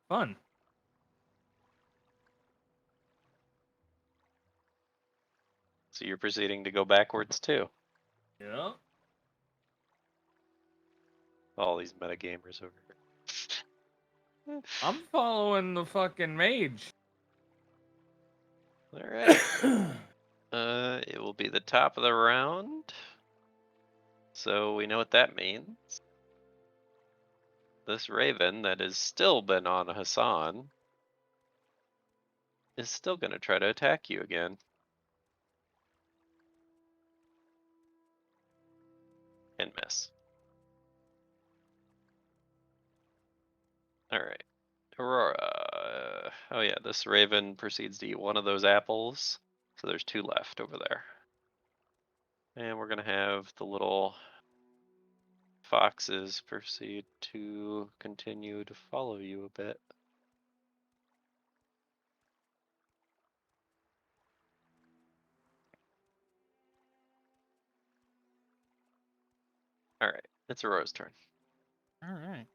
Fun. So you're proceeding to go backwards too. Yeah. All these metagamers over here. I'm following the fucking mage. All right. It will be the top of the round. So we know what that means. This raven that has still been on Hassan is still going to try to attack you again. And miss. Alright. Aurora. Oh yeah, this raven proceeds to eat one of those apples. So there's 2 left over there. And we're going to have the little foxes proceed to continue to follow you a bit. Alright, it's Aurora's turn. All right.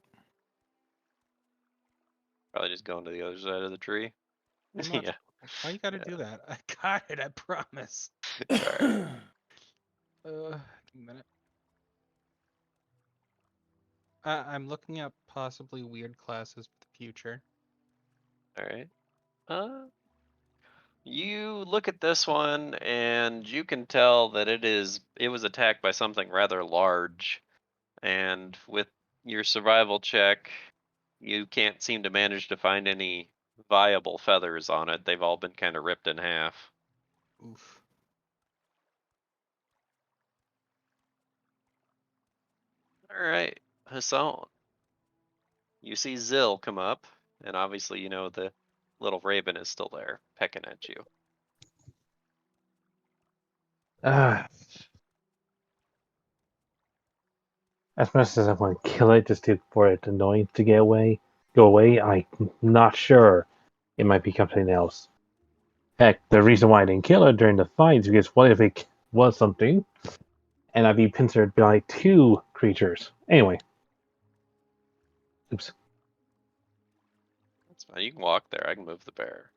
Probably just going to the other side of the tree. Pretty much. Yeah. Why you gotta do that? I got it. I promise. It's alright. Give me a minute. I'm looking at possibly weird classes for the future. Alright. You look at this one and you can tell that it was attacked by something rather large. And with your survival check, you can't seem to manage to find any viable feathers on it. They've all been kind of ripped in half. Oof. Alright, Hassan. You see Zill come up, and obviously you know the little raven is still there, pecking at you. Ah. As much as I want to kill it just for it annoying to go away, I'm not sure it might become something else. Heck, the reason why I didn't kill it during the fight is because what if it was something, and I'd be pincered by 2 creatures? Anyway. Oops. That's fine. You can walk there. I can move the bear.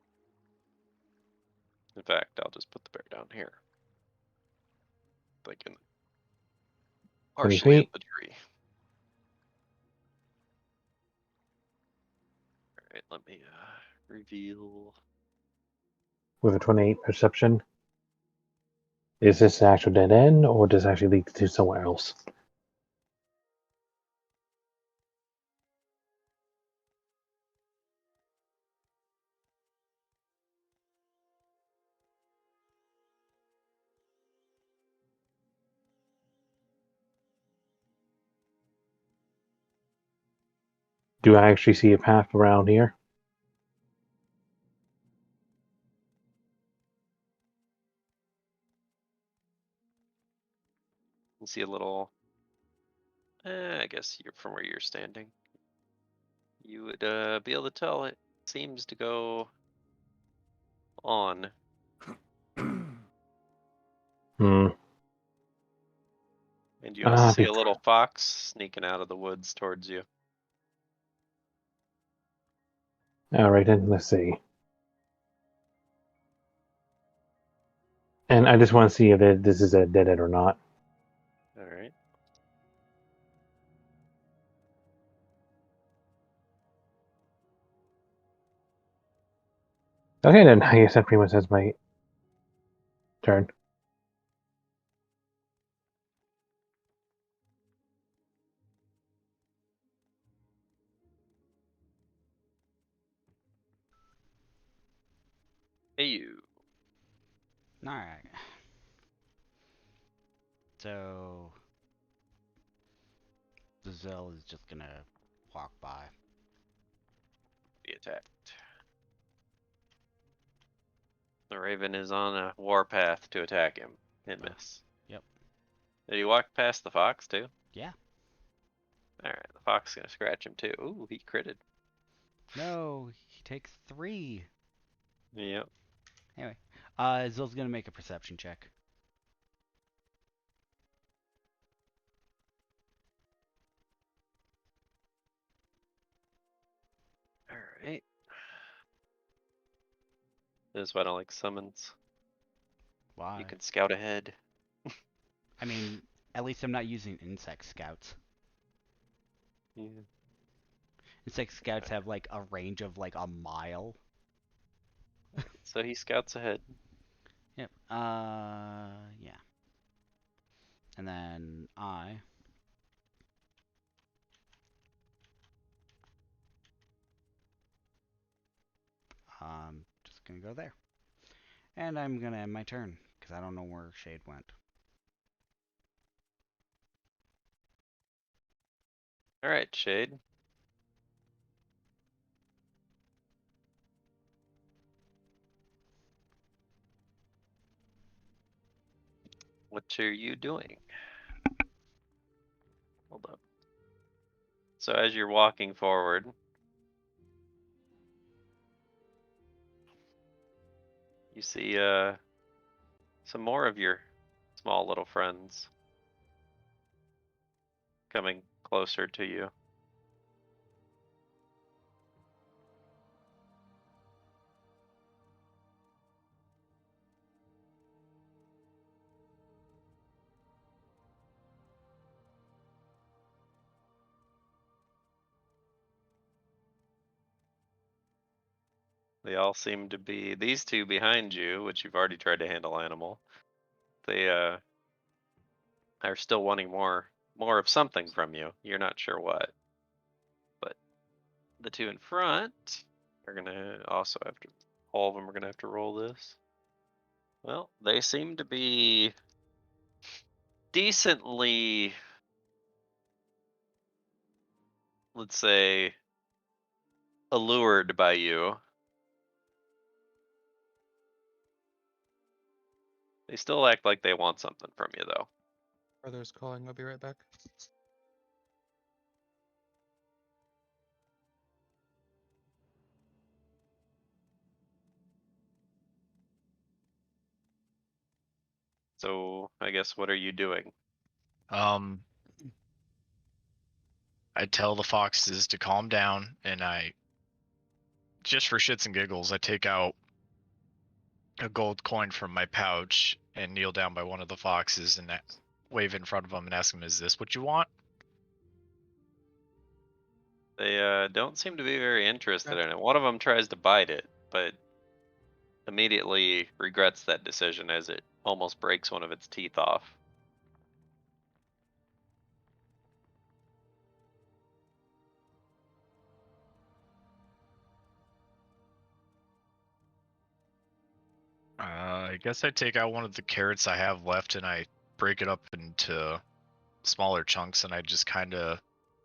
In fact, I'll just put the bear down here. Like in 20 partially in feet. the tree. Alright, let me reveal. With a 28 perception. Is this an actual dead end, or does it actually lead to somewhere else? Do I actually see a path around here? You see a little. I guess you're from where you're standing. You would be able to tell it seems to go on. Hmm. And you also see be- a little fox sneaking out of the woods towards you. Alright then, let's see. And I just want to see if this is a dead end or not. Alright. Okay then, I guess that pretty much has my turn. Hey you. Alright. So the Zell is just gonna walk by. Be attacked. The raven is on a warpath to attack him. And Oh. miss. Yep. Did he walk past the fox too? Yeah. Alright, the fox is gonna scratch him too. Ooh, he critted. No, he takes 3. Yep. Anyway, Zill's gonna make a perception check. Alright. This is why I don't like summons. Why? You can scout ahead. I mean, at least I'm not using insect scouts. Yeah. It's like scouts have like a range of like a mile. So he scouts ahead. Yep. Yeah. And then I'm just gonna go there. And I'm gonna end my turn, because I don't know where Shade went. Alright, Shade. What are you doing? Hold up. So as you're walking forward, you see some more of your small little friends coming closer to you. They all seem to be, these two behind you, which you've already tried to handle animal. They are still wanting more of something from you. You're not sure what. But the two in front are gonna also have to, all of them are gonna have to roll this. Well, they seem to be decently, let's say, allured by you. They still act like they want something from you, though. Brothers calling. I'll be right back. So I guess what are you doing? I tell the foxes to calm down, and I, just for shits and giggles, I take out a gold coin from my pouch and kneel down by one of the foxes and wave in front of them and ask them, "Is this what you want?" They don't seem to be very interested in it. One of them tries to bite it, but immediately regrets that decision as it almost breaks one of its teeth off. I guess I take out one of the carrots I have left and I break it up into smaller chunks and I just kind of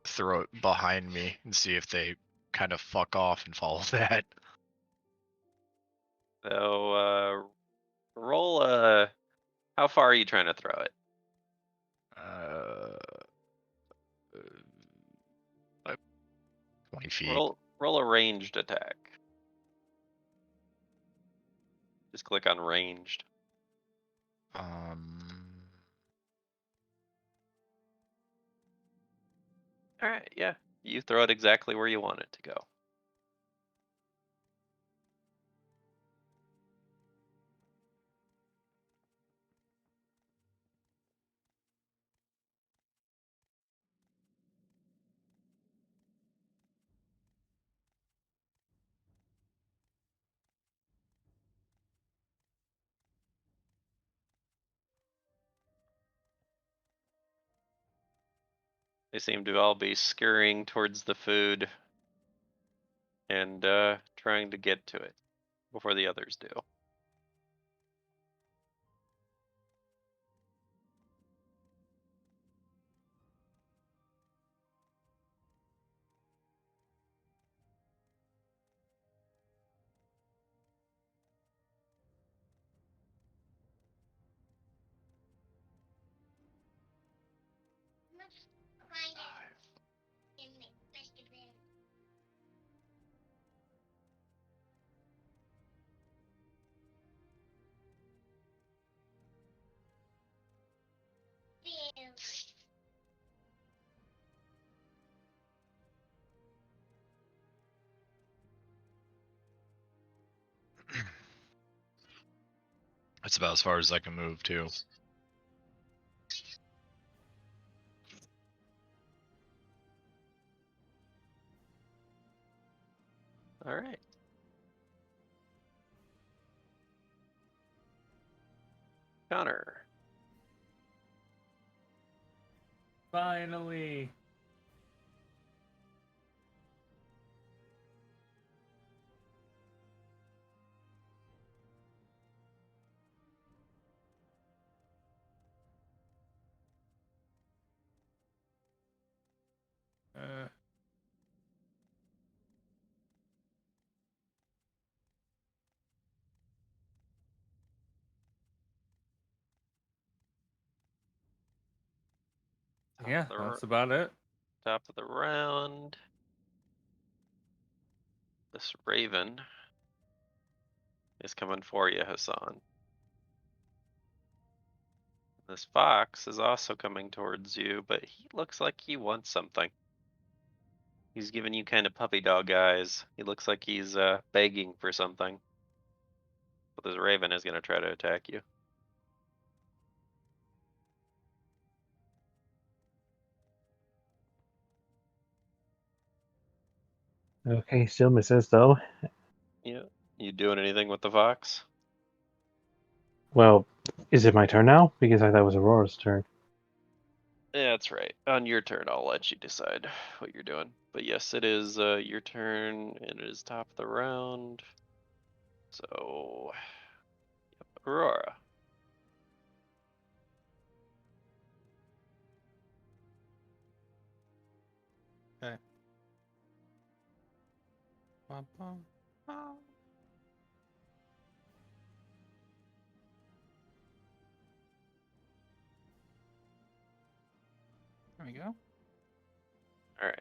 throw it behind me and see if they kind of fuck off and follow that. So roll how far are you trying to throw it? Uh, like 20 feet. Roll a ranged attack. Just click on ranged. Alright, yeah. You throw it exactly where you want it to go. They seem to all be scurrying towards the food and trying to get to it before the others do. That's about as far as I can move too. All right. Connor. Finally. Yeah, that's about it. Top of the round. This raven is coming for you, Hassan. This fox is also coming towards you, but he looks like he wants something. He's giving you kind of puppy dog eyes. He looks like he's begging for something. But this raven is going to try to attack you. Okay, still misses though. Yeah. You doing anything with the fox? Well, is it my turn now? Because I thought it was Aurora's turn. Yeah, that's right. On your turn, I'll let you decide what you're doing. But yes, it is your turn, and it is top of the round. So, yep, Aurora. Okay. Bum, bum, bum. There we go. All right.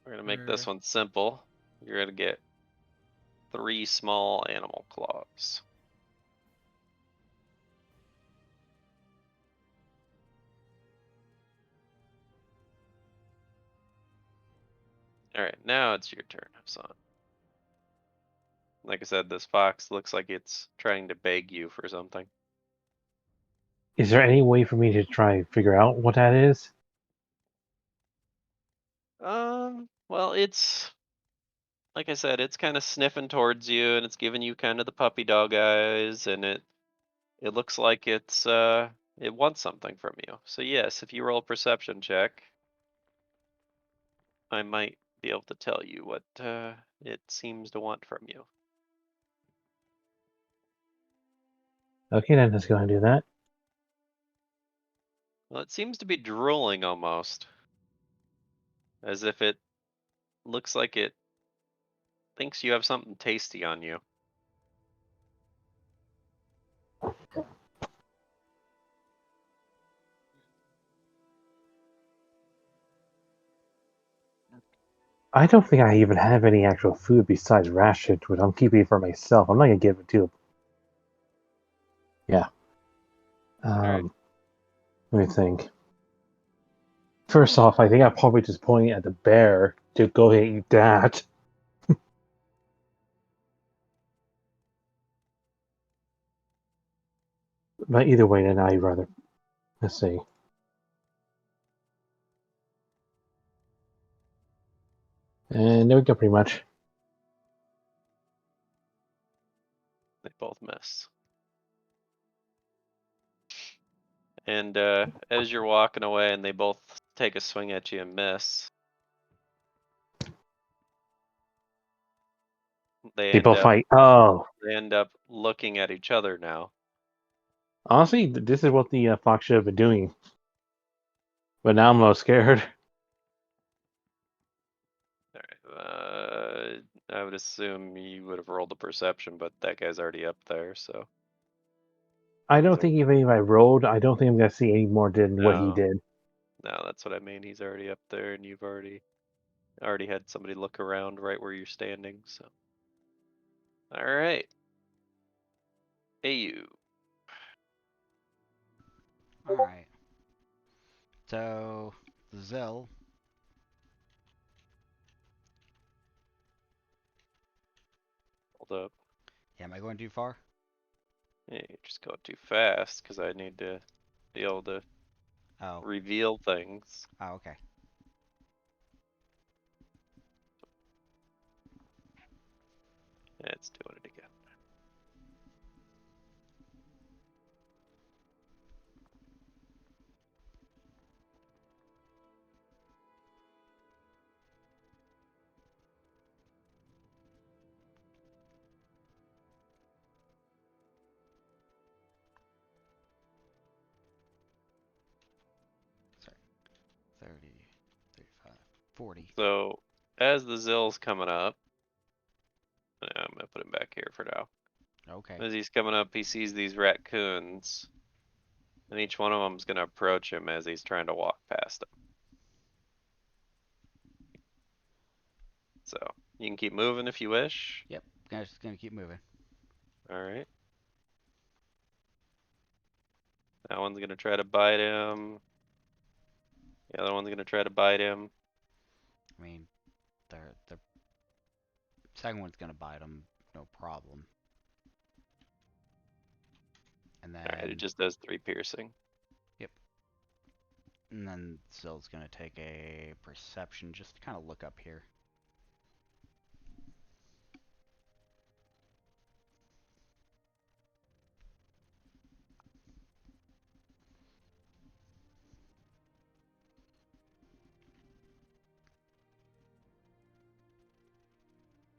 We're going to make this one simple. You're going to get 3 small animal claws. All right, now it's your turn, Hassan. Like I said, this fox looks like it's trying to beg you for something. Is there any way for me to try and figure out what that is? Well, it's like I said, it's kind of sniffing towards you, and it's giving you kind of the puppy dog eyes, and it looks like it wants something from you. So yes, if you roll a perception check, I might be able to tell you what it seems to want from you. Okay, then let's go ahead and do that. Well, it seems to be drooling almost, as if it looks like it thinks you have something tasty on you. I don't think I even have any actual food besides ration, which I'm keeping for myself. I'm not gonna give it to him. Yeah. Alright. Let me think. First off, I think I'm probably just pointing at the bear to go ahead and eat that. But either way, then I'd rather. Let's see. And there we go, pretty much. They both miss. And as you're walking away and they both take a swing at you and miss, they They end both up fight. Oh. looking at each other now. Honestly, this is what the fox should have been doing. But now I'm a little scared. Alright, I would assume you would have rolled a perception, but that guy's already up there, so. I don't think even if I rolled, I don't think I'm gonna see any more than what he No. did. No, that's what I mean. He's already up there, and you've already had somebody look around right where you're standing. So, all right. Hey, you. Alright. So, Zell. Hold up. Yeah, am I going too far? Yeah, you're just going too fast because I need to be able to Oh. reveal things. Oh, okay. it's doing it again. Sorry. 30, 35, 40. So as the Zill's coming up, I'm gonna put him back here for now. Okay. As he's coming up, he sees these raccoons, and each one of them's gonna approach him as he's trying to walk past him. So you can keep moving if you wish. Yep. Just gonna keep moving. All right. That one's gonna try to bite him. The other one's gonna try to bite him. I mean, the second one's gonna bite him, no problem. And then, All right, it just does 3 piercing. and then Zill's gonna take a perception just to kind of look up here.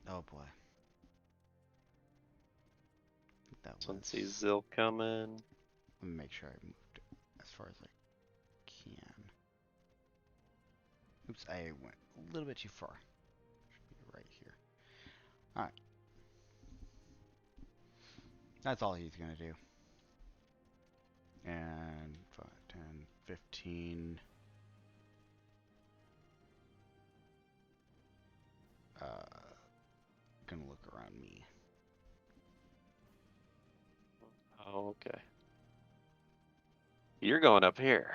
Oh boy. That So was. let's see Zill coming. Let me make sure I moved as far as I can. Oops, I went a little bit too far. Should be right here. Alright. That's all he's gonna do. And 5, 10, 15. Gonna look around me. Oh, okay. You're going up here.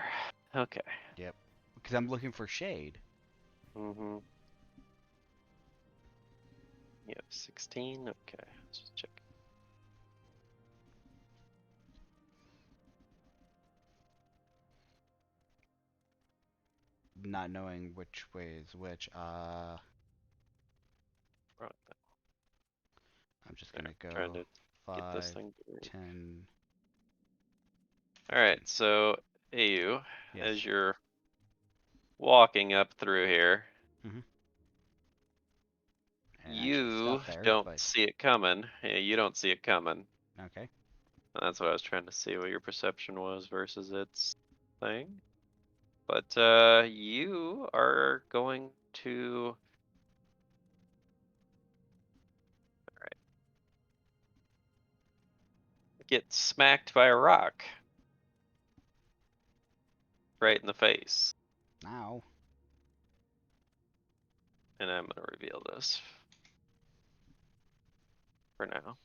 Okay. Yep. Because I'm looking for shade. Mm-hmm. Yep, 16. Okay, let's just check. Not knowing which way is which. Right, I'm just gonna go trying to get this 5, thing to 10. All right, so AU, Yes. as you're walking up through here, And actually you stop there, don't but see it coming. Yeah, you don't see it coming. okay. That's what I was trying to see what your perception was versus its thing. But you are going to. All right. Get smacked by a rock. Right in the face. Now. And I'm going to reveal this for now.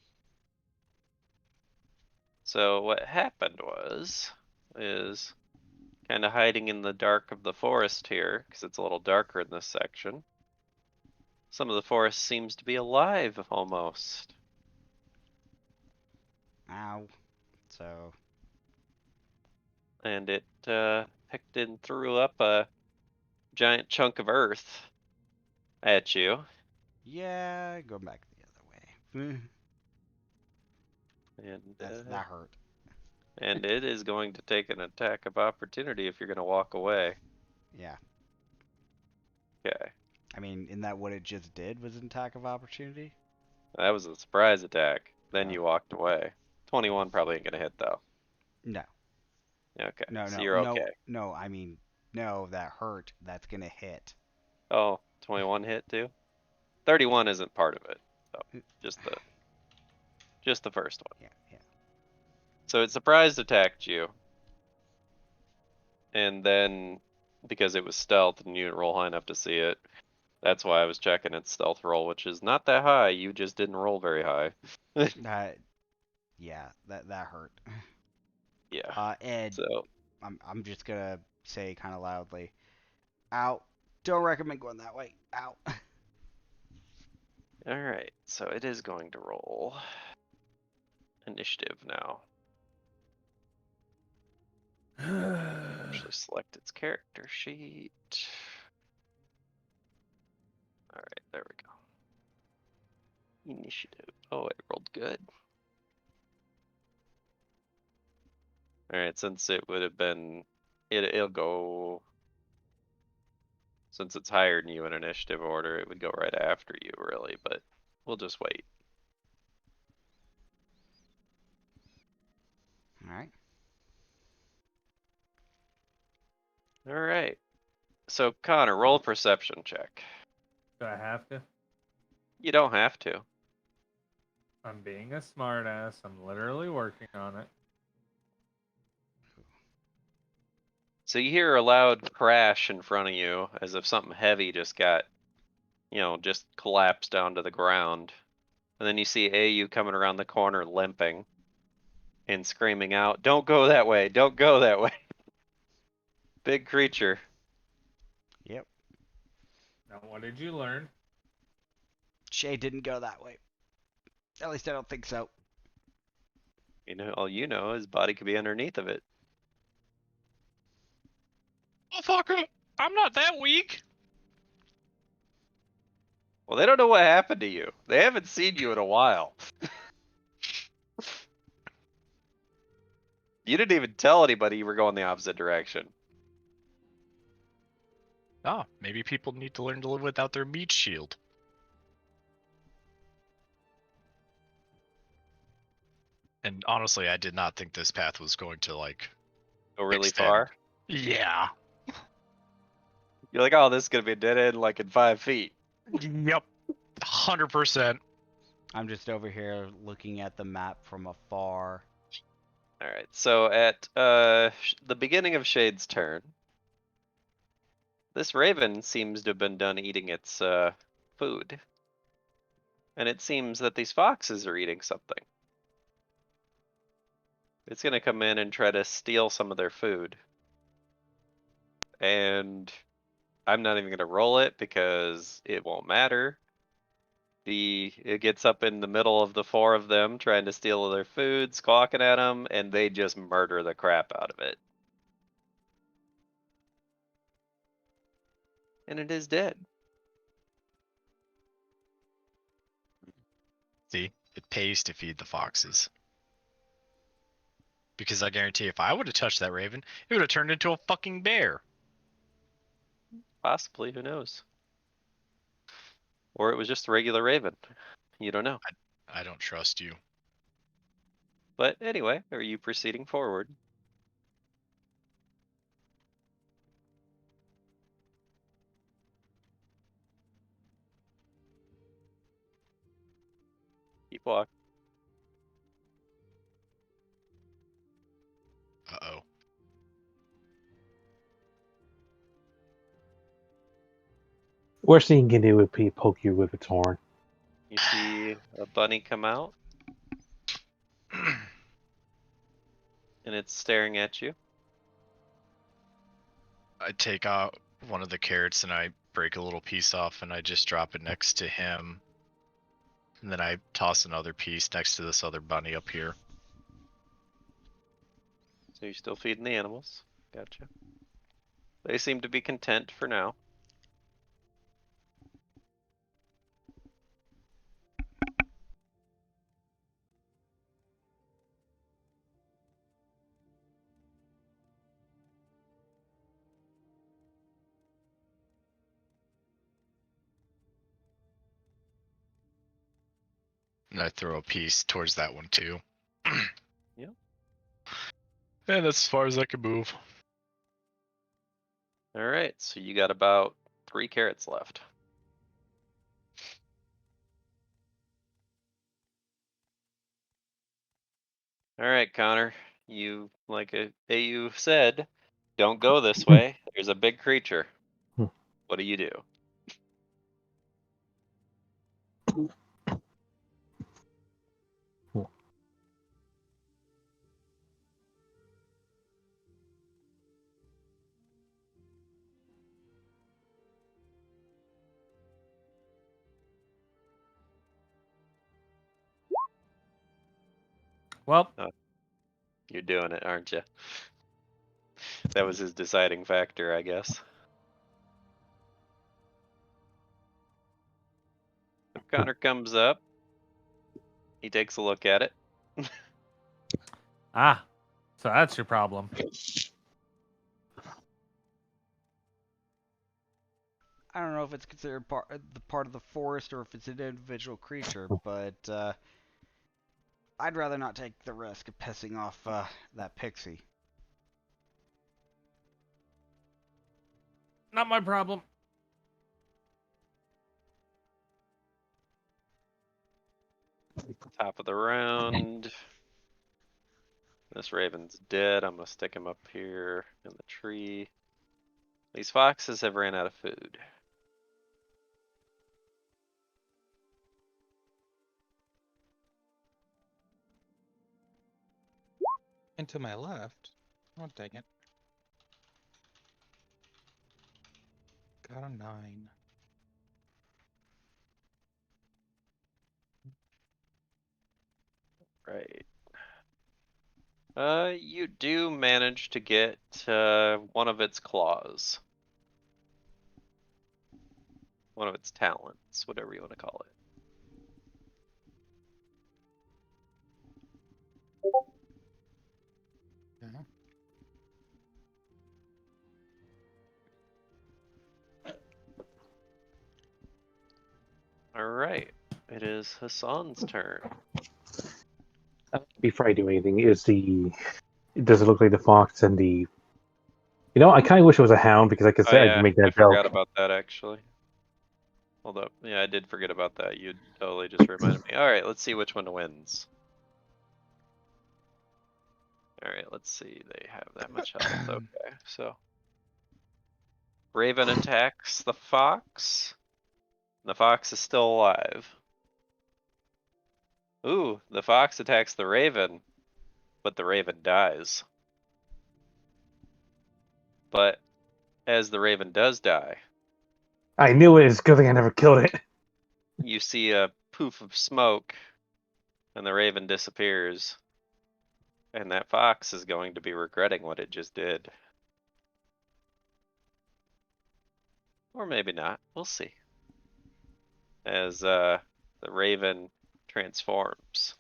So what happened is kind of hiding in the dark of the forest here, because it's a little darker in this section. Some of the forest seems to be alive almost. Ow. So. And it picked and threw up a giant chunk of earth at you. Yeah, go back the other way. And That hurt. and it is going to take an attack of opportunity if you're going to walk away. Yeah. Okay. I mean, isn't that what it just did? Was an attack of opportunity? That was a surprise attack. Then Oh. you walked away. 21 probably ain't going to hit though. No. Okay. No, So no, you're no, okay. no. I mean, no, that hurt. That's gonna hit. Oh, 21 hit too? 31 isn't part of it. So just the first one. Yeah, yeah. So it surprise attacked you. And then because it was stealth and you didn't roll high enough to see it, that's why I was checking its stealth roll, which is not that high. You just didn't roll very high. Yeah, that hurt. Yeah. Ed, So I'm just gonna say kind of loudly, ow. Don't recommend going that way. Ow. all right. So it is going to roll initiative now. Actually select its character sheet. All right, there we go. Initiative. Oh, I rolled good. Alright, since it would have been... It'll go... Since it's higher than you in initiative order, it would go right after you, really, but we'll just wait. Alright. Alright. So, Connor, roll a perception check. Do I have to? You don't have to. I'm being a smartass. I'm literally working on it. So you hear a loud crash in front of you, as if something heavy just got, just collapsed down to the ground. And then you see AU coming around the corner limping and screaming out, "Don't go that way, don't go that way." Big creature. Yep. Now, what did you learn? Shay didn't go that way. At least I don't think so. All you know, his body could be underneath of it. Oh, fucker! I'm not that weak! Well, they don't know what happened to you. They haven't seen you in a while. You didn't even tell anybody you were going the opposite direction. Oh, maybe people need to learn to live without their meat shield. And honestly, I did not think this path was going to, like... Go really extend. far. Yeah. You're like, oh, this is going to be a dead end like in 5 feet. Yep. 100%. I'm just over here looking at the map from afar. Alright, so at the beginning of Shade's turn, this raven seems to have been done eating its food. And it seems that these foxes are eating something. It's gonna come in and try to steal some of their food. And I'm not even gonna roll it because it won't matter. It gets up in the middle of the 4 of them trying to steal their food, squawking at them, and they just murder the crap out of it. And it is dead. See? It pays to feed the foxes. Because I guarantee if I would have touched that raven, it would have turned into a fucking bear. Possibly, who knows? Or it was just a regular raven. You don't know. I don't trust you. But anyway, are you proceeding forward? Keep walking. Uh-oh. Worst thing you can do would be poke you with its horn. You see a bunny come out, and it's staring at you. I take out one of the carrots and I break a little piece off and I just drop it next to him. And then I toss another piece next to this other bunny up here. So you're still feeding the animals. Gotcha. They seem to be content for now. And I throw a piece towards that one too. Yep. And that's as far as I can move. Alright, so you got about 3 carrots left. Alright, Connor. You, like AU said, don't go this way. There's a big creature. What do you do? Well, You're doing it, aren't you? That was his deciding factor, I guess. Connor comes up, He takes a look at it. Ah, so that's your problem. I don't know if it's considered part of the forest or if it's an individual creature, but I'd rather not take the risk of pissing off that pixie. Not my problem. Top of the round. This raven's dead. I'm gonna stick him up here in the tree. These foxes have ran out of food. And to my left. Oh, dang it. Got a 9. Right. You do manage to get one of its claws. One of its talents, whatever you want to call it. Yeah. Alright. It is Hassan's turn. Before I do anything, does it look like the fox and the? You know, I kind of wish it was a hound because I could Oh say I could yeah, make I that forgot joke. about that actually. Hold up. Yeah, I did forget about that. You totally just reminded me. Alright, let's see which one wins. Alright, let's see. They have that much health. Okay, so. Raven attacks the fox. The fox is still alive. Ooh, the fox attacks the raven, but the raven dies. But as the raven does die, I knew it. It's a good thing I never killed it. you see a poof of smoke and the raven disappears. And that fox is going to be regretting what it just did. Or maybe not. We'll see. As the raven transforms.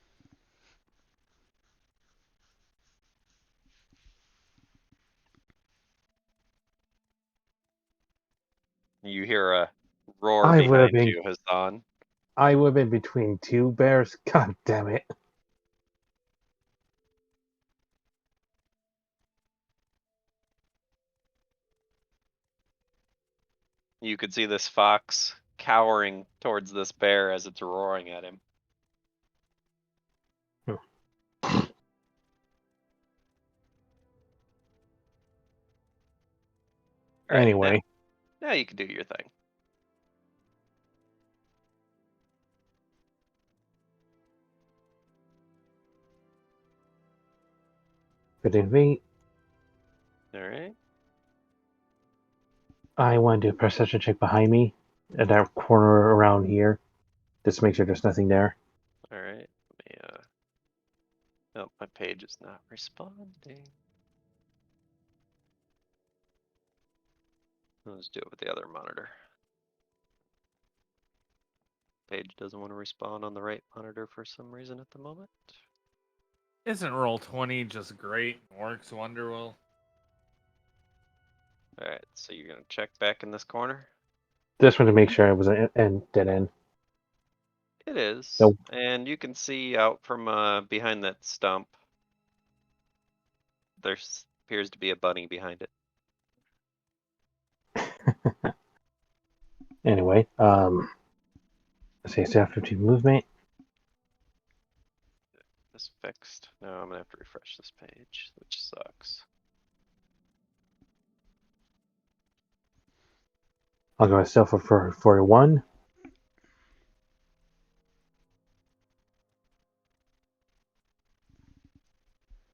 You hear a roar I would have behind been. you, Hassan. I would have been between two bears. God damn it! You could see this fox cowering towards this bear as it's roaring at him. All right, Anyway, now you can do your thing. but in me, All right. I want to do a perception check behind me, at that corner around here, just to make sure there's nothing there. All right. Let me, oh, my page is not responding. Let's do it with the other monitor. Page doesn't want to respond on the right monitor for some reason at the moment. Isn't Roll20 just great? Works wonder well. Alright, so you're gonna check back in this corner? Just wanted to make sure it was a dead end. It is. Nope. And you can see out from behind that stump. There appears to be a bunny behind it. Anyway, let's see, so 15 movement. This fixed. No, I'm gonna have to refresh this page, which sucks. I'll go myself for 41.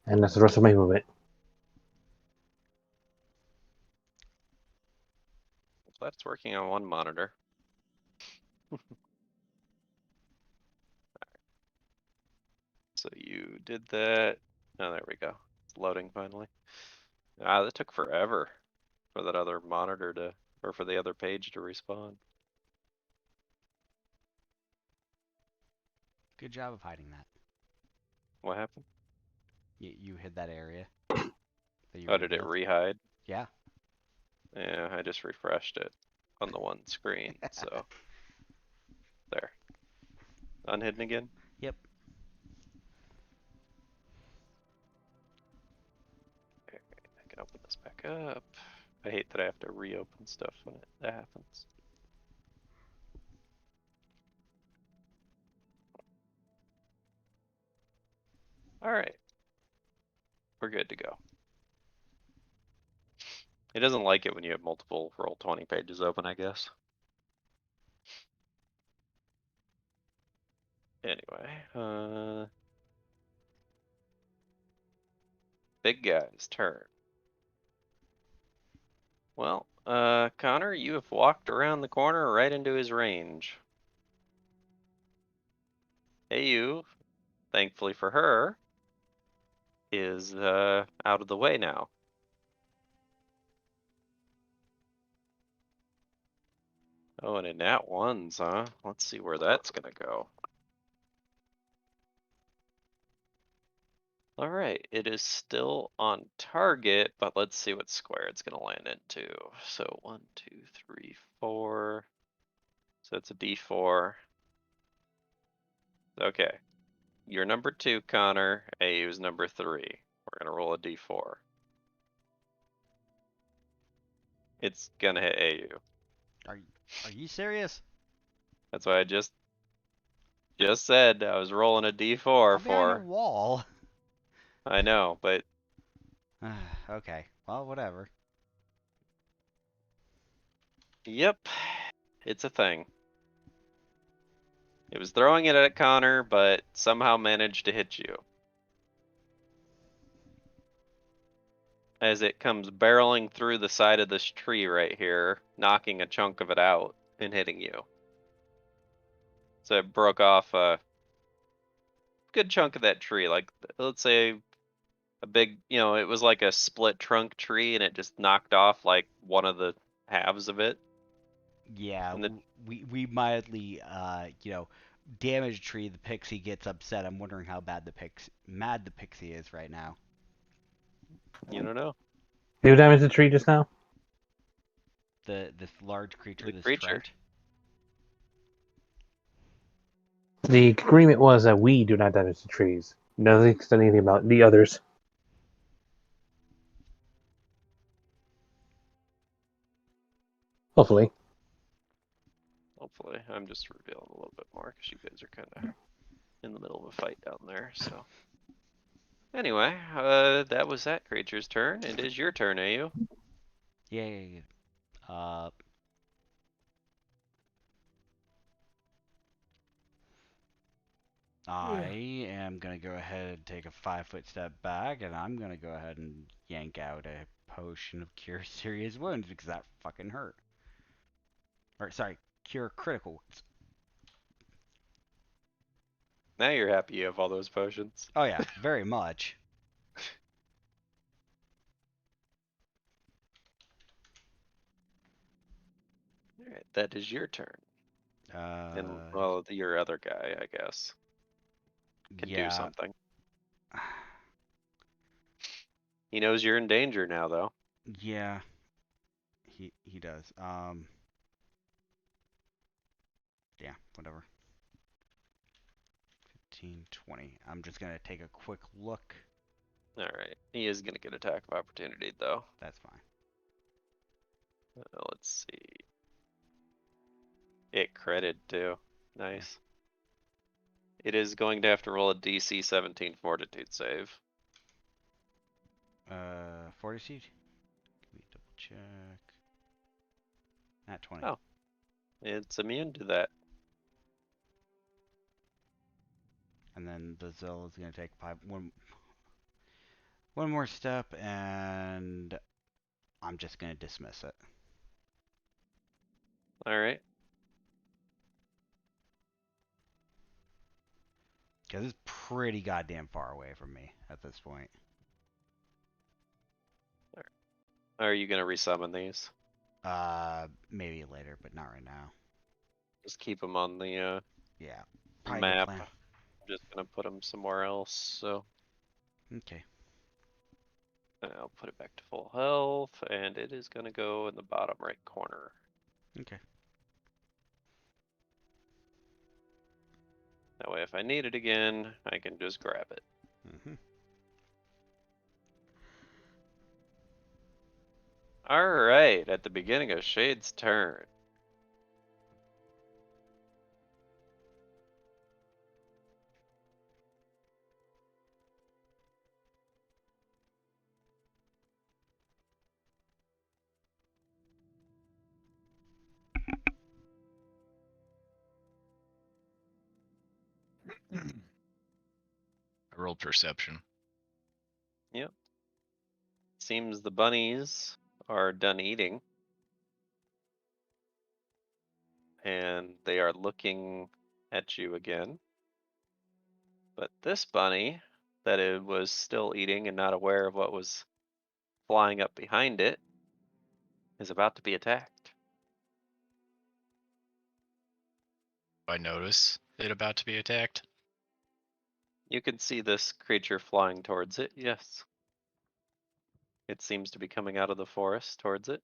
And that's the rest of my movement. That's working on one monitor. So you did that. Oh, there we go. It's loading finally. Ah, that took forever for that other monitor to, or for the other page to respond. Good job of hiding that. What happened? You hid that area that you Oh, did it revealed. rehide? Yeah. Yeah, I just refreshed it on the one screen, so there. Unhidden again? Yep. Okay, I can open this back up. I hate that I have to reopen stuff when that happens. Alright. We're good to go. It doesn't like it when you have multiple Roll20 pages open, I guess. Anyway, big guy's turn. Well, Connor, you have walked around the corner right into his range. Ayu, thankfully for her, is out of the way now. Oh, and a nat ones, huh? Let's see where that's gonna go. Alright, it is still on target, but let's see what square it's gonna land into. So 1, 2, 3, 4. So it's a D4. Okay. You're number 2, Connor. Ayu's number 3. We're gonna roll a D4. It's gonna hit Ayu. Are you serious? That's why I just said I was rolling a D4 I'm behind a for. wall. I know, but Okay. Well, whatever. yep, it's a thing. It was throwing it at Connor, but somehow managed to hit you. As it comes barreling through the side of this tree right here, knocking a chunk of it out and hitting you. So it broke off a good chunk of that tree, like let's say a big, it was like a split trunk tree and it just knocked off like one of the halves of it. Yeah, And the, we mildly damage tree. The pixie gets upset. I'm wondering how mad the pixie is right now. you don't know, Who damaged the tree just now? This large creature, the this creature. Trent. The agreement was that we do not damage the trees. Nothing said anything about the others. Hopefully. Hopefully, I'm just revealing a little bit more because you guys are kind of in the middle of a fight down there. So anyway, that was that creature's turn. It is your turn, Ayu. Yeah. I am gonna go ahead and take a 5-foot step back, and I'm gonna go ahead and yank out a potion of cure serious wounds because that fucking hurt. Or sorry, cure critical wounds. Now you're happy you have all those potions. Oh yeah, very much. Alright, that is your turn. And well, your other guy, I guess, can do yeah. something. He knows you're in danger now, though. Yeah. He does. Yeah, whatever. 15, 20. I'm just gonna take a quick look. Alright, he is gonna get attack of opportunity, though. That's fine. Let's see. It critted, too. Nice. It is going to have to roll a DC 17 fortitude save. Fortitude? Let me double check. Not 20. Oh. It's immune to that. And then the Zill is gonna take one more step, and I'm just gonna dismiss it. Alright. Because it's pretty goddamn far away from me at this point. Are you gonna resummon these? Maybe later, but not right now. Just keep them on the Yeah. Probably good map. plan. just gonna put him somewhere else, so Okay. I'll put it back to full health, and it is gonna go in the bottom right corner. Okay. That way, if I need it again, I can just grab it. Mm-hmm. Alright, at the beginning of Shade's turn. I rolled perception. Yep. Seems the bunnies are done eating. And they are looking at you again. But this bunny, that it was still eating and not aware of what was flying up behind it, is about to be attacked. I notice it about to be attacked. You can see this creature flying towards it, yes. It seems to be coming out of the forest towards it.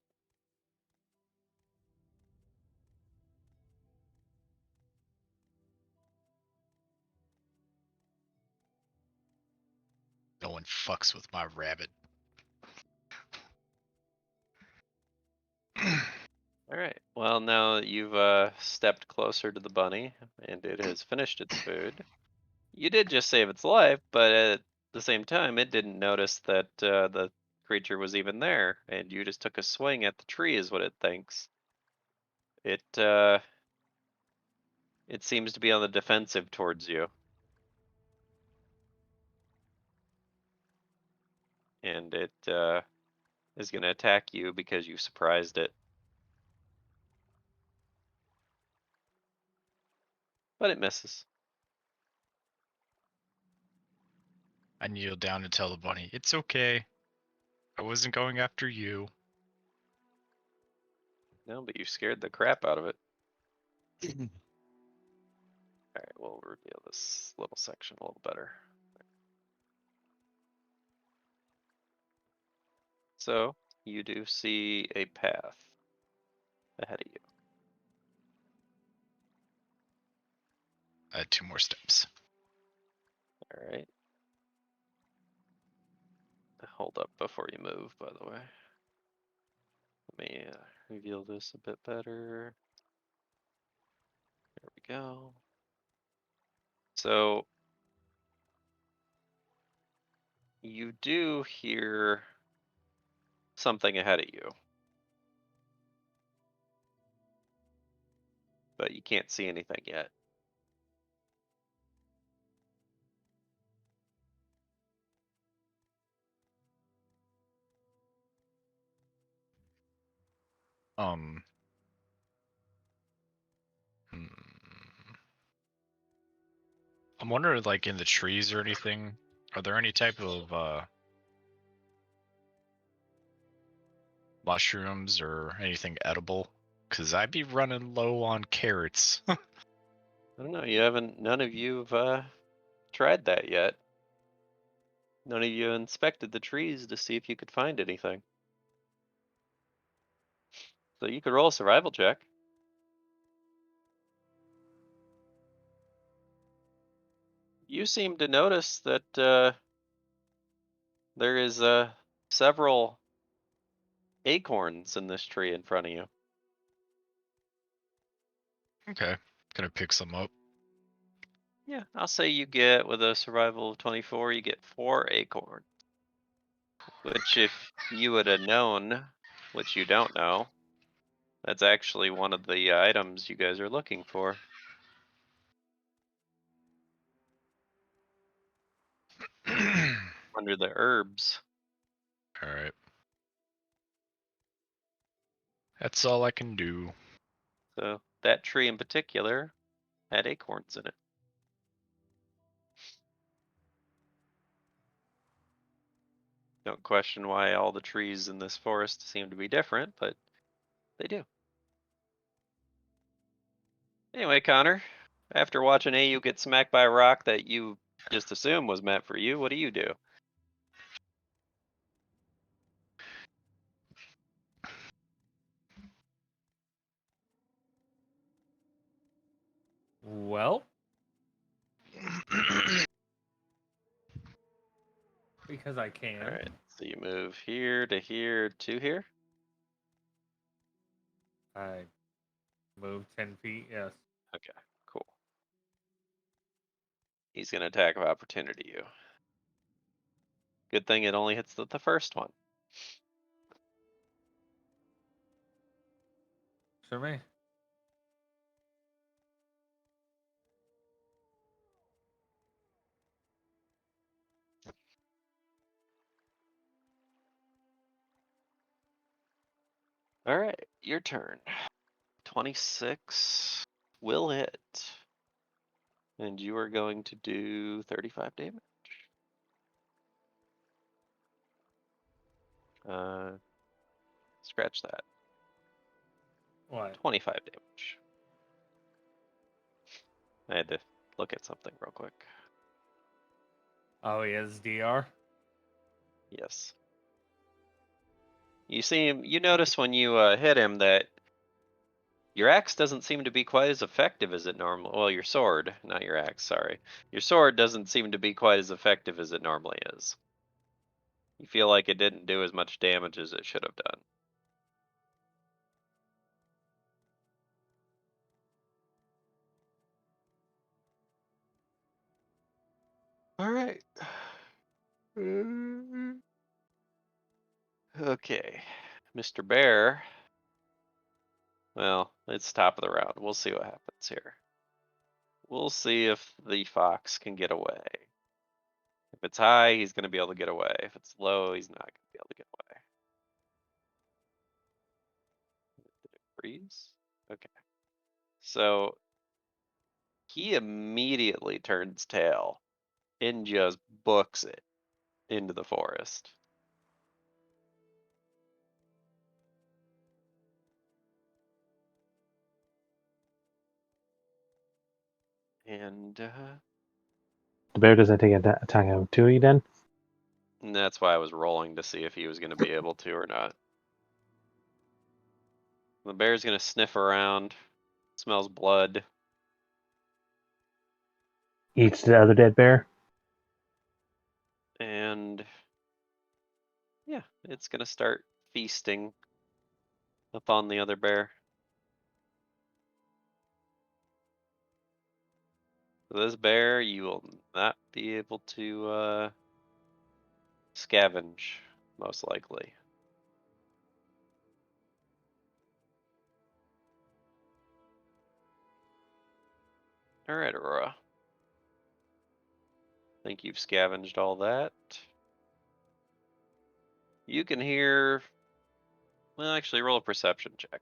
No one fucks with my rabbit. Alright, well now that you've stepped closer to the bunny and it has finished its food, you did just save its life, but at the same time it didn't notice that the creature was even there, and you just took a swing at the tree is what it thinks. It seems to be on the defensive towards you. And it is going to attack you because you surprised it. But it misses. I kneel down and tell the bunny, it's okay. I wasn't going after you. No, but you scared the crap out of it. Alright, we'll reveal this little section a little better. So, you do see a path ahead of you. I had 2 more steps. Alright. Hold up before you move, by the way. Let me reveal this a bit better. There we go. So, you do hear something ahead of you, but you can't see anything yet. Um. I'm wondering, like, in the trees or anything, are there any type of mushrooms or anything edible? Cause I'd be running low on carrots. I don't know, none of you have tried that yet. None of you inspected the trees to see if you could find anything. So you could roll a survival check. You seem to notice that there is several acorns in this tree in front of you. Okay, gonna pick some up. Yeah, I'll say you get, with a survival of 24, you get 4 acorns. Which, if you would have known, which you don't know, that's actually one of the items you guys are looking for. Under the herbs. Alright. That's all I can do. So that tree in particular had acorns in it. Don't question why all the trees in this forest seem to be different, but they do. Anyway, Connor, After watching AU get smacked by a rock that you just assume was meant for you, what do you do? Well, because I can. Alright, so you move here to here to here? I move 10 feet, yes. Okay, cool. He's gonna attack of opportunity you. Good thing it only hits the first one. For me. Alright, your turn. 26 will hit. And you are going to do 35 damage. Scratch that. What? 25 damage. I had to look at something real quick. Oh, he has DR? Yes. You see him, you notice when you hit him that your axe doesn't seem to be quite as effective as it normally. Well, your sword, not your axe, sorry. Your sword doesn't seem to be quite as effective as it normally is. You feel like it didn't do as much damage as it should have done. All right. Okay, Mr. Bear. Well, it's top of the round. We'll see what happens here. We'll see if the fox can get away. If it's high, he's going to be able to get away. If it's low, he's not going to be able to get away. Did it freeze? Okay. So he immediately turns tail and just books it into the forest. And The bear doesn't take an attack of opportunity then. that's why I was rolling to see if he was going to be able to or not. The bear's going to sniff around, smells blood. Eats the other dead bear. And yeah, it's going to start feasting upon the other bear. This bear, you will not be able to scavenge, most likely. Alright, Aurora. Think you've scavenged all that. You can hear... Well, actually, roll a perception check.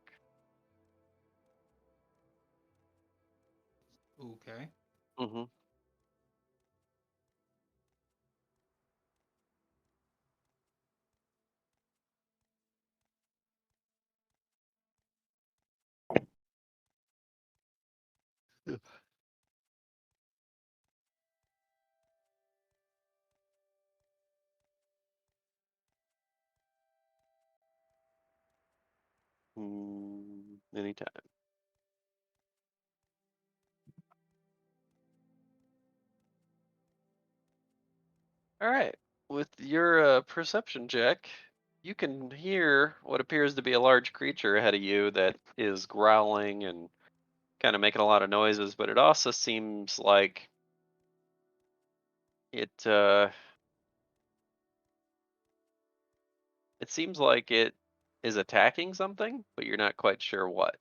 Okay. Mm-hmm. Anytime. Alright, with your perception check, you can hear what appears to be a large creature ahead of you that is growling and kind of making a lot of noises, but it also seems like it seems like it is attacking something, but you're not quite sure what.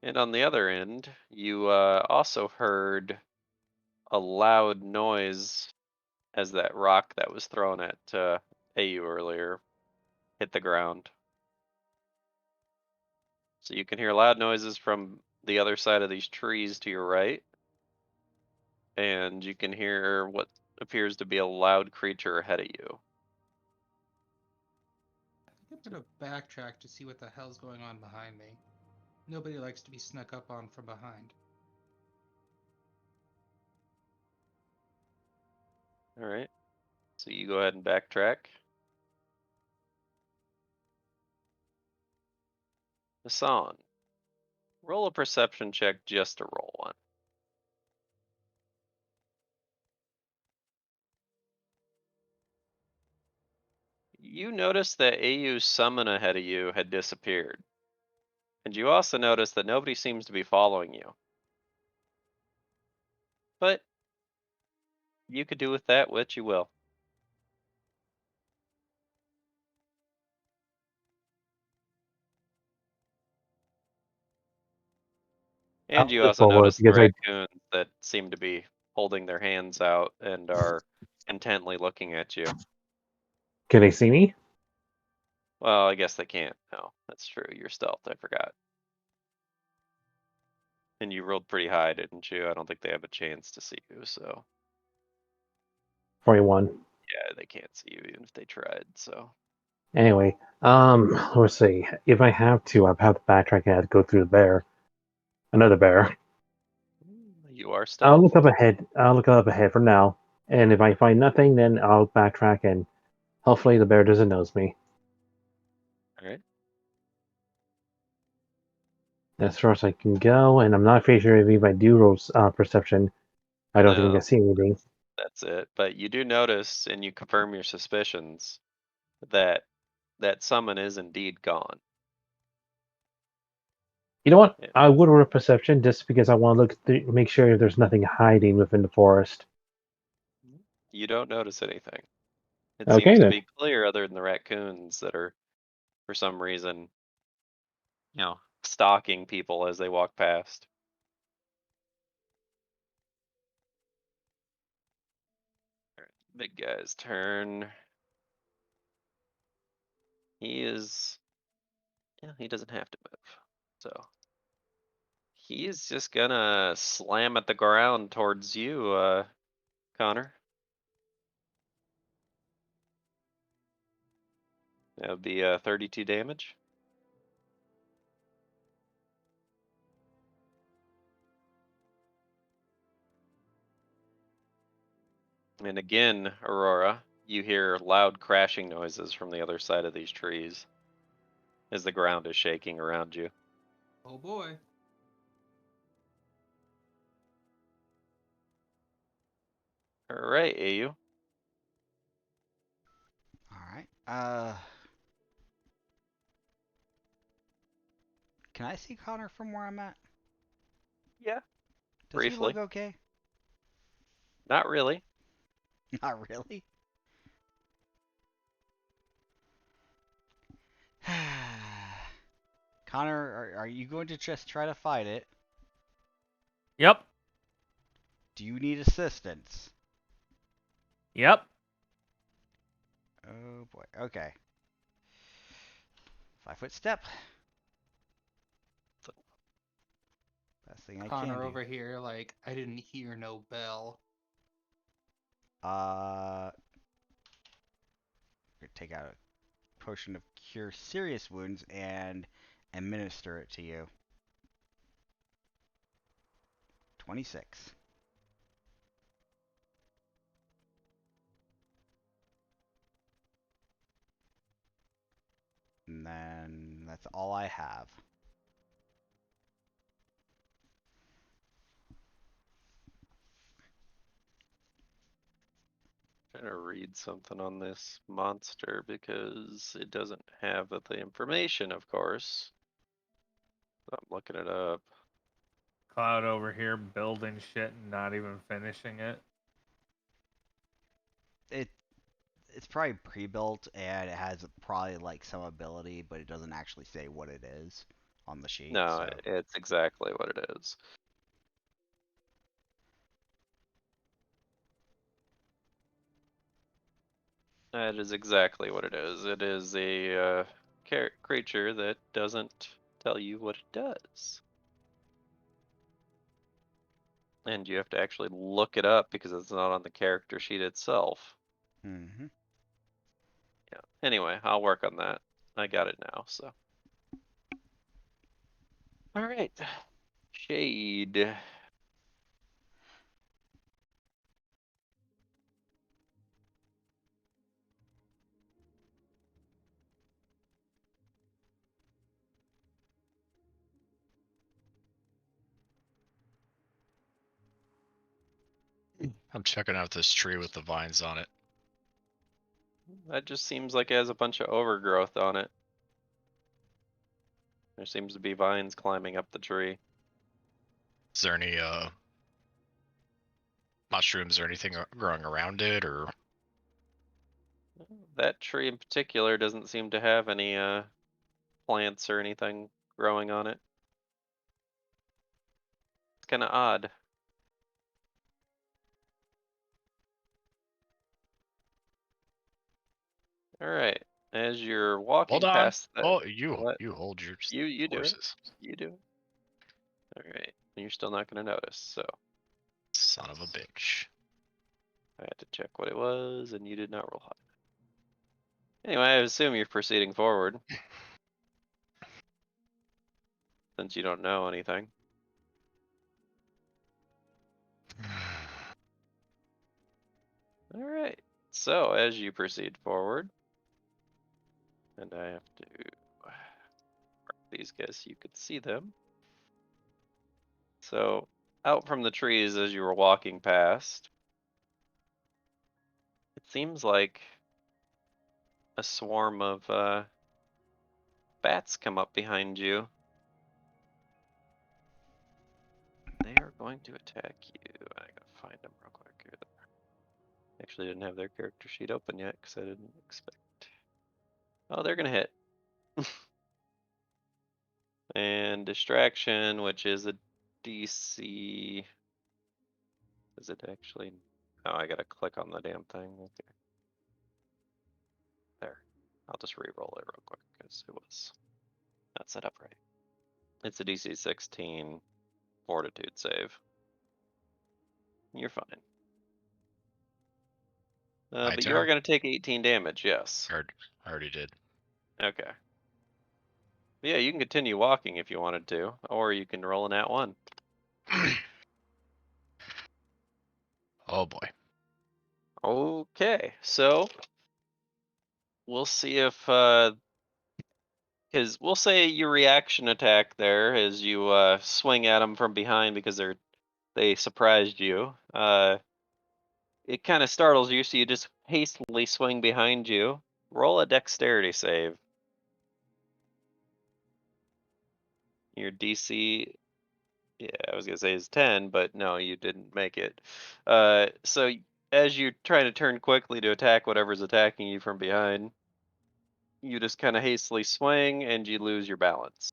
And on the other end, you also heard a loud noise as that rock that was thrown at AU earlier hit the ground. So you can hear loud noises from the other side of these trees to your right. And you can hear what appears to be a loud creature ahead of you. I'm gonna backtrack to see what the hell's going on behind me. Nobody likes to be snuck up on from behind. All right. So you go ahead and backtrack. Hassan, roll a perception check just to roll one. You noticed that AU's summon ahead of you had disappeared. And you also noticed that nobody seems to be following you. But you could do with that what you will. And I'll you move also forward noticed the because I raccoons that seem to be holding their hands out and are intently looking at you. can they see me? Well, I guess they can't. No, that's true. You're stealth. I forgot. And you rolled pretty high, didn't you? I don't think they have a chance to see you, so 41. yeah, they can't see you even if they tried, so. Anyway, let's see. If I have to, I'll have to backtrack and I have to go through the bear. Another bear. You are I'll stealth. look up ahead. I'll look up ahead for now. And if I find nothing, then I'll backtrack and hopefully the bear doesn't notice me. Alright. As far as I can go, and I'm not pretty sure if I do roll perception, I don't think I No, can see anything. that's it. But you do notice, and you confirm your suspicions, that that summon is indeed gone. You know what? Yeah. I would roll perception just because I want to look through, make sure if there's nothing hiding within the forest. You don't notice anything. It Okay seems to then. be clear other than the raccoons that are, for some reason, stalking people as they walk past. Alright, big guy's turn. He doesn't have to move. So he is just gonna slam at the ground towards you, Connor. That would be 32 damage. And again, Aurora, you hear loud crashing noises from the other side of these trees as the ground is shaking around you. Oh boy. All right, AU. Alright. Can I see Connor from where I'm at? Yeah, Does he look briefly. okay? Not really. Not really. Connor, are you going to just try to fight it? Yep. Do you need assistance? Yep. Oh boy. Okay. 5-foot step. Best thing I can Connor do. over here, like, I didn't hear no bell. Gonna take out a potion of cure serious wounds and administer it to you. 26. And then that's all I have. Trying to read something on this monster because it doesn't have the information, of course. I'm looking it up. Cloud over here building shit and not even finishing it. It's probably pre-built and it has probably like some ability, but it doesn't actually say what it is on the sheet. No, So it's exactly what it is. That is exactly what it is. It is a creature that doesn't tell you what it does. And you have to actually look it up because it's not on the character sheet itself. Mm-hmm. Yeah. Anyway, I'll work on that. I got it now, so. All right. Shade. I'm checking out this tree with the vines on it. That just seems like it has a bunch of overgrowth on it. There seems to be vines climbing up the tree. Is there any mushrooms or anything growing around it, or That tree in particular doesn't seem to have any plants or anything growing on it. It's kind of odd. All right. As you're walking hold on? past that, Oh, you what? hold your You do it. horses. You do it. All right. And you're still not going to notice, so Son of a bitch. I had to check what it was, and you did not roll high. Anyway, I assume you're proceeding forward. Since you don't know anything. All right. So as you proceed forward, and I have to mark these guys so you could see them. So out from the trees as you were walking past, it seems like a swarm of bats come up behind you. They are going to attack you. I gotta find them real quick here. Actually didn't have their character sheet open yet because I didn't expect. Oh, they're gonna hit. And distraction, which is a DC. Is it actually? Oh, I gotta click on the damn thing. Okay. There. I'll just re-roll it real quick because it was not set up right. It's a DC 16 fortitude save. You're fine. My But turn? you are going to take 18 damage, yes. I already did. Okay. Yeah, you can continue walking if you wanted to, or you can roll an @1. Oh boy. Okay, so we'll see if because we'll say your reaction attack there is you swing at them from behind because they surprised you. It kind of startles you, so you just hastily swing behind you. Roll a dexterity save. Your DC, yeah, I was gonna say is 10, but no, you didn't make it. So as you're trying to turn quickly to attack whatever's attacking you from behind, you just kind of hastily swing and you lose your balance.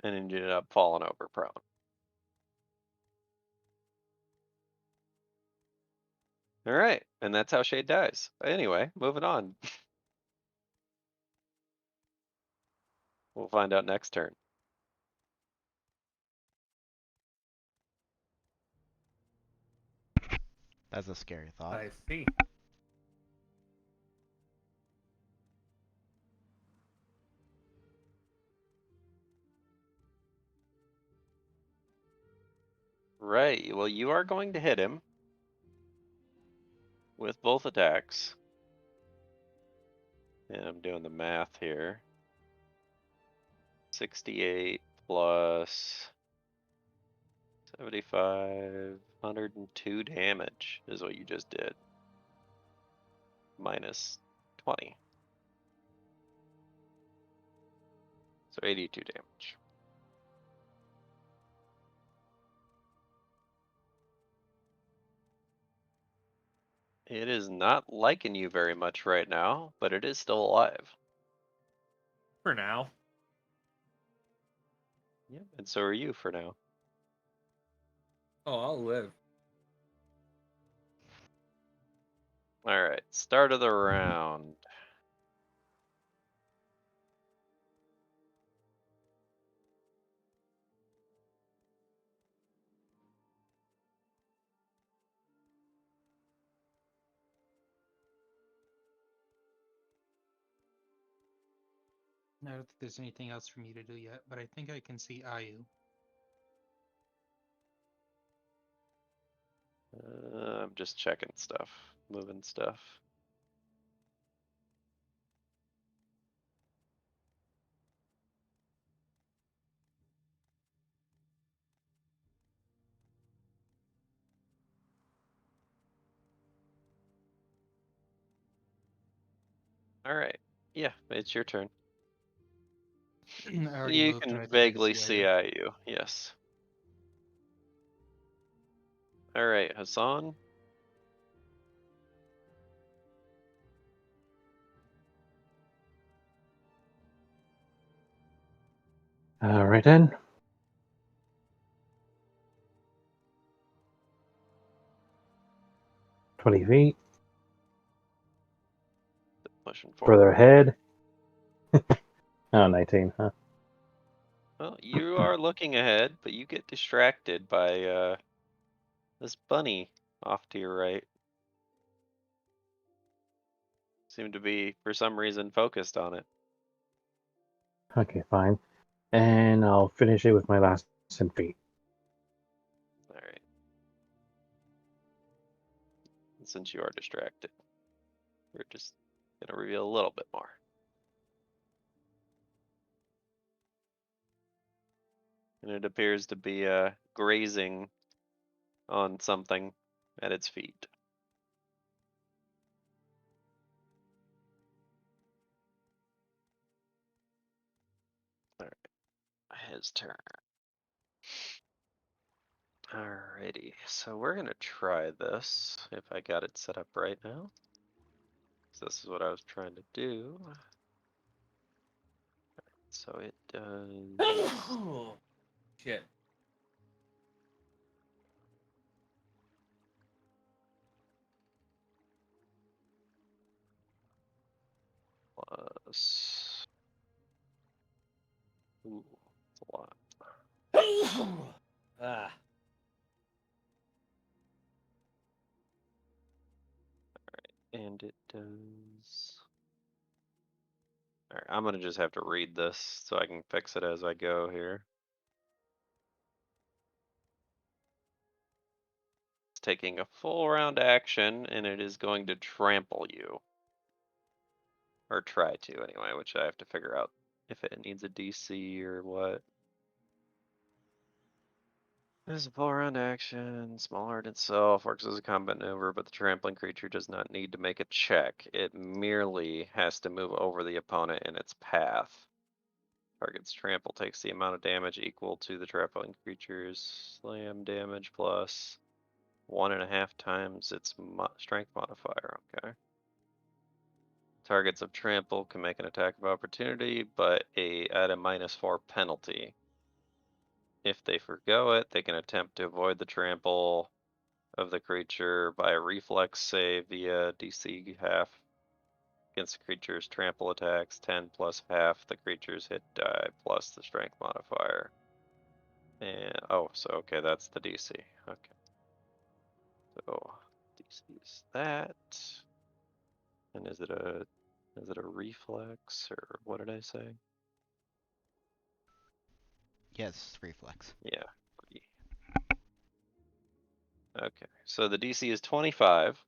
And then you end up falling over prone. All right, and that's how Shade dies. Anyway, moving on. We'll find out next turn. That's a scary thought. I see. Right, well, you are going to hit him with both attacks. And I'm doing the math here. 68 plus 75, 102 damage is what you just did. Minus 20. So 82 damage. It is not liking you very much right now, but it is still alive. For now. Yep, and so are you for now. Oh, I'll live. All right, start of the round. I don't think there's anything else for me to do yet, but I think I can see Ayu. I'm just checking stuff, moving stuff. All right. Yeah, it's your turn. I already You moved and I can think I vaguely see see IU. Yes. All right, Hassan. All right then. $20 feet. Pushing Further forward. ahead. Oh, 19, huh? Well, you are looking ahead, but you get distracted by this bunny off to your right. Seem to be, for some reason, focused on it. Okay, fine. And I'll finish it with my last 10 feet. All right. Since you are distracted, we're just gonna reveal a little bit more. And it appears to be grazing on something at its feet. All right, his turn. Alrighty, so we're gonna try this if I got it set up right now. So this is what I was trying to do. So it does. Shit. Plus. Ooh, that's a lot. Ah. And it does. Alright, I'm gonna just have to read this so I can fix it as I go here. It's taking a full round action and it is going to trample you. Or try to anyway, which I have to figure out if it needs a DC or what. This is a full round action, small art itself, works as a combat maneuver, but the trampling creature does not need to make a check. It merely has to move over the opponent in its path. Target's trample takes the amount of damage equal to the trampling creature's slam damage plus 1.5 times its strength modifier. Okay. Targets of trample can make an attack of opportunity, but at a -4 penalty. If they forgo it, they can attempt to avoid the trample of the creature by a reflex save via DC half against the creature's trample attacks, 10 plus half the creature's hit die plus the strength modifier. And so okay, that's the DC. Okay. So DC is that. And is it a reflex or what did I say? Yes, reflex. Yeah. Okay, so the DC is 25.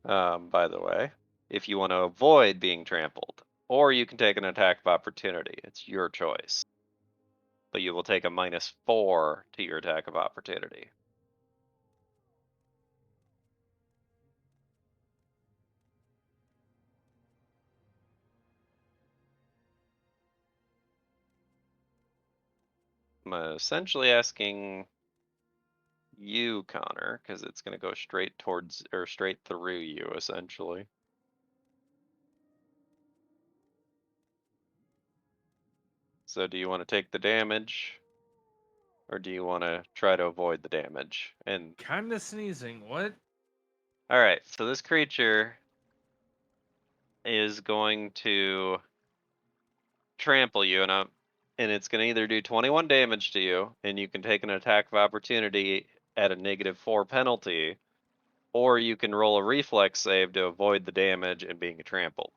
By the way, if you want to avoid being trampled, or you can take an attack of opportunity. It's your choice. But you will take a -4 to your attack of opportunity. I'm essentially asking you, Connor, because it's going to go straight towards or straight through you, essentially. So do you want to take the damage? Or do you want to try to avoid the damage? And Kinda sneezing. What? alright, so this creature is going to trample you, and it's going to either do 21 damage to you, and you can take an attack of opportunity at a -4 penalty, or you can roll a reflex save to avoid the damage and being trampled.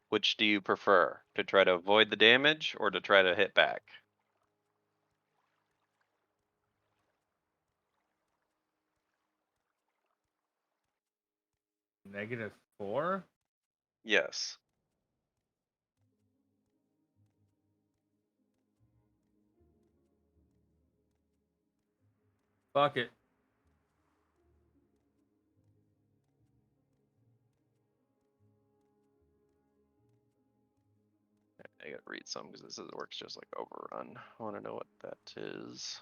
Which do you prefer? To try to avoid the damage or to try to hit back? -4? Yes. Fuck it. I gotta read some because this works just like Overrun. I want to know what that is.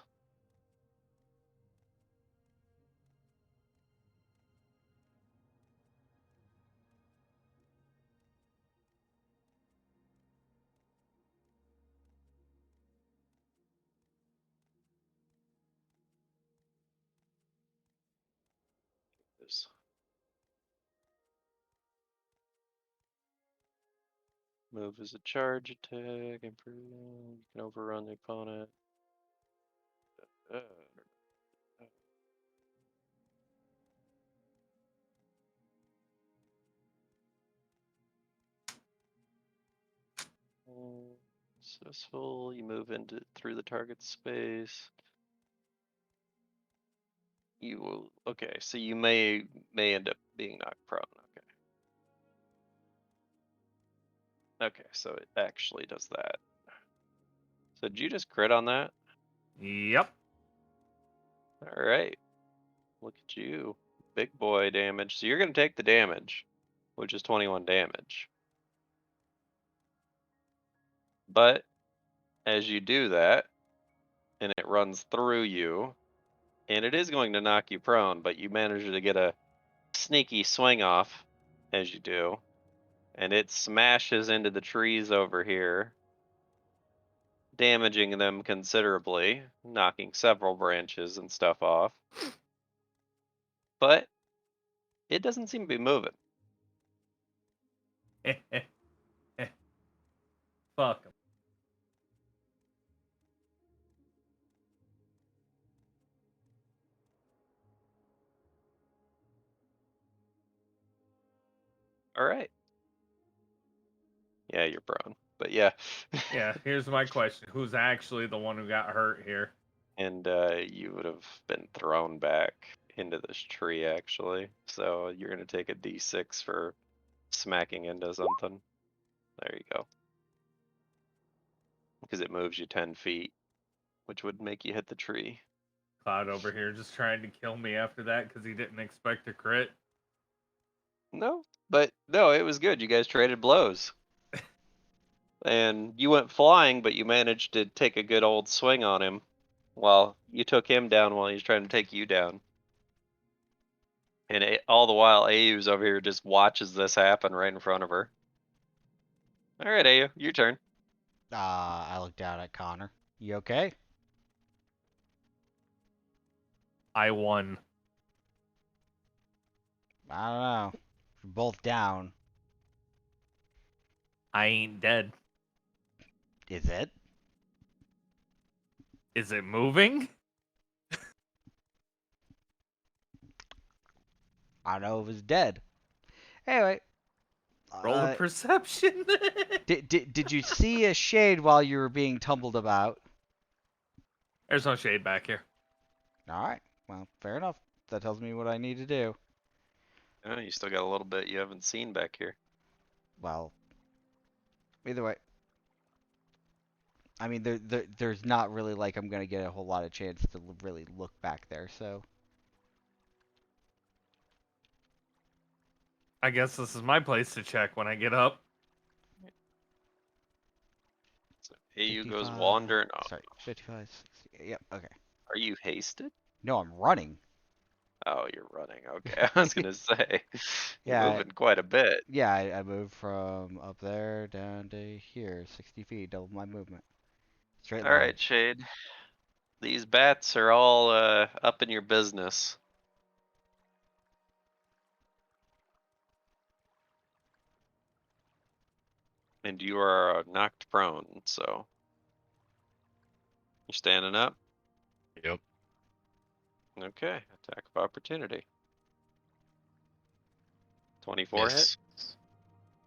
Move is a charge attack. Improve. You can overrun the opponent. Successful. You move into through the target space. You will. Okay, so you may end up being knocked prone. Okay. Okay, so it actually does that. So did you just crit on that? Yep. All right. Look at you, big boy damage. So you're gonna take the damage, which is 21 damage. But as you do that, and it runs through you, and it is going to knock you prone, but you manage to get a sneaky swing off as you do, and it smashes into the trees over here, damaging them considerably, knocking several branches and stuff off. But it doesn't seem to be moving. Fuck 'em. All right. Yeah, you're prone. But yeah. Yeah, here's my question. Who's actually the one who got hurt here? And you would have been thrown back into this tree, actually. So you're going to take a d6 for smacking into something. There you go. Because it moves you 10 feet, which would make you hit the tree. Cloud over here just trying to kill me after that because he didn't expect a crit. No, but no, it was good. You guys traded blows. And you went flying, but you managed to take a good old swing on him while you took him down while he was trying to take you down. And all the while, Ayu's over here just watches this happen right in front of her. All right, Ayu, your turn. I look down at Connor. You okay? I won. I don't know. We're both down. I ain't dead. Is it? Is it moving? I don't know if it's dead. Anyway. Roll a perception. Did you see a shade while you were being tumbled about? There's no shade back here. Alright. Well, fair enough. That tells me what I need to do. Oh, you still got a little bit you haven't seen back here. Well, either way. I mean, there's not really like I'm going to get a whole lot of chance to really look back there, so. I guess this is my place to check when I get up. So Ayu goes 55, wandering off. Sorry, 55, 60. Yep, okay. Are you hasted? No, I'm running. Oh, you're running. Okay, I was gonna say you're Yeah, moving quite a bit. Yeah, I moved from up there down to here, 60 feet, double my movement. Straight All line. right, Shade. These bats are all up in your business. And you are knocked prone, so you're standing up. Yep. Okay, attack of opportunity. 24 hit? Miss.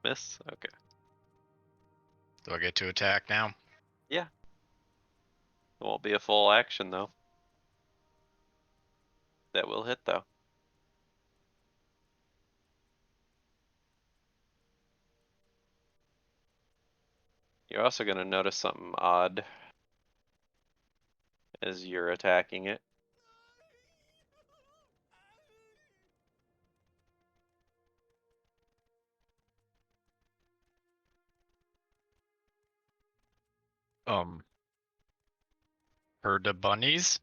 Miss? Okay. Do I get to attack now? It won't be a full action though. That will hit though. You're also going to notice something odd as you're attacking it. Herd of bunnies?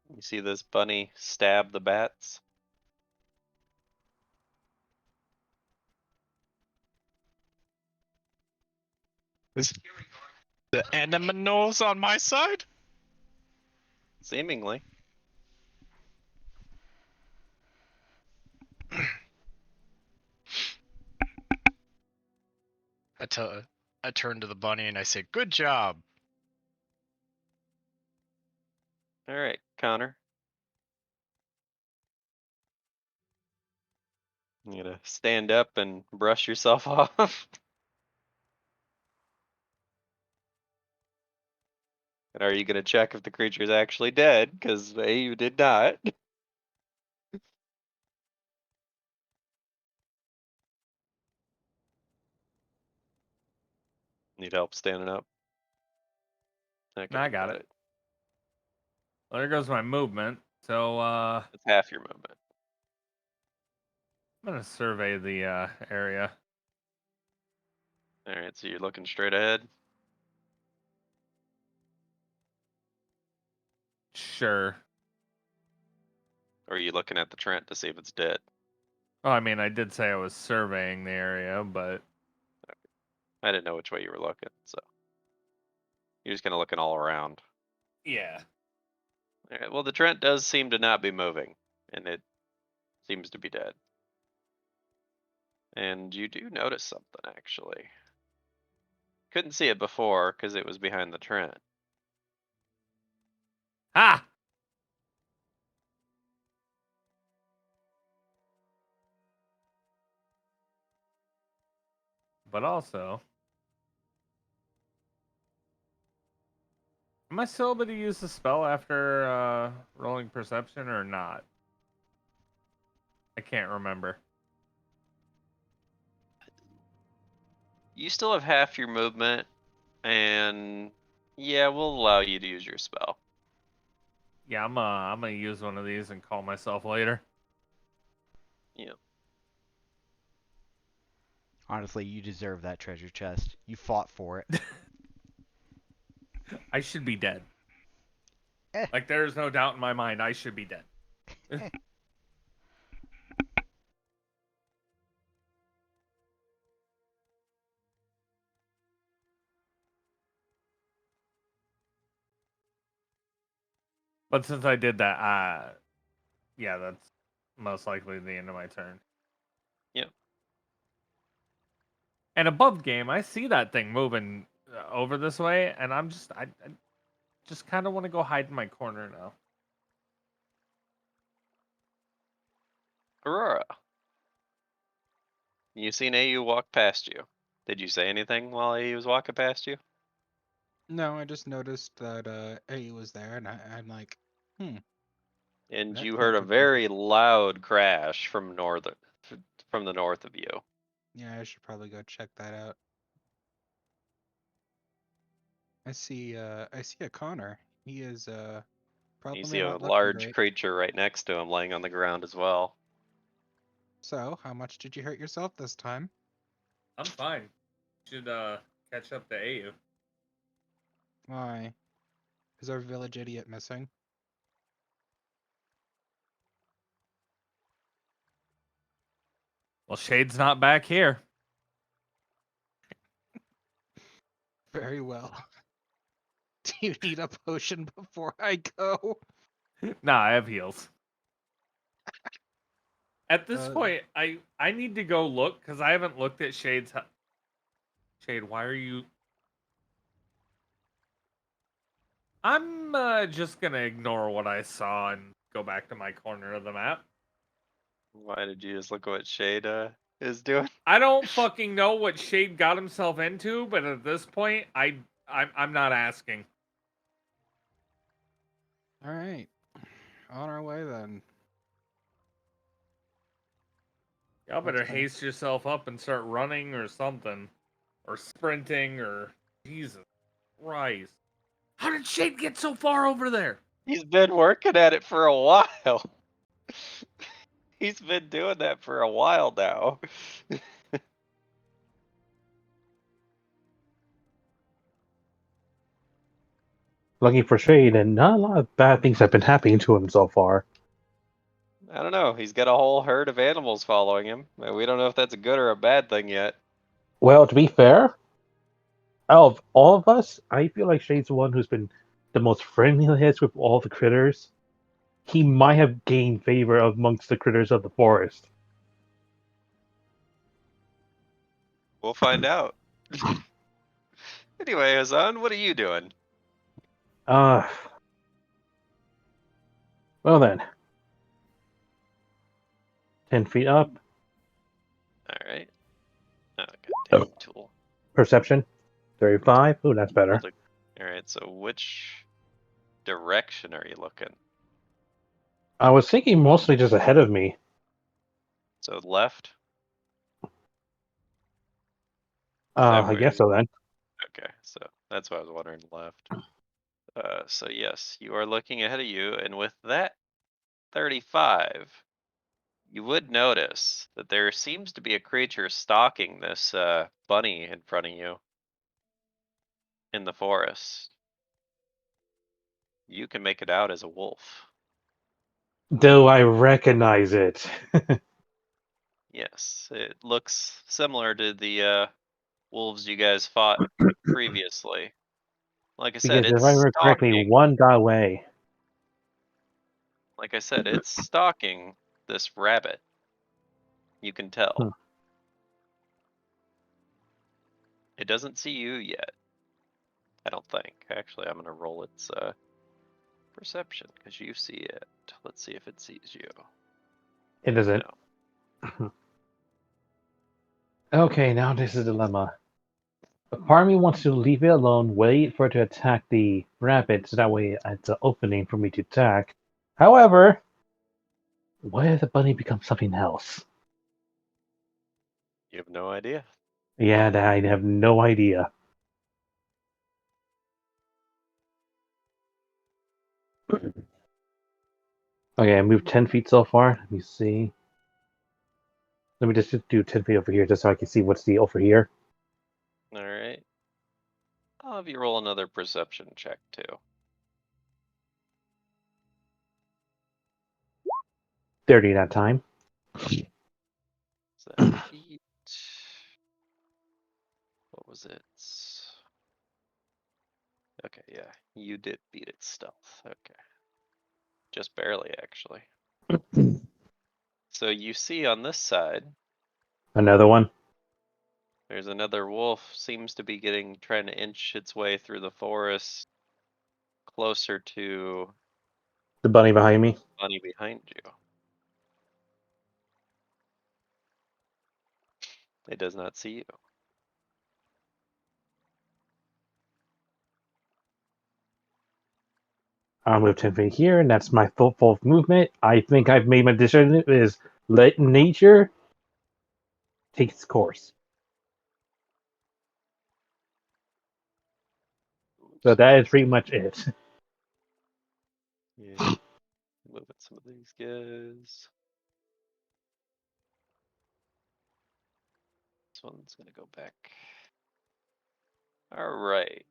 You see this bunny stab the bats? Is the animals on my side? Seemingly. I turn to the bunny and I say, "Good job." All right, Connor. You gotta stand up and brush yourself off. And are you gonna check if the creature's actually dead? Because you did not. Need help standing up? Okay, I got it. Well, there goes my movement. So It's half your movement. I'm gonna survey the area. All right, so you're looking straight ahead. Sure. Or are you looking at the Trent to see if it's dead? Oh, I mean, I did say I was surveying the area, but I didn't know which way you were looking, so you're just kind of looking all around. yeah. All right, well, the Trent does seem to not be moving, and it seems to be dead. And you do notice something, actually. Couldn't see it before because it was behind the Trent. Ah! But also, am I still able to use the spell after rolling perception or not? I can't remember. You still have half your movement, and yeah, we'll allow you to use your spell. Yeah, I'm gonna use one of these and call myself later. Yep. Honestly, you deserve that treasure chest. You fought for it. I should be dead. Eh. Like, there's no doubt in my mind I should be dead. But since I did that, yeah, that's most likely the end of my turn. Yep. And above game, I see that thing moving over this way, and I just kind of want to go hide in my corner now. Aurora, you seen AU walk past you. Did you say anything while AU was walking past you? No, I just noticed that A was there, and I'm like, And That you heard a creature very loud crash from the north of you. yeah, I should probably go check that out. I see a Connor. He is You probably see a not looking large great. creature right next to him laying on the ground as well. So, how much did you hurt yourself this time? I'm fine. Should catch up to AU. Why? Is our village idiot missing? Well, Shade's not back here. Very well. Do you need a potion before I go? Nah, I have heals. At this Uh, point, I need to go look because I haven't looked at Shade's. Shade, why are you? I'm just gonna ignore what I saw and go back to my corner of the map. Why did you just look at what Shade is doing? I don't fucking know what Shade got himself into, but at this point, I'm not asking. all right, on our way then. Y'all better That's kinda- haste yourself up and start running or something, or sprinting or Jesus Christ. How did Shade get so far over there? He's been working at it for a while. He's been doing that for a while now. Looking for shade, and not a lot of bad things have been happening to him so far. I don't know. He's got a whole herd of animals following him. We don't know if that's a good or a bad thing yet. Well, to be fair, out of all of us, I feel like Shade's the one who's been the most friendliest with all the critters. He might have gained favor amongst the critters of the forest. We'll find out. Anyway, Hazan, what are you doing? Uh, well then. 10 feet up. Alright. Oh, goddamn tool. Perception. 35. Ooh, that's better. Alright, so which direction are you looking? I was thinking mostly just ahead of me. So left? Is that I where guess so then. Okay, so that's why I was wondering left. So yes, you are looking ahead of you, and with that 35, you would notice that there seems to be a creature stalking this bunny in front of you in the forest. You can make it out as a wolf. Do I recognize it? Yes, it looks similar to the wolves you guys fought previously. Like I said, Because if it's I remember correctly, stalking. one got away. Like I said, it's stalking this rabbit. You can tell. Hmm. It doesn't see you yet. I don't think. Actually, I'm gonna roll its perception because you see it. Let's see if it sees you. It doesn't. No. Okay, now this is a dilemma. A part of me wants to leave it alone, wait for it to attack the rabbit, so that way it's an opening for me to attack. However, what if the bunny becomes something else? You have no idea. Yeah, I have no idea. Okay, I moved 10 feet so far. Let me see. Let me just do 10 feet over here just so I can see what's the over here. All right. I'll have you roll another perception check too. 30 that time. 7 feet. What was it? Okay, yeah. You did beat its stealth. Okay. Just barely, actually. So you see on this side, Another one. there's another wolf. Seems to be trying to inch its way through the forest closer to The bunny behind me. bunny behind you. It does not see you. I'll move 10 feet here, and that's my full movement. I think I've made my decision is let nature take its course. So that is pretty much it. Yeah. Moving some of these guys. This one's gonna go back. All right.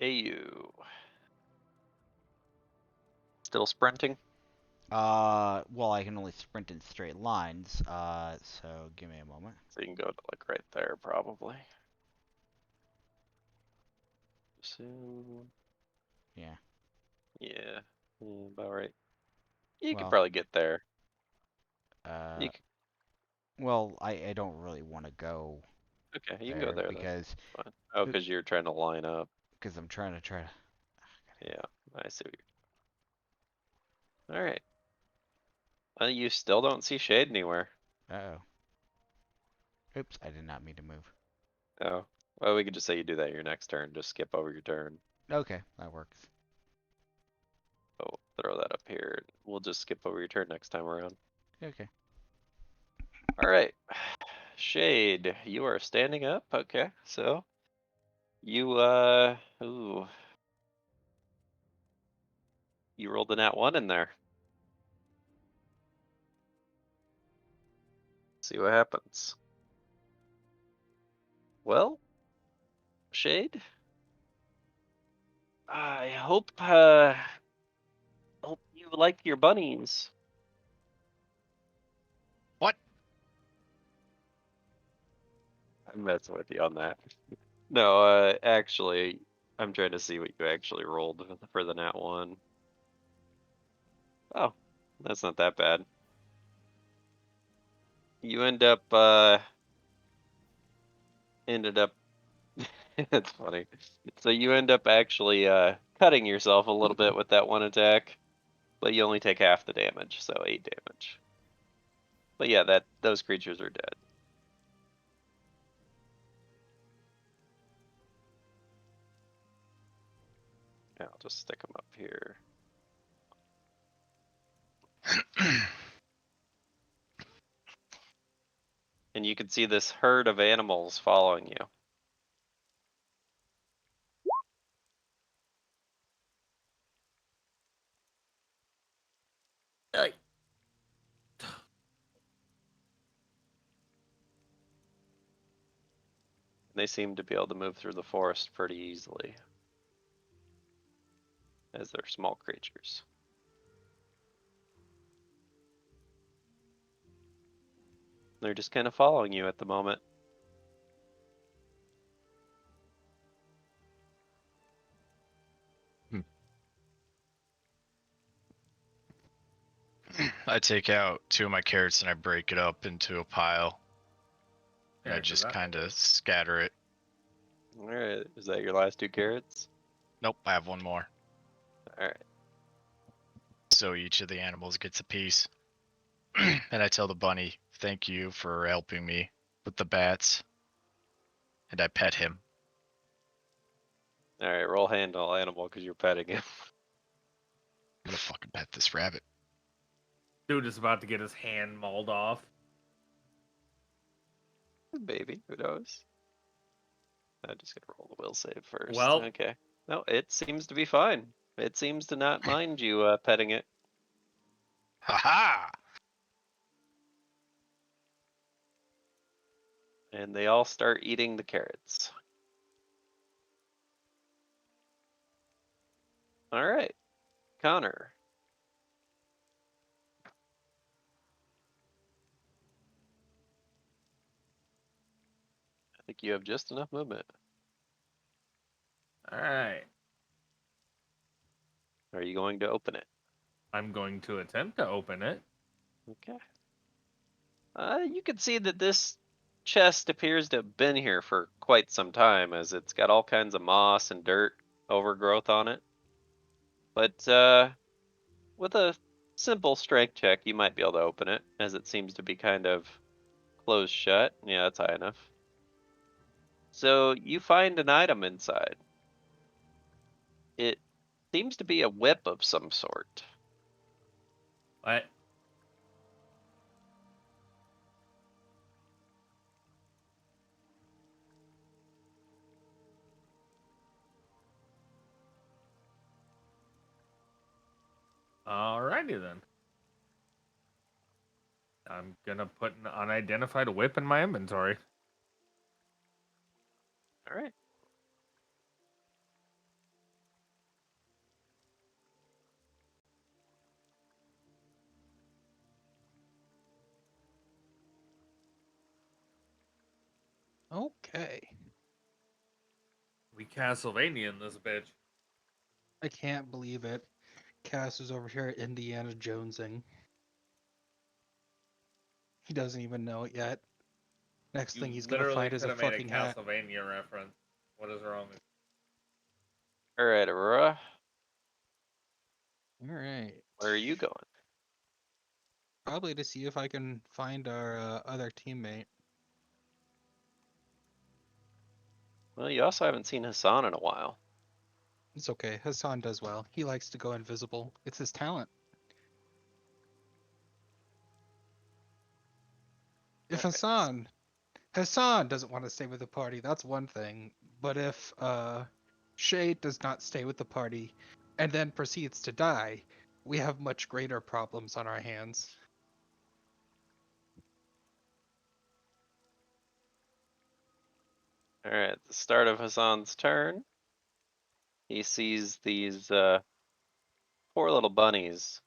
AU. Still sprinting? Well, I can only sprint in straight lines, so give me a moment. So you can go to like right there probably. soon. Yeah. Yeah, about right. You could Well, probably get there. Uh, You well, I don't really want to go Okay, you can go there then. because Fine. Oh, because you're trying to line up. I'm trying to. Yeah, I see what you're. All right. You still don't see Shade anywhere. Uh-oh. Oops, I did not mean to move. Oh, well, we could just say you do that your next turn. Just skip over your turn. Okay, that works. Oh, throw that up here. We'll just skip over your turn next time around. Okay. All right. Shade, you are standing up. Okay, so you ooh, you rolled a nat 1 in there. See what happens. Well, Shade, I hope you like your bunnies. What? I'm messing with you on that. No, actually, I'm trying to see what you actually rolled for the nat 1. Oh, that's not that bad. You ended up it's funny. So you end up actually cutting yourself a little bit with that one attack, but you only take half the damage, so 8 damage. But yeah, those creatures are dead. Yeah, I'll just stick them up here. And you can see this herd of animals following you. Hey. They seem to be able to move through the forest pretty easily, as they're small creatures. They're just kind of following you at the moment. I take out 2 of my carrots and I break it up into a pile. And I Yeah, 'cause just that- kind of scatter it. Alright, is that your last 2 carrots? Nope, I have 1 more. Alright. So each of the animals gets a piece. And I tell the bunny, thank you for helping me with the bats. And I pet him. Alright, roll handle animal because you're petting him. I'm gonna fucking pet this rabbit. Dude is about to get his hand mauled off. Baby, who knows? I'm just gonna roll the will save first. Well- Okay. No, it seems to be fine. It seems to not mind you petting it. Haha! And they all start eating the carrots. Alright. Connor. I think you have just enough movement. Alright. Are you going to open it? I'm going to attempt to open it. Okay. You can see that this chest appears to have been here for quite some time, as it's got all kinds of moss and dirt overgrowth on it. But with a simple strength check, you might be able to open it, as it seems to be kind of closed shut. Yeah, that's high enough. So you find an item inside. It seems to be a whip of some sort. What? Alrighty then. I'm gonna put an unidentified whip in my inventory. All right. Okay. We Castlevania in this bitch. I can't believe it. Cass is over here at Indiana Jonesing. He doesn't even know it yet. Next You thing he's gonna literally find is could a have made a fucking hat. Castlevania reference. What is wrong with All right, Aurora, Alright. where are you going? Probably to see if I can find our other teammate. Well, you also haven't seen Hassan in a while. It's okay. Hassan does well. He likes to go invisible. It's his talent. If Alright. Hassan doesn't want to stay with the party, that's one thing. But if Shade does not stay with the party and then proceeds to die, we have much greater problems on our hands. All right, at the start of Hassan's turn, he sees these poor little bunnies.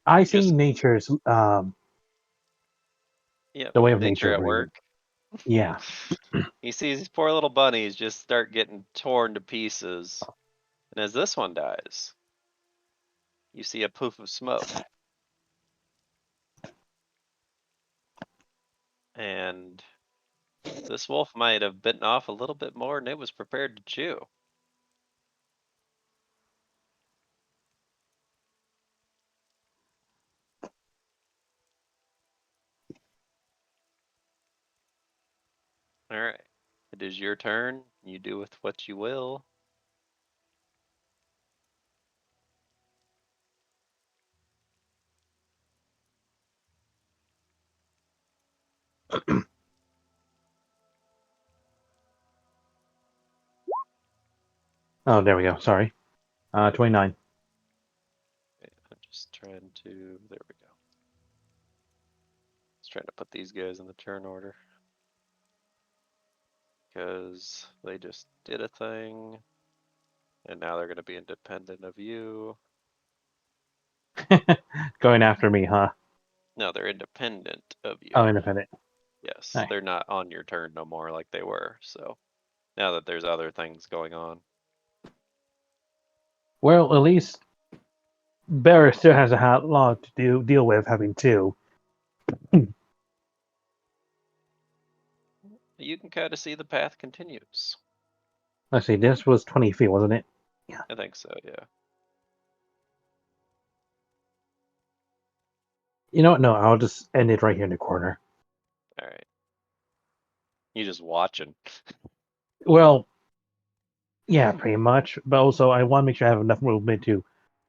I see Just- nature's Yep, the way of nature nature at really. work. Yeah. He sees these poor little bunnies just start getting torn to pieces. And as this one dies, you see a poof of smoke. And this wolf might have bitten off a little bit more than it was prepared to chew. All right, it is your turn. You do with what you will. Oh, there we go. Sorry. 29. Okay, I'm just trying to, there we go. Just trying to put these guys in the turn order. Because they just did a thing. And now they're going to be independent of you. Going after me, huh? No, they're independent of you. Oh, independent. Yes, Nice. they're not on your turn no more like they were. So now that there's other things going on. Well, at least Barra still has a lot to deal with having two. You can kind of see the path continues. Let's see, this was 20 feet, wasn't it? I think so, yeah. You know what? No, I'll just end it right here in the corner. All right. You just watching. Well, yeah, pretty much. But also, I want to make sure I have enough movement to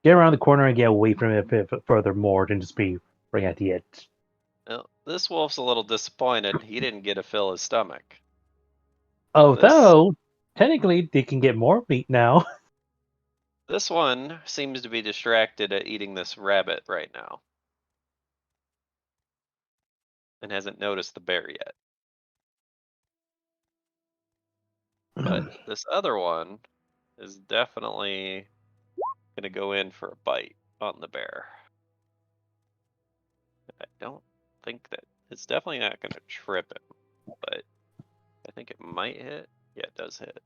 get around the corner and get away from it a bit further more than just be right at the edge. Well, this wolf's a little disappointed. He didn't get to fill his stomach. Although, technically, they can get more meat now. This one seems to be distracted at eating this rabbit right now. And hasn't noticed the bear yet. But this other one is definitely gonna go in for a bite on the bear. I don't think that it's definitely not gonna trip him, but I think it might hit. Yeah, it does hit.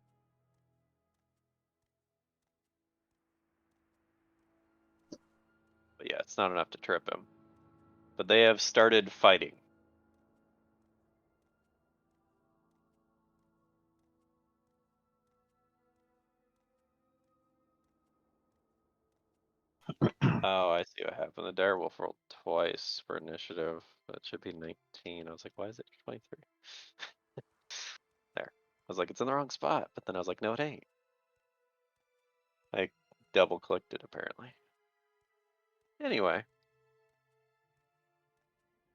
But yeah, it's not enough to trip him. But they have started fighting. Oh, I see what happened. The direwolf rolled twice for initiative. That should be 19. I was like, why is it 23? There. I was like, it's in the wrong spot. But then I was like, no, it ain't. I double clicked it apparently. Anyway.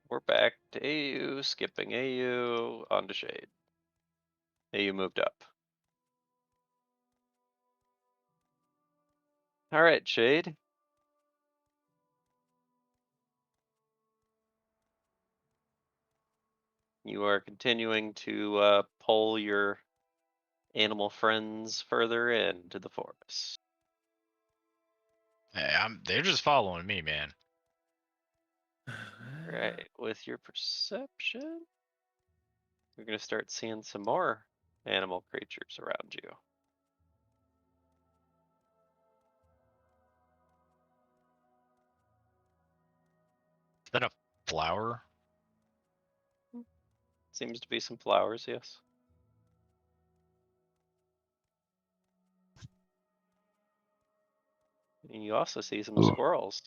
We're back to AU, skipping AU, onto Shade. AU moved up. Alright, Shade. You are continuing to pull your animal friends further into the forest. Hey, they're just following me, man. Alright, with your perception, you're gonna start seeing some more animal creatures around you. Is that a flower? Seems to be some flowers, yes. And you also see some squirrels.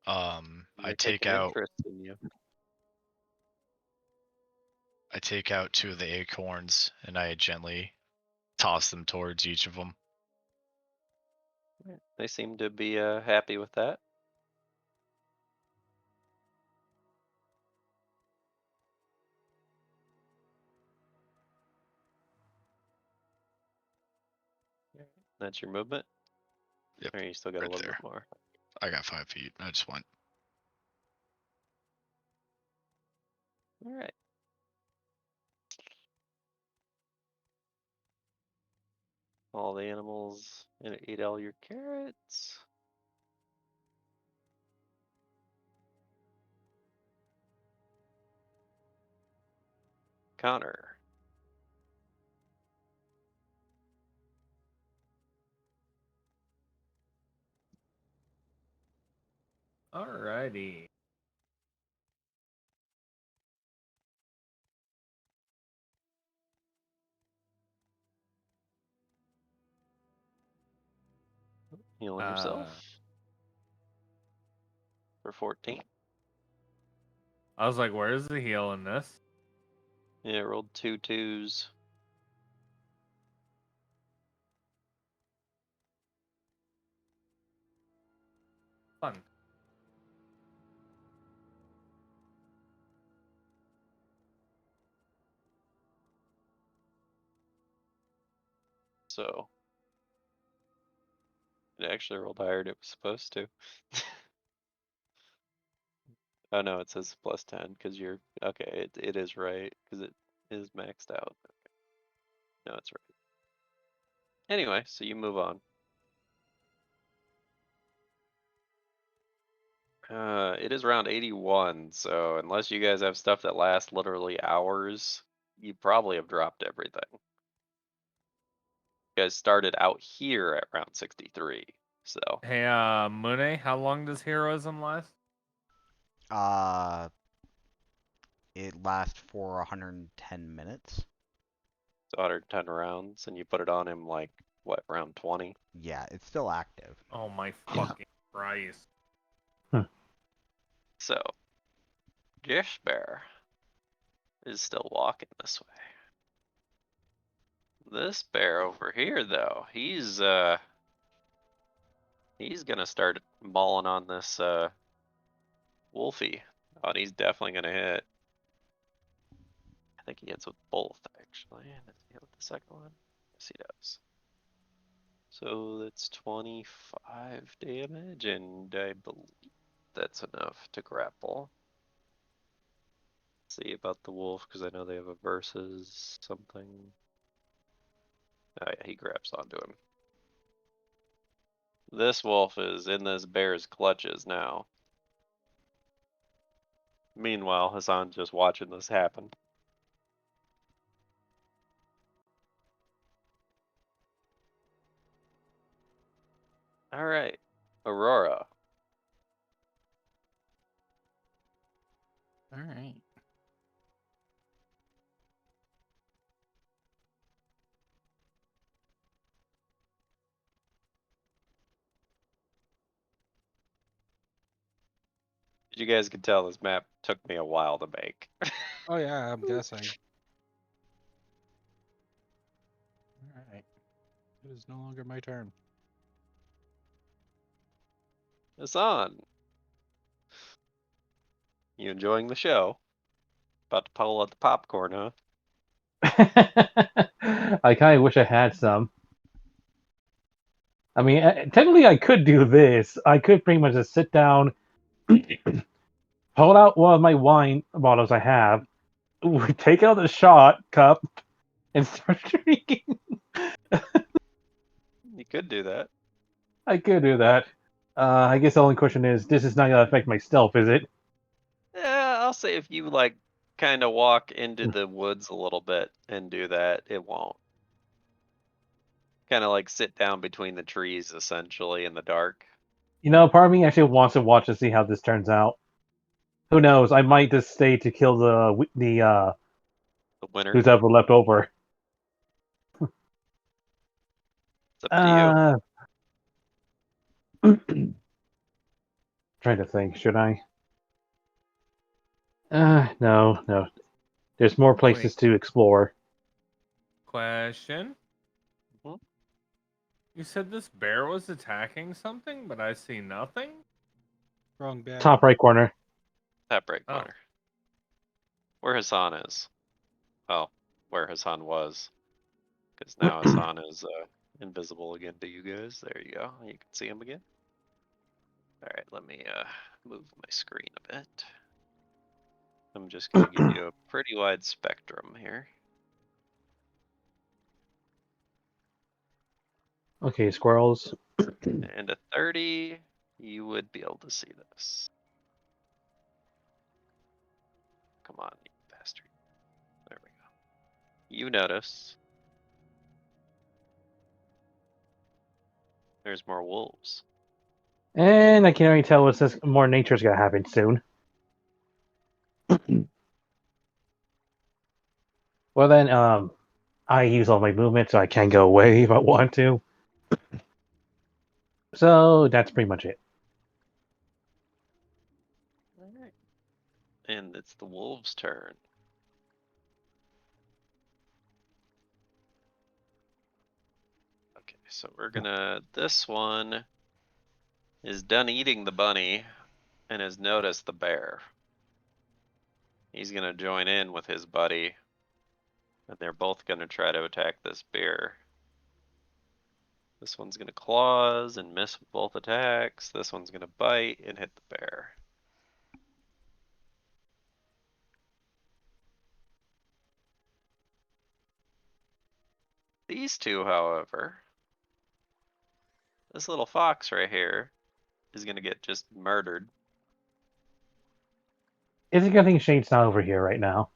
I They take out interest in you. I take out 2 of the acorns and I gently toss them towards each of them. They seem to be happy with that. That's your movement? Yep, Or you still got right a little there. bit more? I got 5 feet. I just went. Alright. All the animals eat all your carrots. Connor. Alrighty. Healing yourself. For 14. I was like, where's the heal in this? Yeah, rolled 2 2s. Fun. So it actually rolled higher than it was supposed to. Oh no, it says plus 10 because you're okay. It is right because it is maxed out. Okay. No, it's right. Anyway, so you move on. It is round 81, so unless you guys have stuff that lasts literally hours, you probably have dropped everything. You guys started out here at round 63, so Hey, Mune, how long does heroism last? It lasts for 110 minutes. it's 110 rounds, and you put it on him like what, round 20? Yeah, it's still active. Oh my fucking Christ. So Jish Bear is still walking this way. This bear over here, though, he's gonna start mauling on this Wolfie. Oh, and he's definitely gonna hit. I think he hits with both, actually. Does he hit with the second one? Yes, he does. So that's 25 damage, and I believe that's enough to grapple. Let's see about the wolf, because I know they have a versus something. Oh yeah, he grabs onto him. This wolf is in this bear's clutches now. Meanwhile, Hassan's just watching this happen. Alright, Aurora. Alright. You guys can tell this map took me a while to make. Oh yeah, I'm guessing. Alright. It is no longer my turn. Hassan. You enjoying the show? About to pull out the popcorn, huh? I kind of wish I had some. I mean, technically, I could do this. I could pretty much just sit down, hold out one of my wine bottles I have, take out the shot cup, and start drinking. You could do that. I could do that. I guess the only question is, this is not going to affect my stealth, is it? Yeah, I'll say if you like kind of walk into the woods a little bit and do that, it won't. Kind of like sit down between the trees, essentially, in the dark. You know, part of me actually wants to watch to see how this turns out. Who knows? I might just stay to kill the The winter. who's ever left over. It's up to you. Trying to think, should I? No. There's more places to explore. Question. Mhm. You said this bear was attacking something, but I see nothing? Wrong bear. Top right corner. Top right Oh. corner. Where Hassan is. Oh, where Hassan was. Because now Hassan is invisible again to you guys. There you go. You can see him again. Alright, let me move my screen a bit. I'm just going to give you a pretty wide spectrum here. Okay, squirrels. And at 30, you would be able to see this. Come on, you bastard. There we go. You notice. There's more wolves. And I can already tell what's this more nature's gonna happen soon. Well then, I use all my movement so I can go away if I want to. So that's pretty much it. Alright. And it's the wolves' turn. Okay, so we're gonna. This one is done eating the bunny and has noticed the bear. He's gonna join in with his buddy. And they're both gonna try to attack this bear. This one's gonna claws and miss with both attacks. This one's gonna bite and hit the bear. These two, however, this little fox right here is gonna get just murdered. It's a good thing Shane's not over here right now.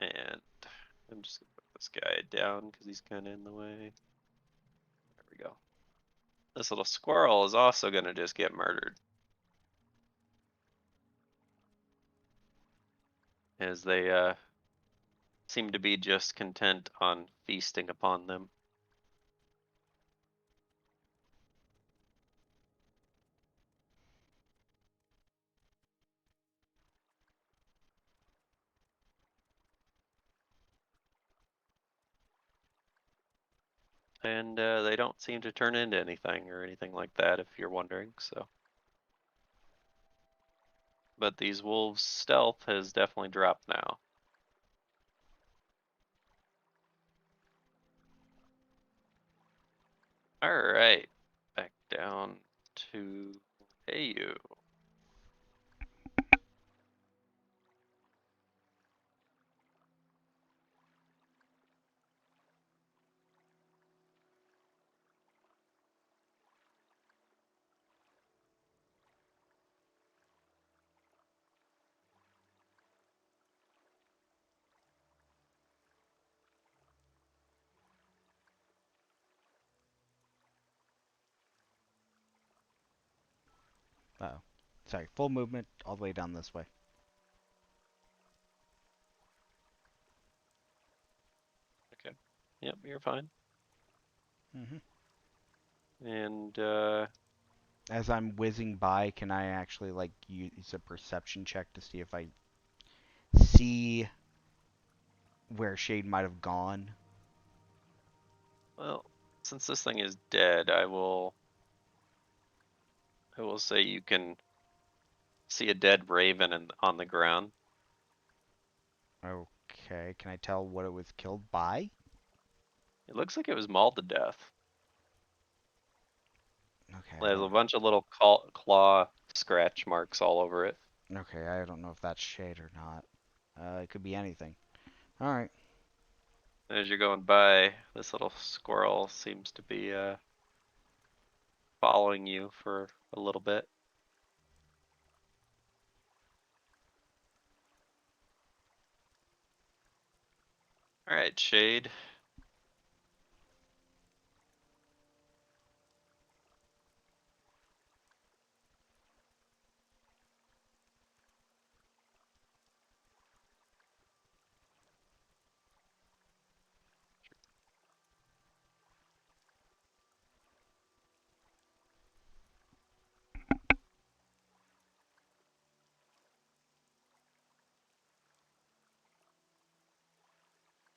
And I'm just gonna put this guy down because he's kind of in the way. There we go. This little squirrel is also gonna just get murdered. As they seem to be just content on feasting upon them. And they don't seem to turn into anything or anything like that, if you're wondering, so. But these wolves' stealth has definitely dropped now. Alright, back down to AU. Uh-oh. Sorry, full movement all the way down this way. Okay, yep, you're fine. Mm-hmm. And As I'm whizzing by, can I actually, like, use a perception check to see if I see where Shade might have gone? well, since this thing is dead, I will say you can see a dead raven on the ground. Okay, can I tell what it was killed by? It looks like it was mauled to death. Okay, There's a bunch of little claw scratch marks all over it. okay, I don't know if that's Shade or not. It could be anything. Alright. As you're going by, this little squirrel seems to be following you for a little bit. All right, Shade.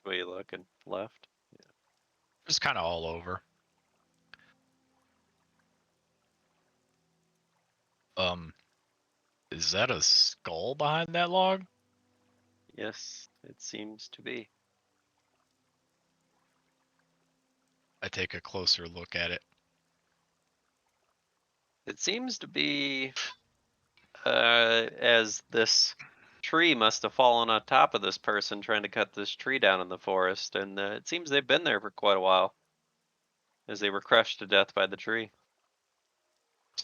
Where you looking? Left. Just kind of all over. Is that a skull behind that log? Yes, it seems to be. I take a closer look at it. It seems to be as this tree must have fallen on top of this person trying to cut this tree down in the forest, and it seems they've been there for quite a while, as they were crushed to death by the tree.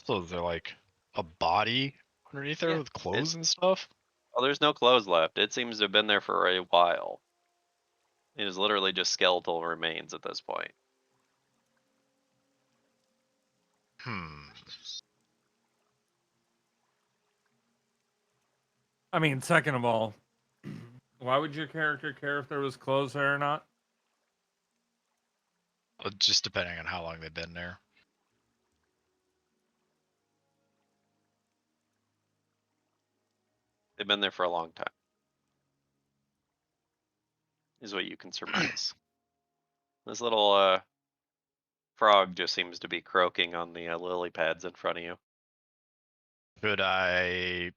So they're like a body underneath there Yeah, with clothes and stuff? Well, there's no clothes left. It seems to have been there for a while. It is literally just skeletal remains at this point. Hmm. I mean, second of all, why would your character care if there was clothes there or not? Just depending on how long they've been there. They've been there for a long time, is what you can surmise. This little frog just seems to be croaking on the lily pads in front of you. Could I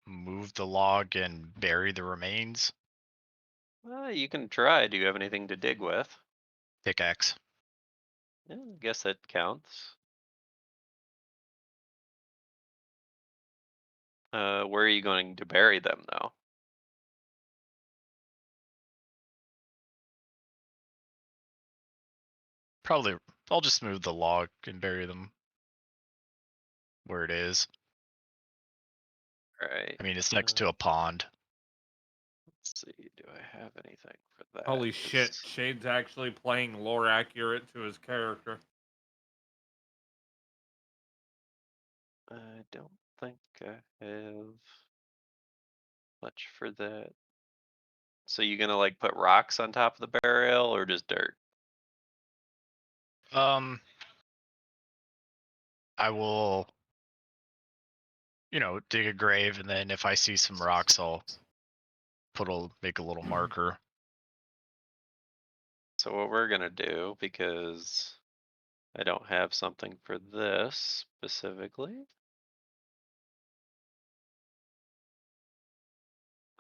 move the log and bury the remains? You can try. Do you have anything to dig with? Pickaxe. Yeah, I guess that counts. Where are you going to bury them, though? Probably, I'll just move the log and bury them where it is. Right. I mean, it's next to a pond. Let's see. Do I have anything for that? Holy shit, Shade's actually playing lore accurate to his character. I don't think I have much for that. So you gonna like put rocks on top of the burial or just dirt? I will, dig a grave, and then if I see some rocks, I'll make a little marker. So what we're gonna do, because I don't have something for this specifically.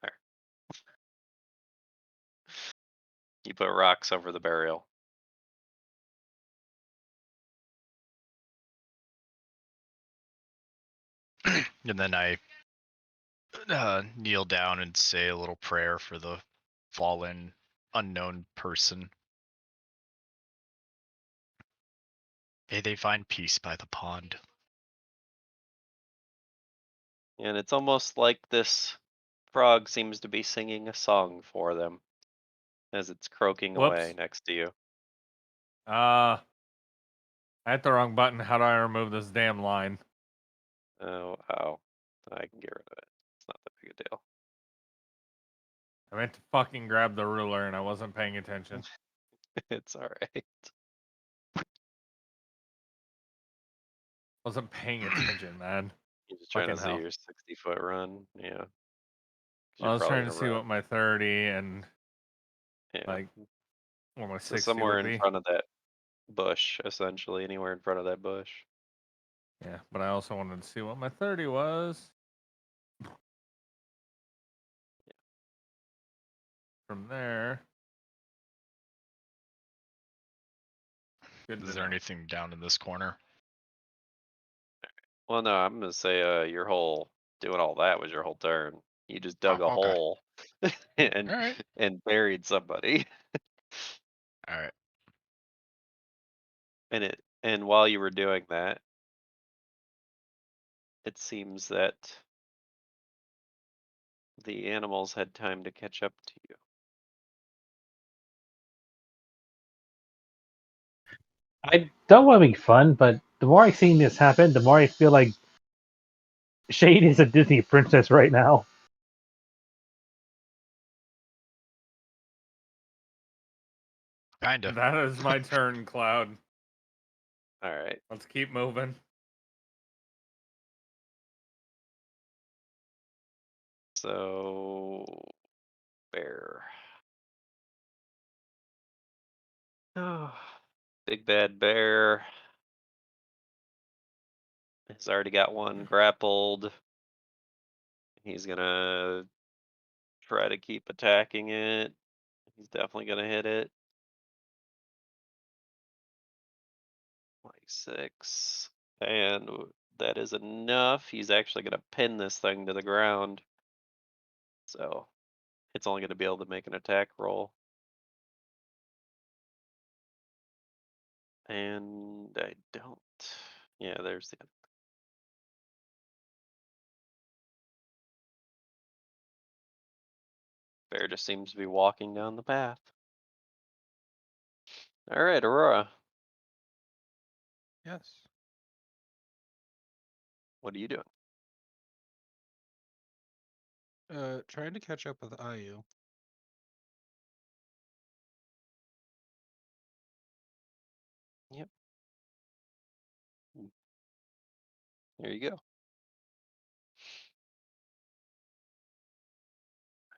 There. You put rocks over the burial. And then I kneel down and say a little prayer for the fallen unknown person. May they find peace by the pond. And it's almost like this frog seems to be singing a song for them as it's croaking away Whoops. next to you. I hit the wrong button. How do I remove this damn line? Oh, I can get rid of it. It's not that big a deal. I meant to fucking grab the ruler and I wasn't paying attention. It's all right. Wasn't paying attention, man. You're just trying to Fucking see hell. your 60-foot run. Yeah. 'Cause I you're was probably trying to gonna see run. what my 30 and Yeah. like what my So 60 somewhere would in be. front of that bush, essentially, anywhere in front of that bush. Yeah, but I also wanted to see what my 30 was. From there. Good to Is there know. anything down in this corner? Well, no, I'm gonna say your whole doing all that was your whole turn. You just dug Oh, a okay. hole and All right. and buried somebody. All right. And while you were doing that, it seems that the animals had time to catch up to you. I don't want to be fun, but the more I see this happen, the more I feel like Shade is a Disney princess right now. Kinda. That is my turn, Cloud. All right. Let's keep moving. So bear. Oh, big bad bear. He's already got one grappled. He's gonna try to keep attacking it. He's definitely gonna hit it. 26. And that is enough. He's actually gonna pin this thing to the ground. So it's only gonna be able to make an attack roll. And I don't. Yeah, there's the. Bear just seems to be walking down the path. All right, Aurora, Yes. what are you doing? Trying to catch up with IU. Yep. There you go.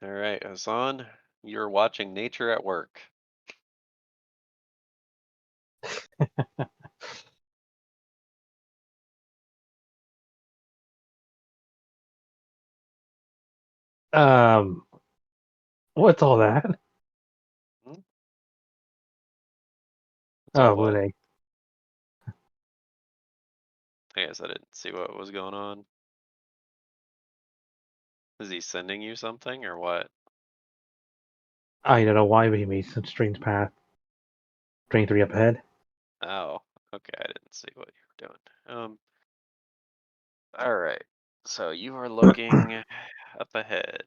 All right, Hassan, you're watching nature at work. Um, what's all that? Hmm? Oh, what? Mune. I guess I didn't see what was going on. Is he sending you something or what? I don't know why, but he made some strange path. Train 3 up ahead. Oh, okay, I didn't see what you were doing. All right. So you are looking up ahead.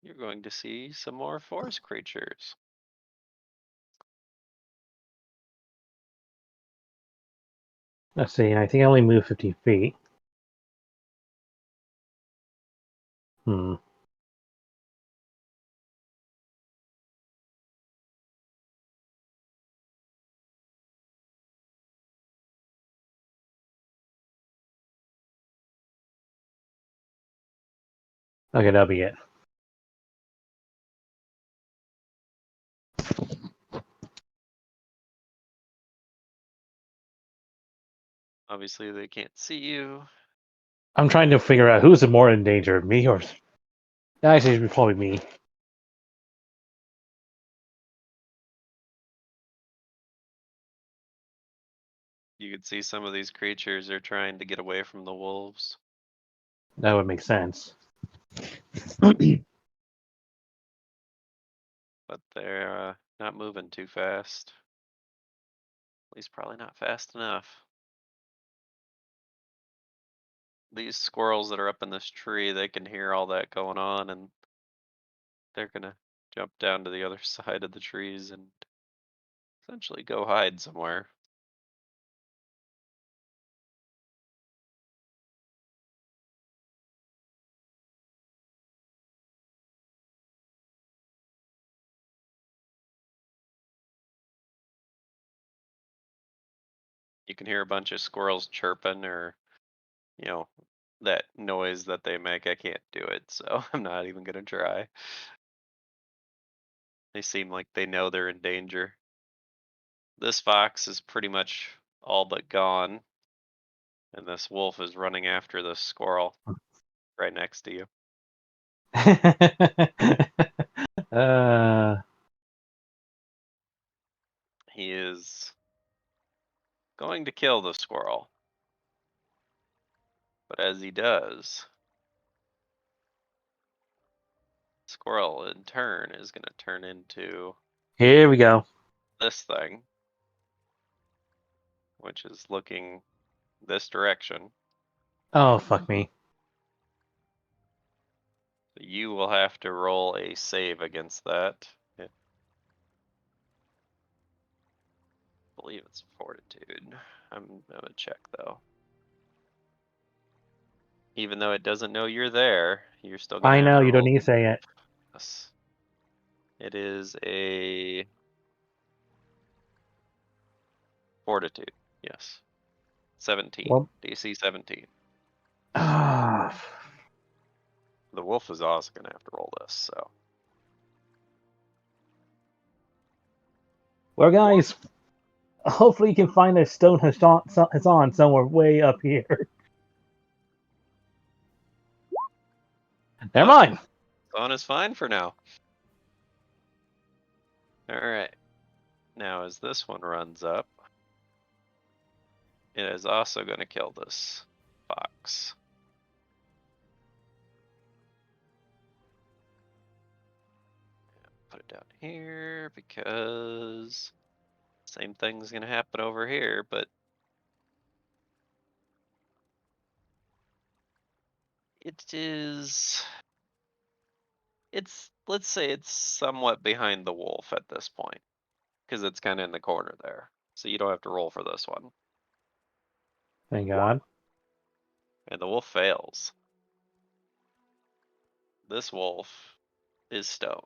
You're going to see some more forest creatures. Let's see, I think I only moved 50 feet. Hmm. Okay, that'll be it. Obviously, they can't see you. I'm trying to figure out who's more in danger, me or... Actually, it's probably me. You can see some of these creatures are trying to get away from the wolves. That would make sense. But they're not moving too fast. At least probably not fast enough. These squirrels that are up in this tree, they can hear all that going on and they're gonna jump down to the other side of the trees and essentially go hide somewhere. You can hear a bunch of squirrels chirping or, you know, that noise that they make. I can't do it, so I'm not even gonna try. They seem like they know they're in danger. This fox is pretty much all but gone. And this wolf is running after the squirrel right next to you. uh, He is going to kill the squirrel. But as he does, squirrel in turn is going to turn into here we go. this thing, which is looking this direction. Oh, fuck me. You will have to roll a save against that. Yeah. I believe it's fortitude. I'm gonna check though. Even though it doesn't know you're there, you're still gonna I have know, to you don't roll. need to say it. Yes. It is a fortitude. Yes. 17. Well, DC 17. ah, The wolf is also gonna have to roll this, so. well, guys, hopefully you can find a stone Hassan somewhere way up here. Never mind. Phone is fine for now. Alright. Now as this one runs up, it is also gonna kill this fox. Put it down here because same thing's gonna happen over here, but it is, let's say it's somewhat behind the wolf at this point, because it's kind of in the corner there. So you don't have to roll for this one. Thank God. And the wolf fails. This wolf is stoned.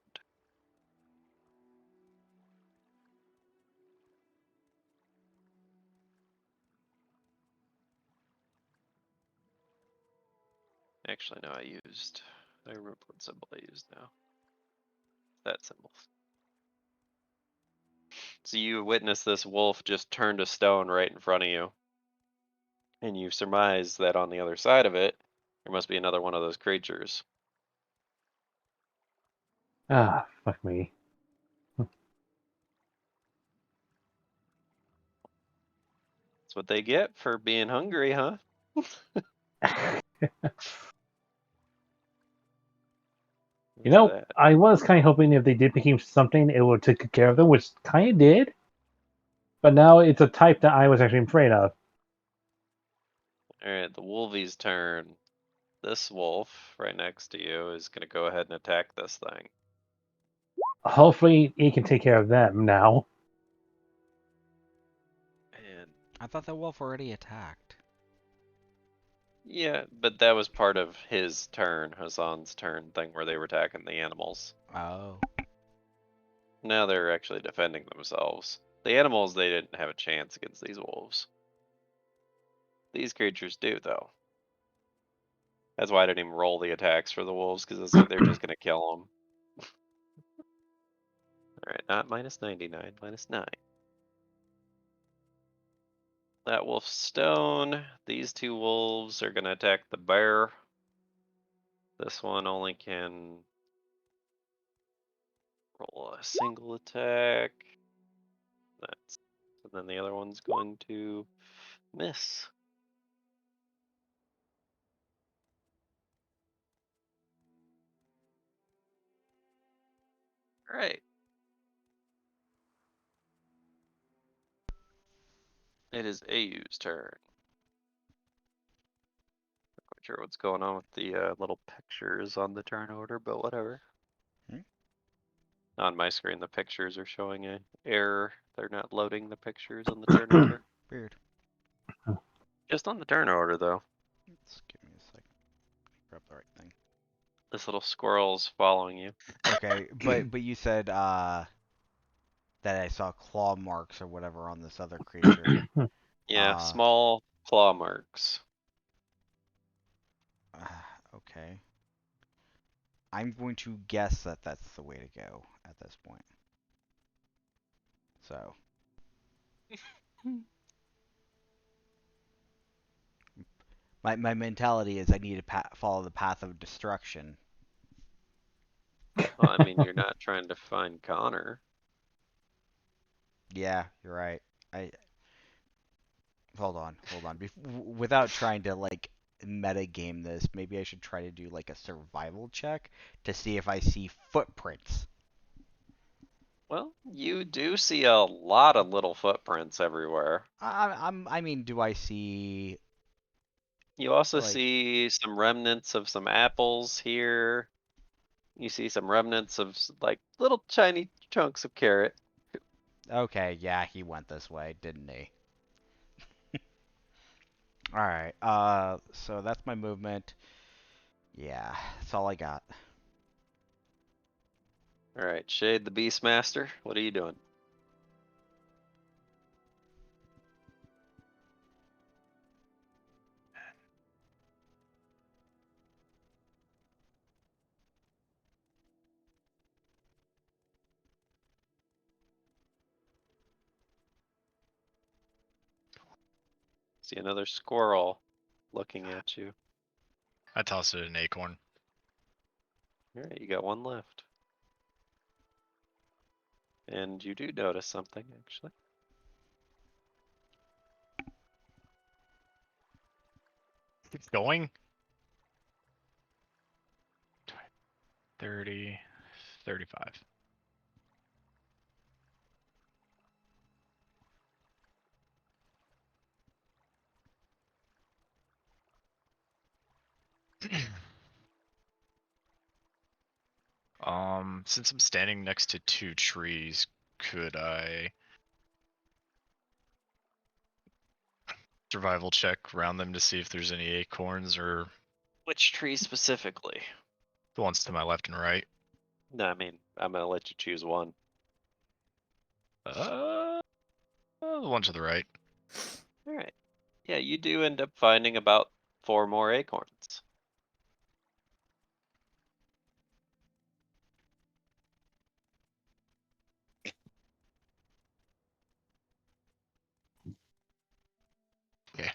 Actually, no, I remember what symbol I used now. That symbol. So you witness this wolf just turn to stone right in front of you. And you surmise that on the other side of it, there must be another one of those creatures. Ah, fuck me. That's what they get for being hungry, huh? You know, That. I was kind of hoping if they did become something, it would take care of them, which kind of did. But now it's a type that I was actually afraid of. Alright, the wolvie's turn. This wolf right next to you is going to go ahead and attack this thing. Hopefully, he can take care of them now. And I thought the wolf already attacked. yeah, but that was part of his turn, Hassan's turn thing where they were attacking the animals. Oh. Now they're actually defending themselves. The animals, they didn't have a chance against these wolves. These creatures do, though. That's why I didn't even roll the attacks for the wolves, because it's like they're just going to kill them. Alright, not minus 99, minus 9. That wolf's stone. These two wolves are going to attack the bear. This one only can roll a single attack. And then the other one's going to miss. Alright. It is AU's turn. Not quite sure what's going on with the little pictures on the turn order, but whatever. On my screen, the pictures are showing an error. They're not loading the pictures on the turn order. Weird. Just on the turn order, though. Let's give me a second. Grab the right thing. This little squirrel's following you. Okay, but you said that I saw claw marks or whatever on this other creature. Yeah, small claw marks. Okay. I'm going to guess that that's the way to go at this point. So. My mentality is I need to follow the path of destruction. Well, I mean, you're not trying to find Connor. Yeah, you're right. Hold on. Without trying to like meta game this, maybe I should try to do like a survival check to see if I see footprints. Well, you do see a lot of little footprints everywhere. I mean, do I see? You also Like- see some remnants of some apples here. You see some remnants of like little tiny chunks of carrot. Okay, yeah, he went this way, didn't he? Alright, so that's my movement. Yeah, that's all I got. All right, Shade the Beastmaster. What are you doing? See another squirrel looking at you. I toss it an acorn. All right, you got one left. And you do notice something, actually. Keeps going. 30, 35. Since I'm standing next to two trees, could I survival check around them to see if there's any acorns or Which tree specifically? the ones to my left and right? No, I mean, I'm gonna let you choose one. The one to the right. All right. Yeah, you do end up finding about 4 more acorns. Okay.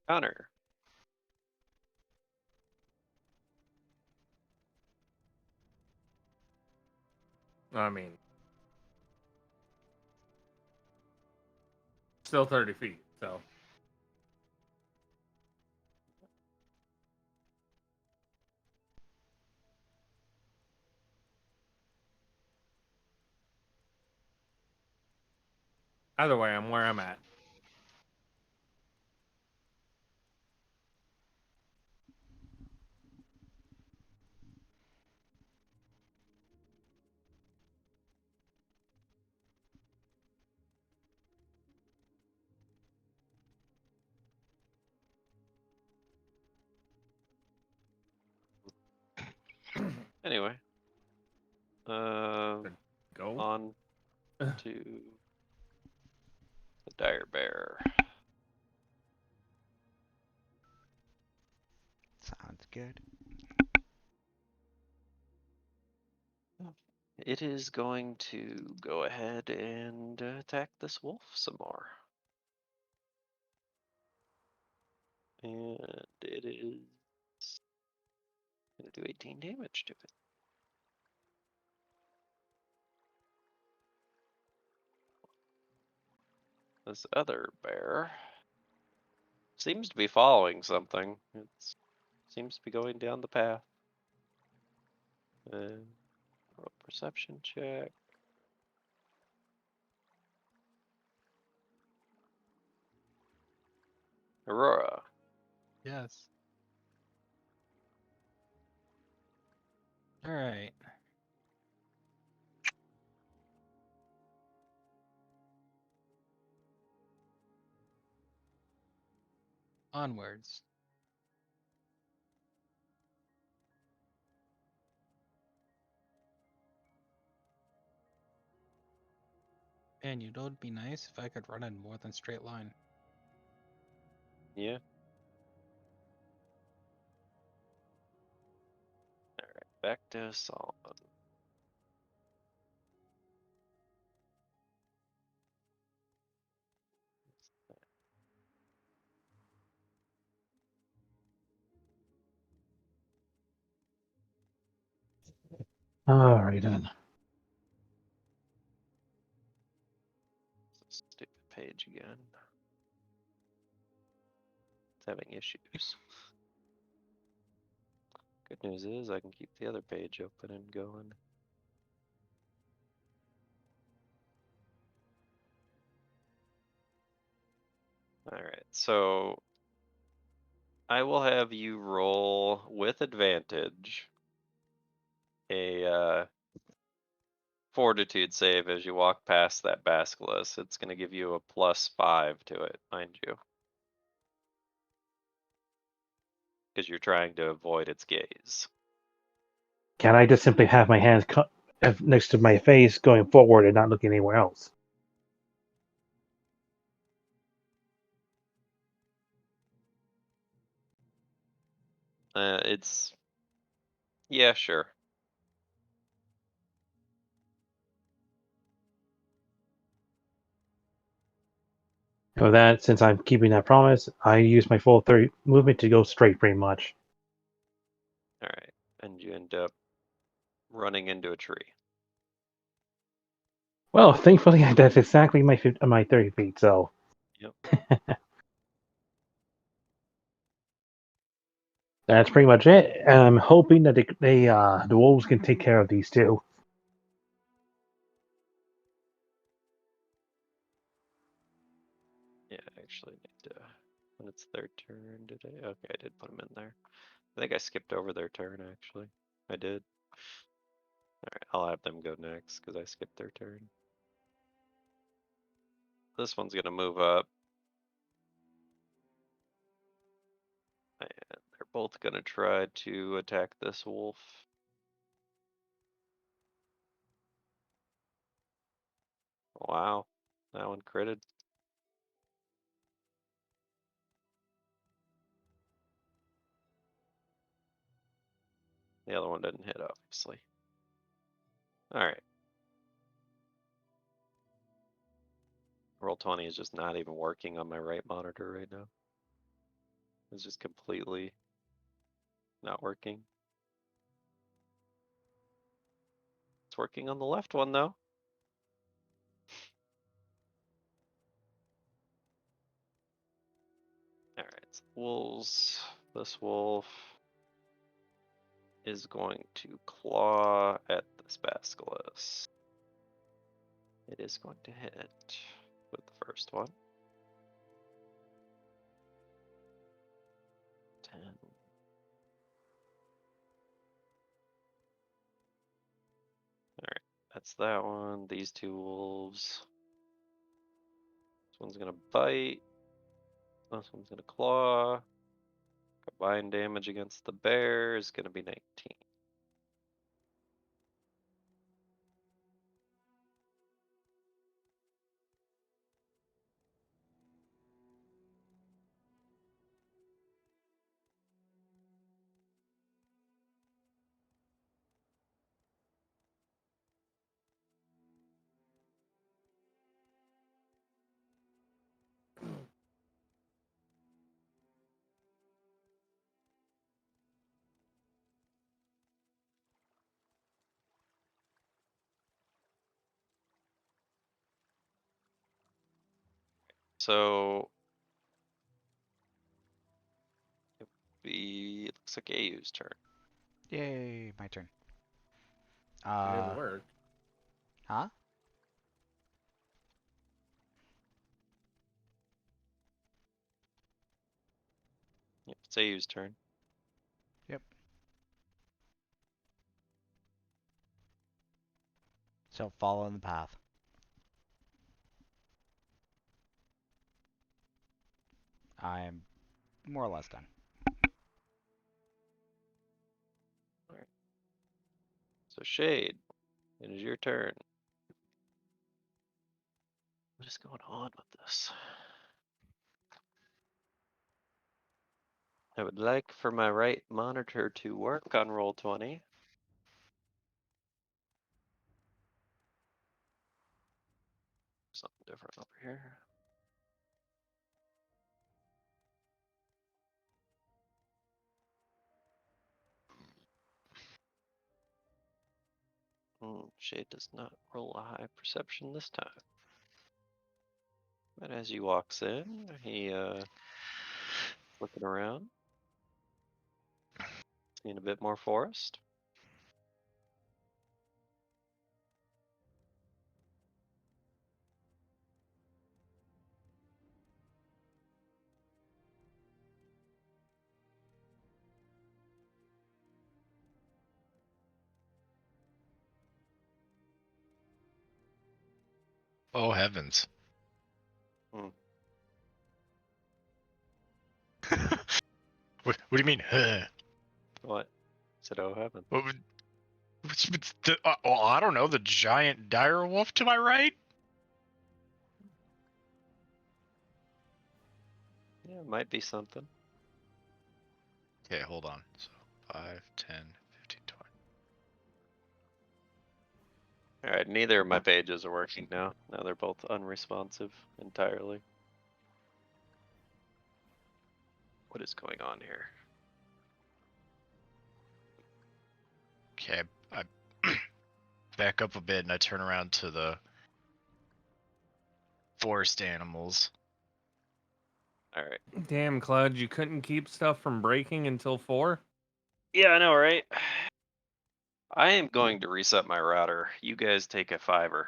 Connor. I mean, still 30 feet, so. Either way, I'm where I'm at. Anyway. Go. On to the dire bear. Sounds good. It is going to go ahead and attack this wolf some more. And it is going to do 18 damage to it. This other bear seems to be following something. It seems to be going down the path. And roll a perception check. Aurora. Yes. All right. Onwards. And you know it'd be nice if I could run in more than straight line. Yeah. Alright, back to Solomon. All right then. It's a stupid page again. It's having issues. Good news is I can keep the other page open and going. Alright, so I will have you roll with advantage a fortitude save as you walk past that basilisk. It's going to give you a +5 to it, mind you. Because you're trying to avoid its gaze. Can I just simply have my hands next to my face going forward and not looking anywhere else? Yeah, sure. So that, since I'm keeping that promise, I use my full 30 movement to go straight pretty much. Alright, and you end up running into a tree. Well, thankfully, that's exactly my 30 feet, so. Yep. That's pretty much it. And I'm hoping that the wolves can take care of these two. Yeah, I actually need to. When it's their turn, did I? Okay, I did put them in there. I think I skipped over their turn, actually. I did. Alright, I'll have them go next because I skipped their turn. This one's gonna move up. And they're both gonna try to attack this wolf. Wow, that one critted. The other one didn't hit, obviously. Alright. Roll20 is just not even working on my right monitor right now. It's just completely not working. It's working on the left one though. Alright, so wolves. This wolf is going to claw at this basilisk. It is going to hit with the first one. 10. Alright, that's that one. These two wolves. This one's gonna bite. This one's gonna claw. Combined damage against the bear is gonna be 19. So it looks like AU's turn. Yay, my turn. It worked. Huh? Yep, it's AU's turn. Yep. So follow the path. I'm more or less done. Alright. So Shade, it is your turn. What is going on with this? I would like for my right monitor to work on Roll20. Something different over here. Shade does not roll a high perception this time. But as he walks in, he looking around. Need a bit more forest. Oh heavens. Hmm. What do you mean? Huh? What? Said oh heaven. Well, I don't know. The giant dire wolf to my right. Yeah, it might be something. Okay, hold on. So 5, 10, 15, 20. Alright, neither of my pages are working now. Now they're both unresponsive entirely. What is going on here? Okay, I back up a bit and I turn around to the forest animals. Alright. Damn, Cloud, you couldn't keep stuff from breaking until 4? Yeah, I know, right? I am going to reset my router. You guys take a $5.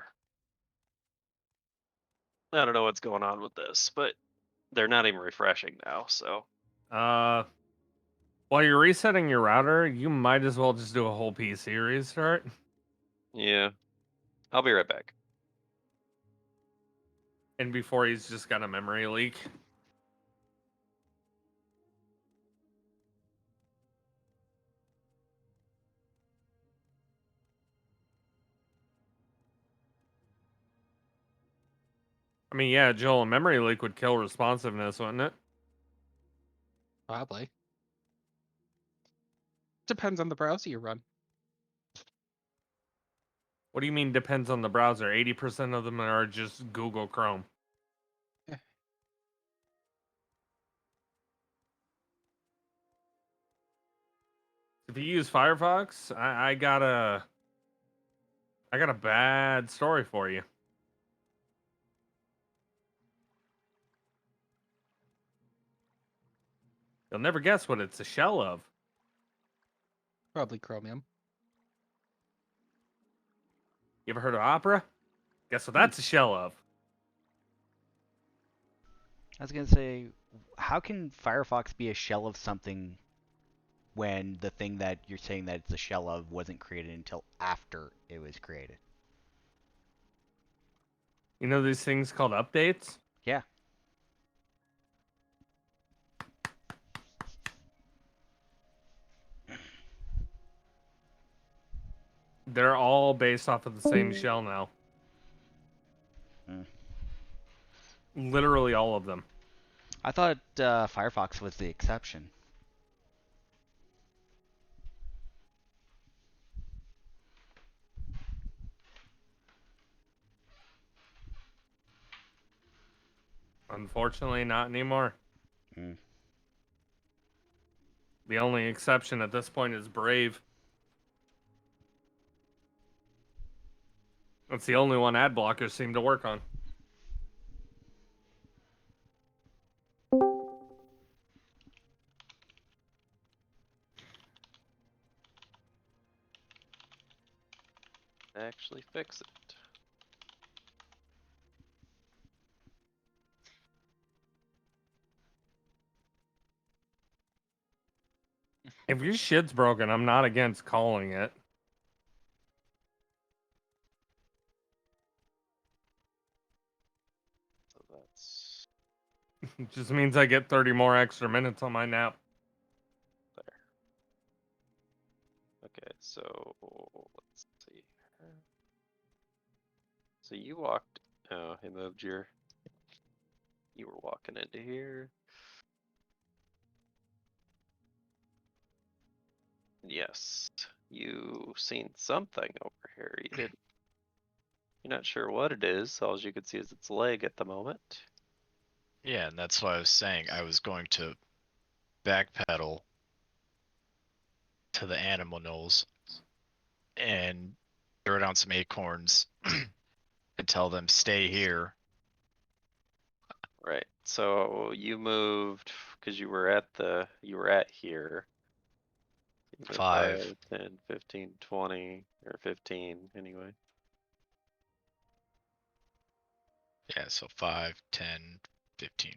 I don't know what's going on with this, but they're not even refreshing now, so. While you're resetting your router, you might as well just do a whole PC restart. Yeah. I'll be right back. And before he's just got a memory leak. I mean, yeah, Joel, a memory leak would kill responsiveness, wouldn't it? Probably. Depends on the browser you run. What do you mean depends on the browser? 80% of them are just Google Chrome. Eh. If you use Firefox, I got a bad story for you. You'll never guess what it's a shell of. Probably Chromium. You ever heard of Opera? Guess what that's a shell of. I was gonna say, how can Firefox be a shell of something when the thing that you're saying that it's a shell of wasn't created until after it was created? You know these things called updates? Yeah. They're all based off of the same shell now. Hmm. Literally all of them. I thought Firefox was the exception. Unfortunately, not anymore. Hmm. The only exception at this point is Brave. That's the only one ad blockers seem to work on. Actually fix it. If your shit's broken, I'm not against calling it. So that's It just means I get 30 more extra minutes on my nap. there. Okay, so let's see. So you walked. Oh, he moved your. You were walking into here. Yes, you seen something over here. You didn't. You're not sure what it is. All you could see is its leg at the moment. Yeah, and that's why I was saying I was going to backpedal to the animal knolls and throw down some acorns and tell them stay here. Right. So you moved because you were at here. Either 5. 10, 15, 20, or 15 anyway. Yeah, so 5, 10, 15.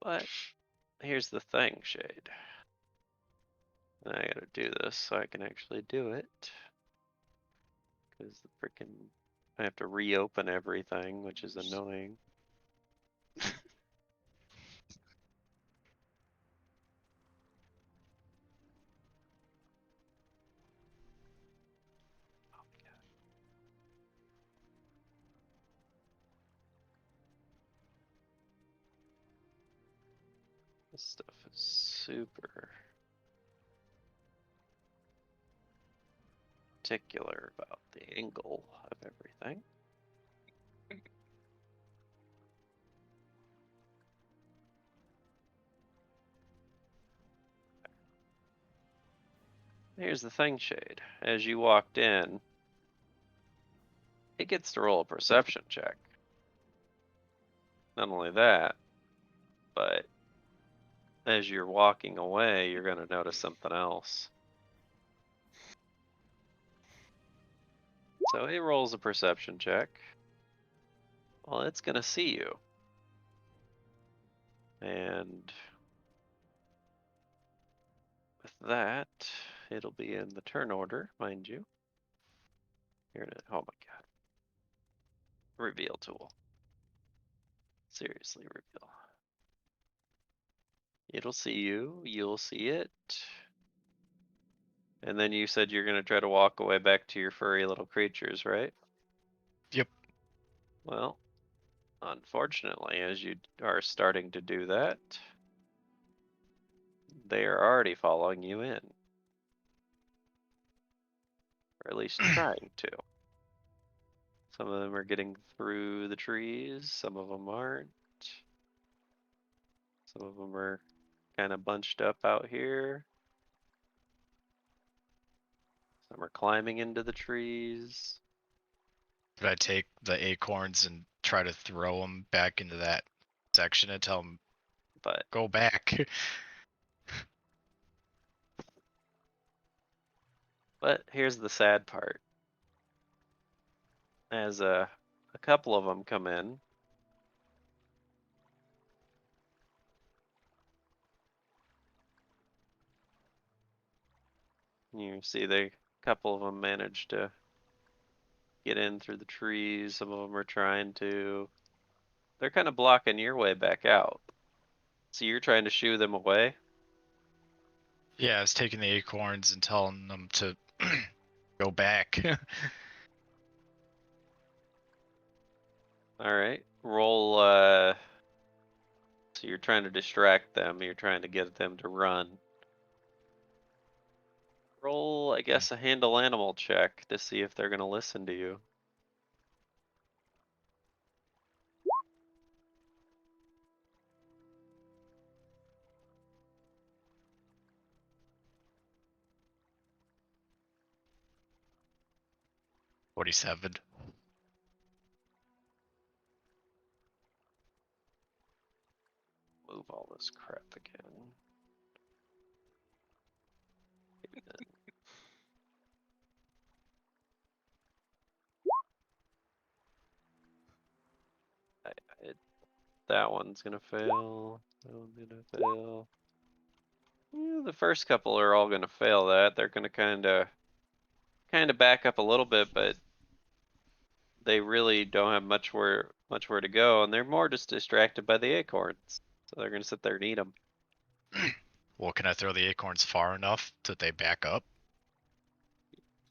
But here's the thing, Shade. And I gotta do this so I can actually do it. Because the freaking I have to reopen everything, which is annoying. This stuff is super particular about the angle of everything. Here's the thing, Shade. As you walked in, it gets to roll a perception check. Not only that, but as you're walking away, you're gonna notice something else. So it rolls a perception check. Well, it's gonna see you. And with that, it'll be in the turn order, mind you. Here it is. Oh my god. Reveal tool. Seriously, reveal. It'll see you, you'll see it. And then you said you're gonna try to walk away back to your furry little creatures, right? Yep. Well, unfortunately, as you are starting to do that, they are already following you in. Or at least trying to. Some of them are getting through the trees, some of them aren't. Some of them are kind of bunched up out here. Some are climbing into the trees. Did I take the acorns and try to throw them back into that section and tell them, But go back? here's the sad part. As a couple of them come in, you see a couple of them managed to get in through the trees. Some of them are trying to. They're kind of blocking your way back out. So you're trying to shoo them away. Yeah, I was taking the acorns and telling them to go back. All right, roll. So you're trying to distract them. You're trying to get them to run. Roll, I guess, a handle animal check to see if they're gonna listen to you. $47. Move all this crap again. That one's gonna fail. That one's gonna fail. Yeah, the first couple are all gonna fail that. They're gonna kinda back up a little bit, but they really don't have much where to go, and they're more just distracted by the acorns. So they're gonna sit there and eat them. Well, can I throw the acorns far enough that they back up?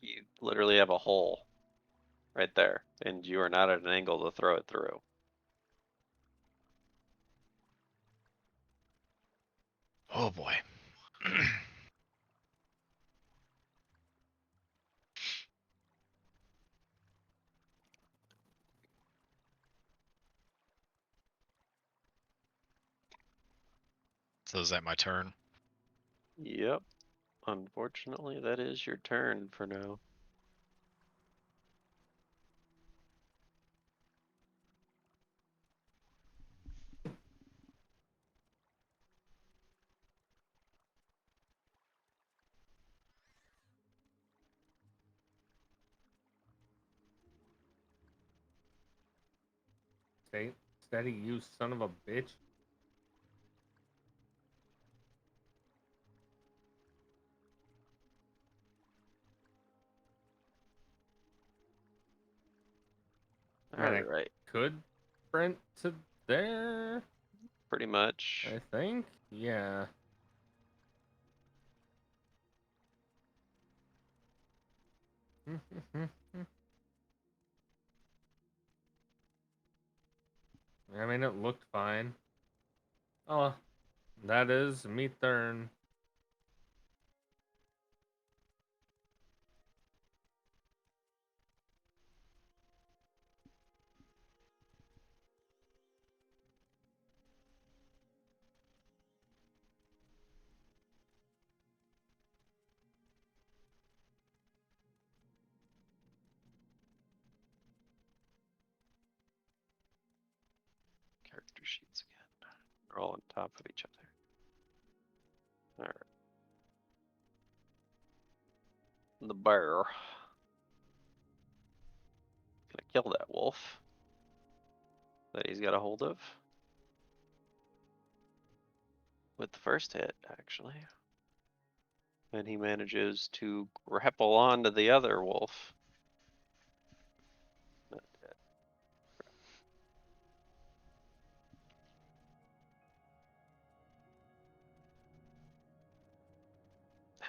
You literally have a hole right there, and you are not at an angle to throw it through. Oh boy. So is that my turn? Yep. Unfortunately, that is your turn for now. Steady, you son of a bitch. Alright, All right, I could sprint to there, pretty much. I think. Yeah. I mean, it looked fine. Oh, that is me turn. Character sheets again. They're all on top of each other. All right. The bear. Gonna kill that wolf that he's got a hold of. With the first hit, actually. And he manages to grapple onto the other wolf. Not dead.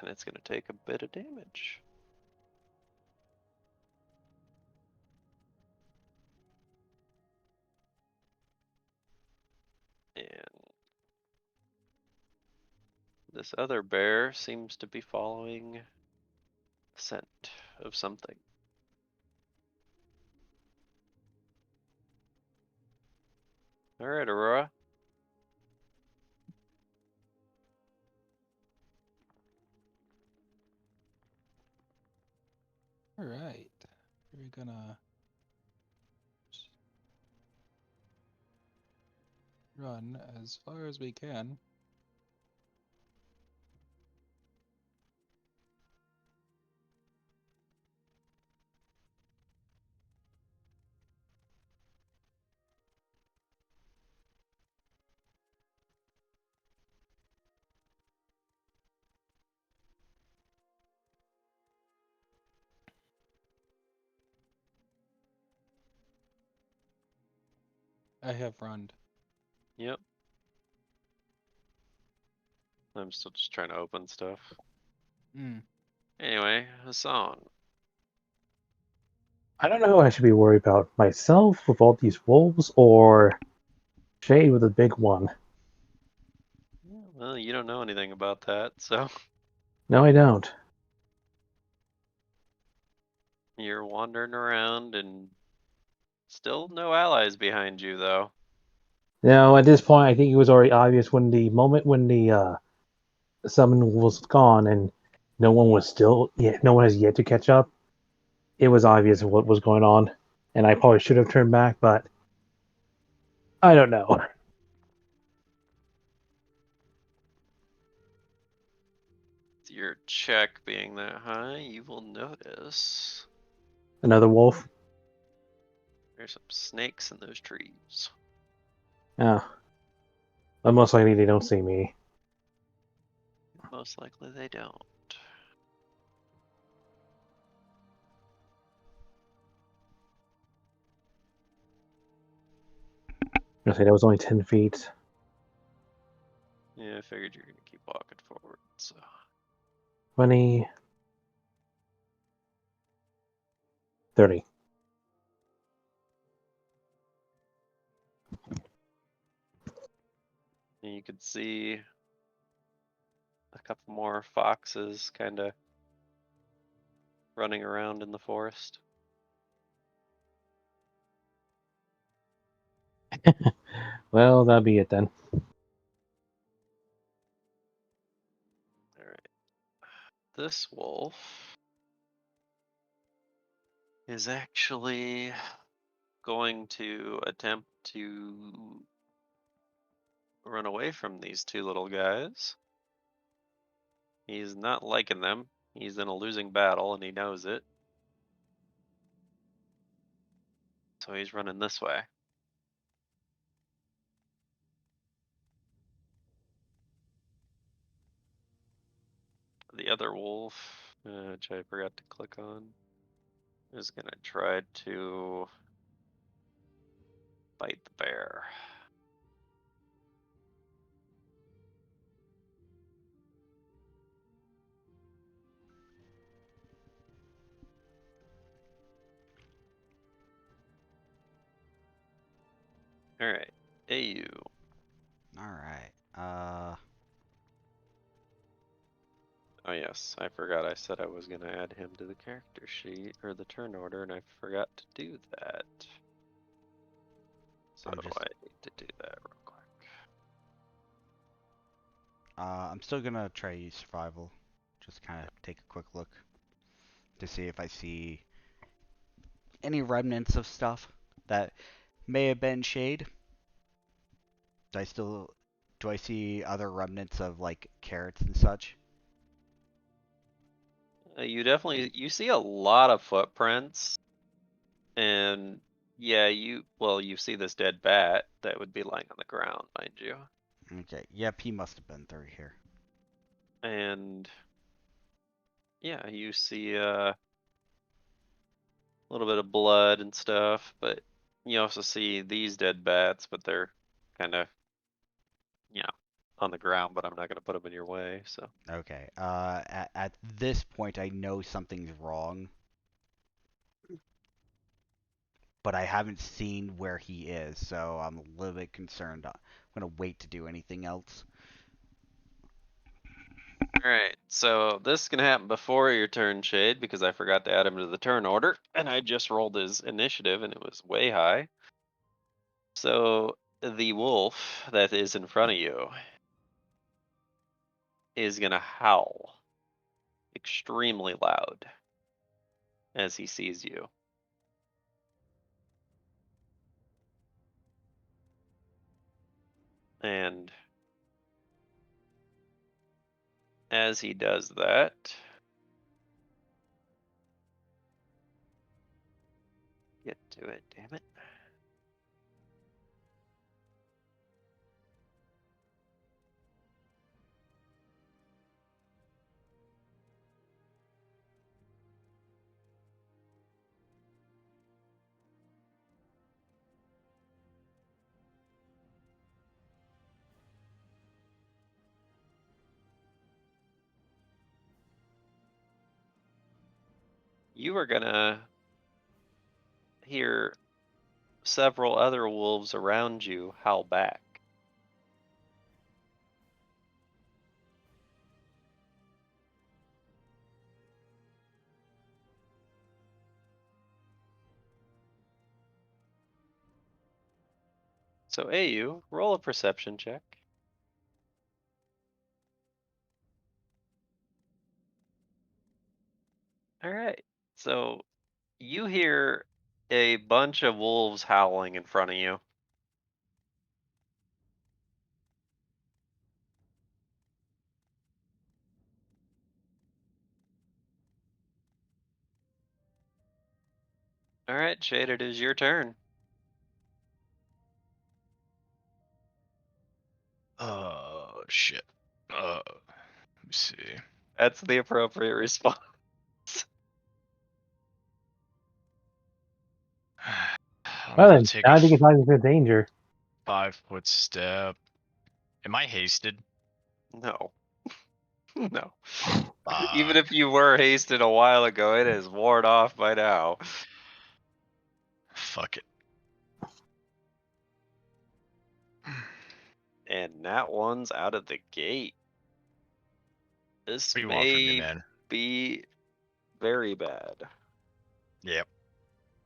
And it's gonna take a bit of damage. And this other bear seems to be following the scent of something. All right, Aurora. All right. We're gonna run as far as we can. I have run. Yep. I'm still just trying to open stuff. Anyway, Hassan. I don't know who I should be worried about. Myself with all these wolves or Shay with a big one. Well, you don't know anything about that, so No, I don't. you're wandering around and still no allies behind you, though. No, at this point, I think it was already obvious when the moment when the summon was gone and no one was still yet. No one has yet to catch up. It was obvious what was going on, and I probably should have turned back, but I don't know. Your check being that high, you will notice Another wolf. there's some snakes in those trees. Yeah. But most likely they don't see me. Most likely they don't. I say that was only 10 feet. Yeah, I figured you're gonna keep walking forward, so. 20. 30. And you could see a couple more foxes kind of running around in the forest. Well, that'll be it then. Alright. This wolf is actually going to attempt to run away from these two little guys. He's not liking them. He's in a losing battle and he knows it. So he's running this way. the other wolf, which I forgot to click on, is gonna try to bite the bear. Alright, AU. Alright. Oh yes, I forgot I said I was gonna add him to the character sheet, or the turn order, and I forgot to do that. So I'm just- I need to do that real quick. I'm still gonna try to use survival. Just kind of take a quick look to see if I see any remnants of stuff that may have been shade. Do I see other remnants of like carrots and such? You definitely, you see a lot of footprints, and yeah, you see this dead bat that would be lying on the ground, mind you. Okay. Yep, he must have been through here. And yeah, you see a little bit of blood and stuff, but you also see these dead bats, but they're kind of, you know, on the ground, but I'm not gonna put them in your way, so. Okay. At this point, I know something's wrong, but I haven't seen where he is, so I'm a little bit concerned. I'm gonna wait to do anything else. Alright, so this is gonna happen before your turn, Shade, because I forgot to add him to the turn order, and I just rolled his initiative and it was way high. So the wolf that is in front of you is gonna howl extremely loud as he sees you. And as he does that, get to it, damn it. You are gonna hear several other wolves around you howl back. So AU, roll a perception check. Alright, so you hear a bunch of wolves howling in front of you. Alright, Shade, it is your turn. Oh shit. Let me see. That's the appropriate response. I'm Well gonna then, take now a I think it's not into danger. 5-foot step. Am I hasted? No. No. Uh, Even if you were hasted a while ago, it is worn off by now. Fuck it. And that one's out of the gate. This What do you want from me, may man? be very bad. Yep.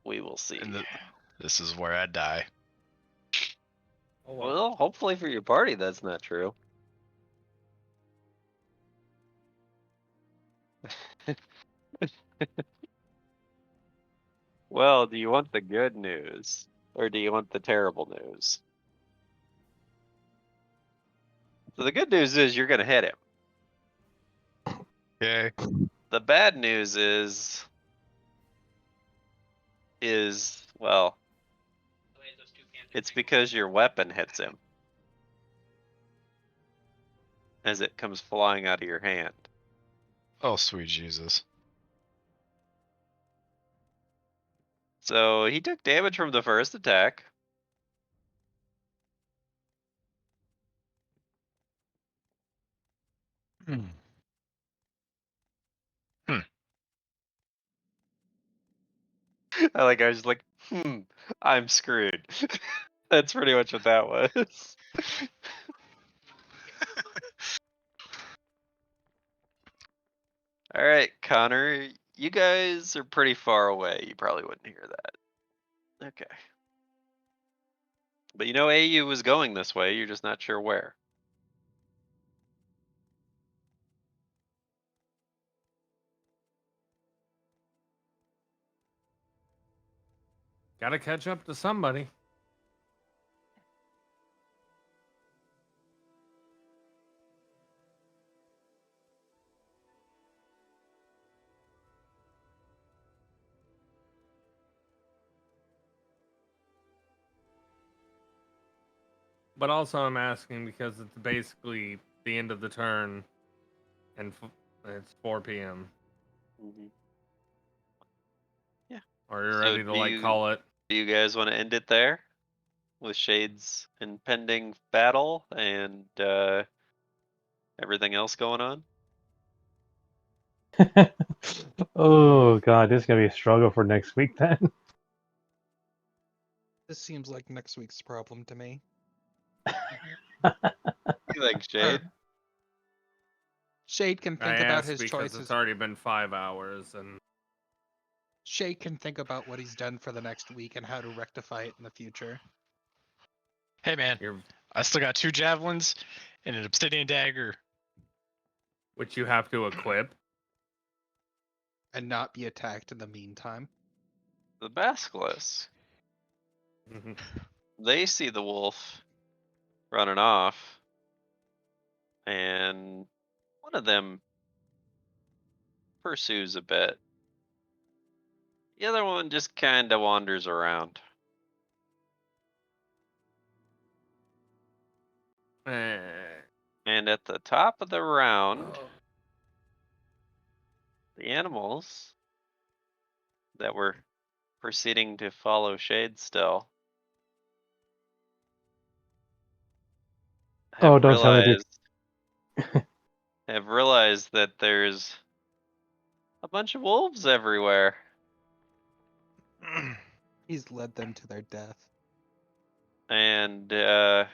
We will see. And this is where I die. Oh, Well, hopefully for your party, that's not true. Well, do you want the good news or do you want the terrible news? So the good news is you're gonna hit him. Okay. The bad news well, it's because your weapon hits him as it comes flying out of your hand. Oh, sweet Jesus. So he took damage from the first attack. Hmm. I was like, I'm screwed. That's pretty much what that was. All right, Connor, you guys are pretty far away. You probably wouldn't hear that. Okay. But you know AU was going this way, you're just not sure where. Gotta catch up to somebody. But also, I'm asking because it's basically the end of the turn, and it's 4 p.m. Mhm. Yeah. Or you're So ready to like call it. do you guys want to end it there? With Shade's impending battle and everything else going on? Oh god, this is gonna be a struggle for next week then. This seems like next week's problem to me. You think, Shade? Shade can I think about asked his because choices. it's already been 5 hours, and Shade can think about what he's done for the next week and how to rectify it in the future. Hey man, you're I still got 2 javelins and an obsidian dagger. which you have to equip. And not be attacked in the meantime. The Basilisk. They see the wolf running off, and one of them pursues a bit. The other one just kind of wanders around. And at the top of the round, the animals that were proceeding to follow Shade still Oh, have don't tell me realized that there's a bunch of wolves everywhere. He's led them to their death. And a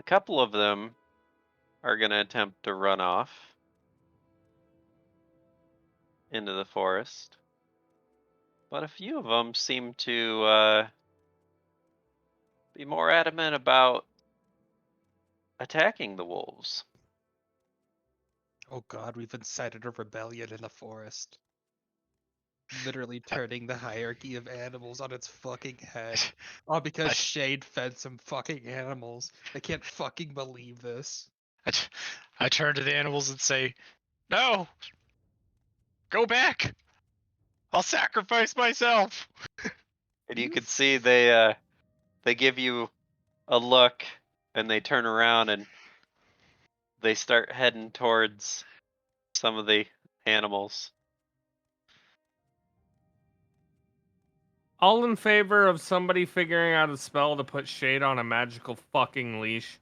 couple of them are going to attempt to run off into the forest. But a few of them seem to be more adamant about attacking the wolves. Oh god, we've incited a rebellion in the forest. Literally turning the hierarchy of animals on its fucking head. All because Shade fed some fucking animals. I can't fucking believe this. I turn to the animals and say, "No, go back. I'll sacrifice myself." And you can see they give you a look and they turn around and they start heading towards some of the animals. All in favor of somebody figuring out a spell to put Shade on a magical fucking leash.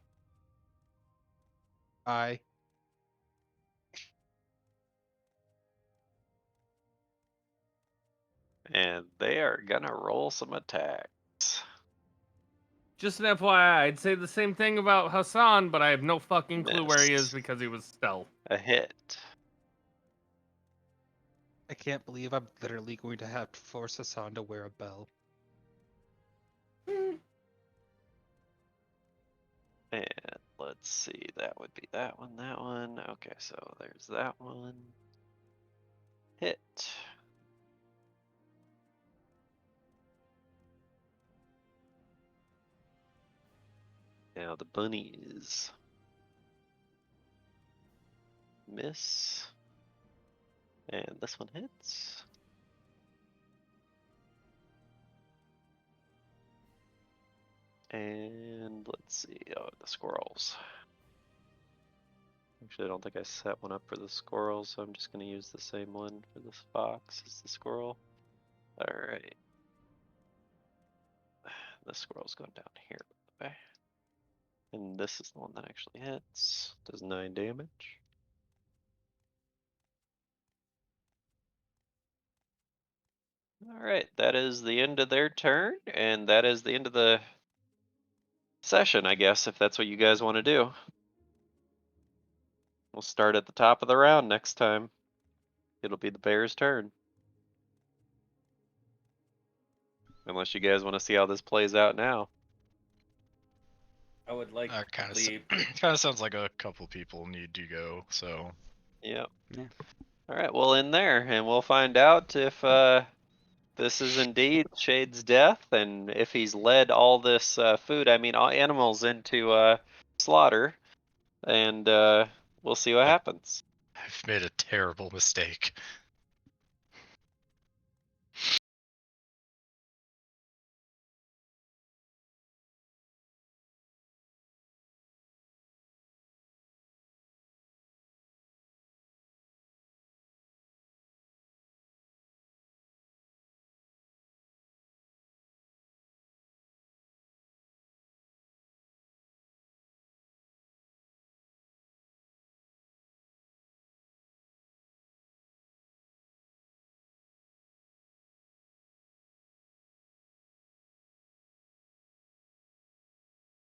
I And they are gonna roll some attacks. Just an FYI, I'd say the same thing about Hassan, but I have no fucking clue where he is Miss. because he was stealth. A hit. can't believe I'm literally going to have to force Hassan to wear a bell. And let's see, that would be that one, that one. Okay, so there's that one. Hit. Now the bunnies. Miss. And this one hits. And let's see, oh, the squirrels. Actually, I don't think I set one up for the squirrel, so I'm just going to use the same one for this fox as the squirrel. Alright. The squirrel's going down here. Okay. And this is the one that actually hits. Does 9 damage. Alright, that is the end of their turn, and that is the end of the session, I guess, if that's what you guys want to do. We'll start at the top of the round next time. It'll be the bear's turn. Unless you guys want to see how this plays out now. I would like Kind to leave. of sounds like a couple people need to go. So Yep. Yeah. Alright, we'll end there, and we'll find out if this is indeed Shade's death, and if he's led all this food, I mean, all animals into slaughter, and we'll see what happens. I've made a terrible mistake.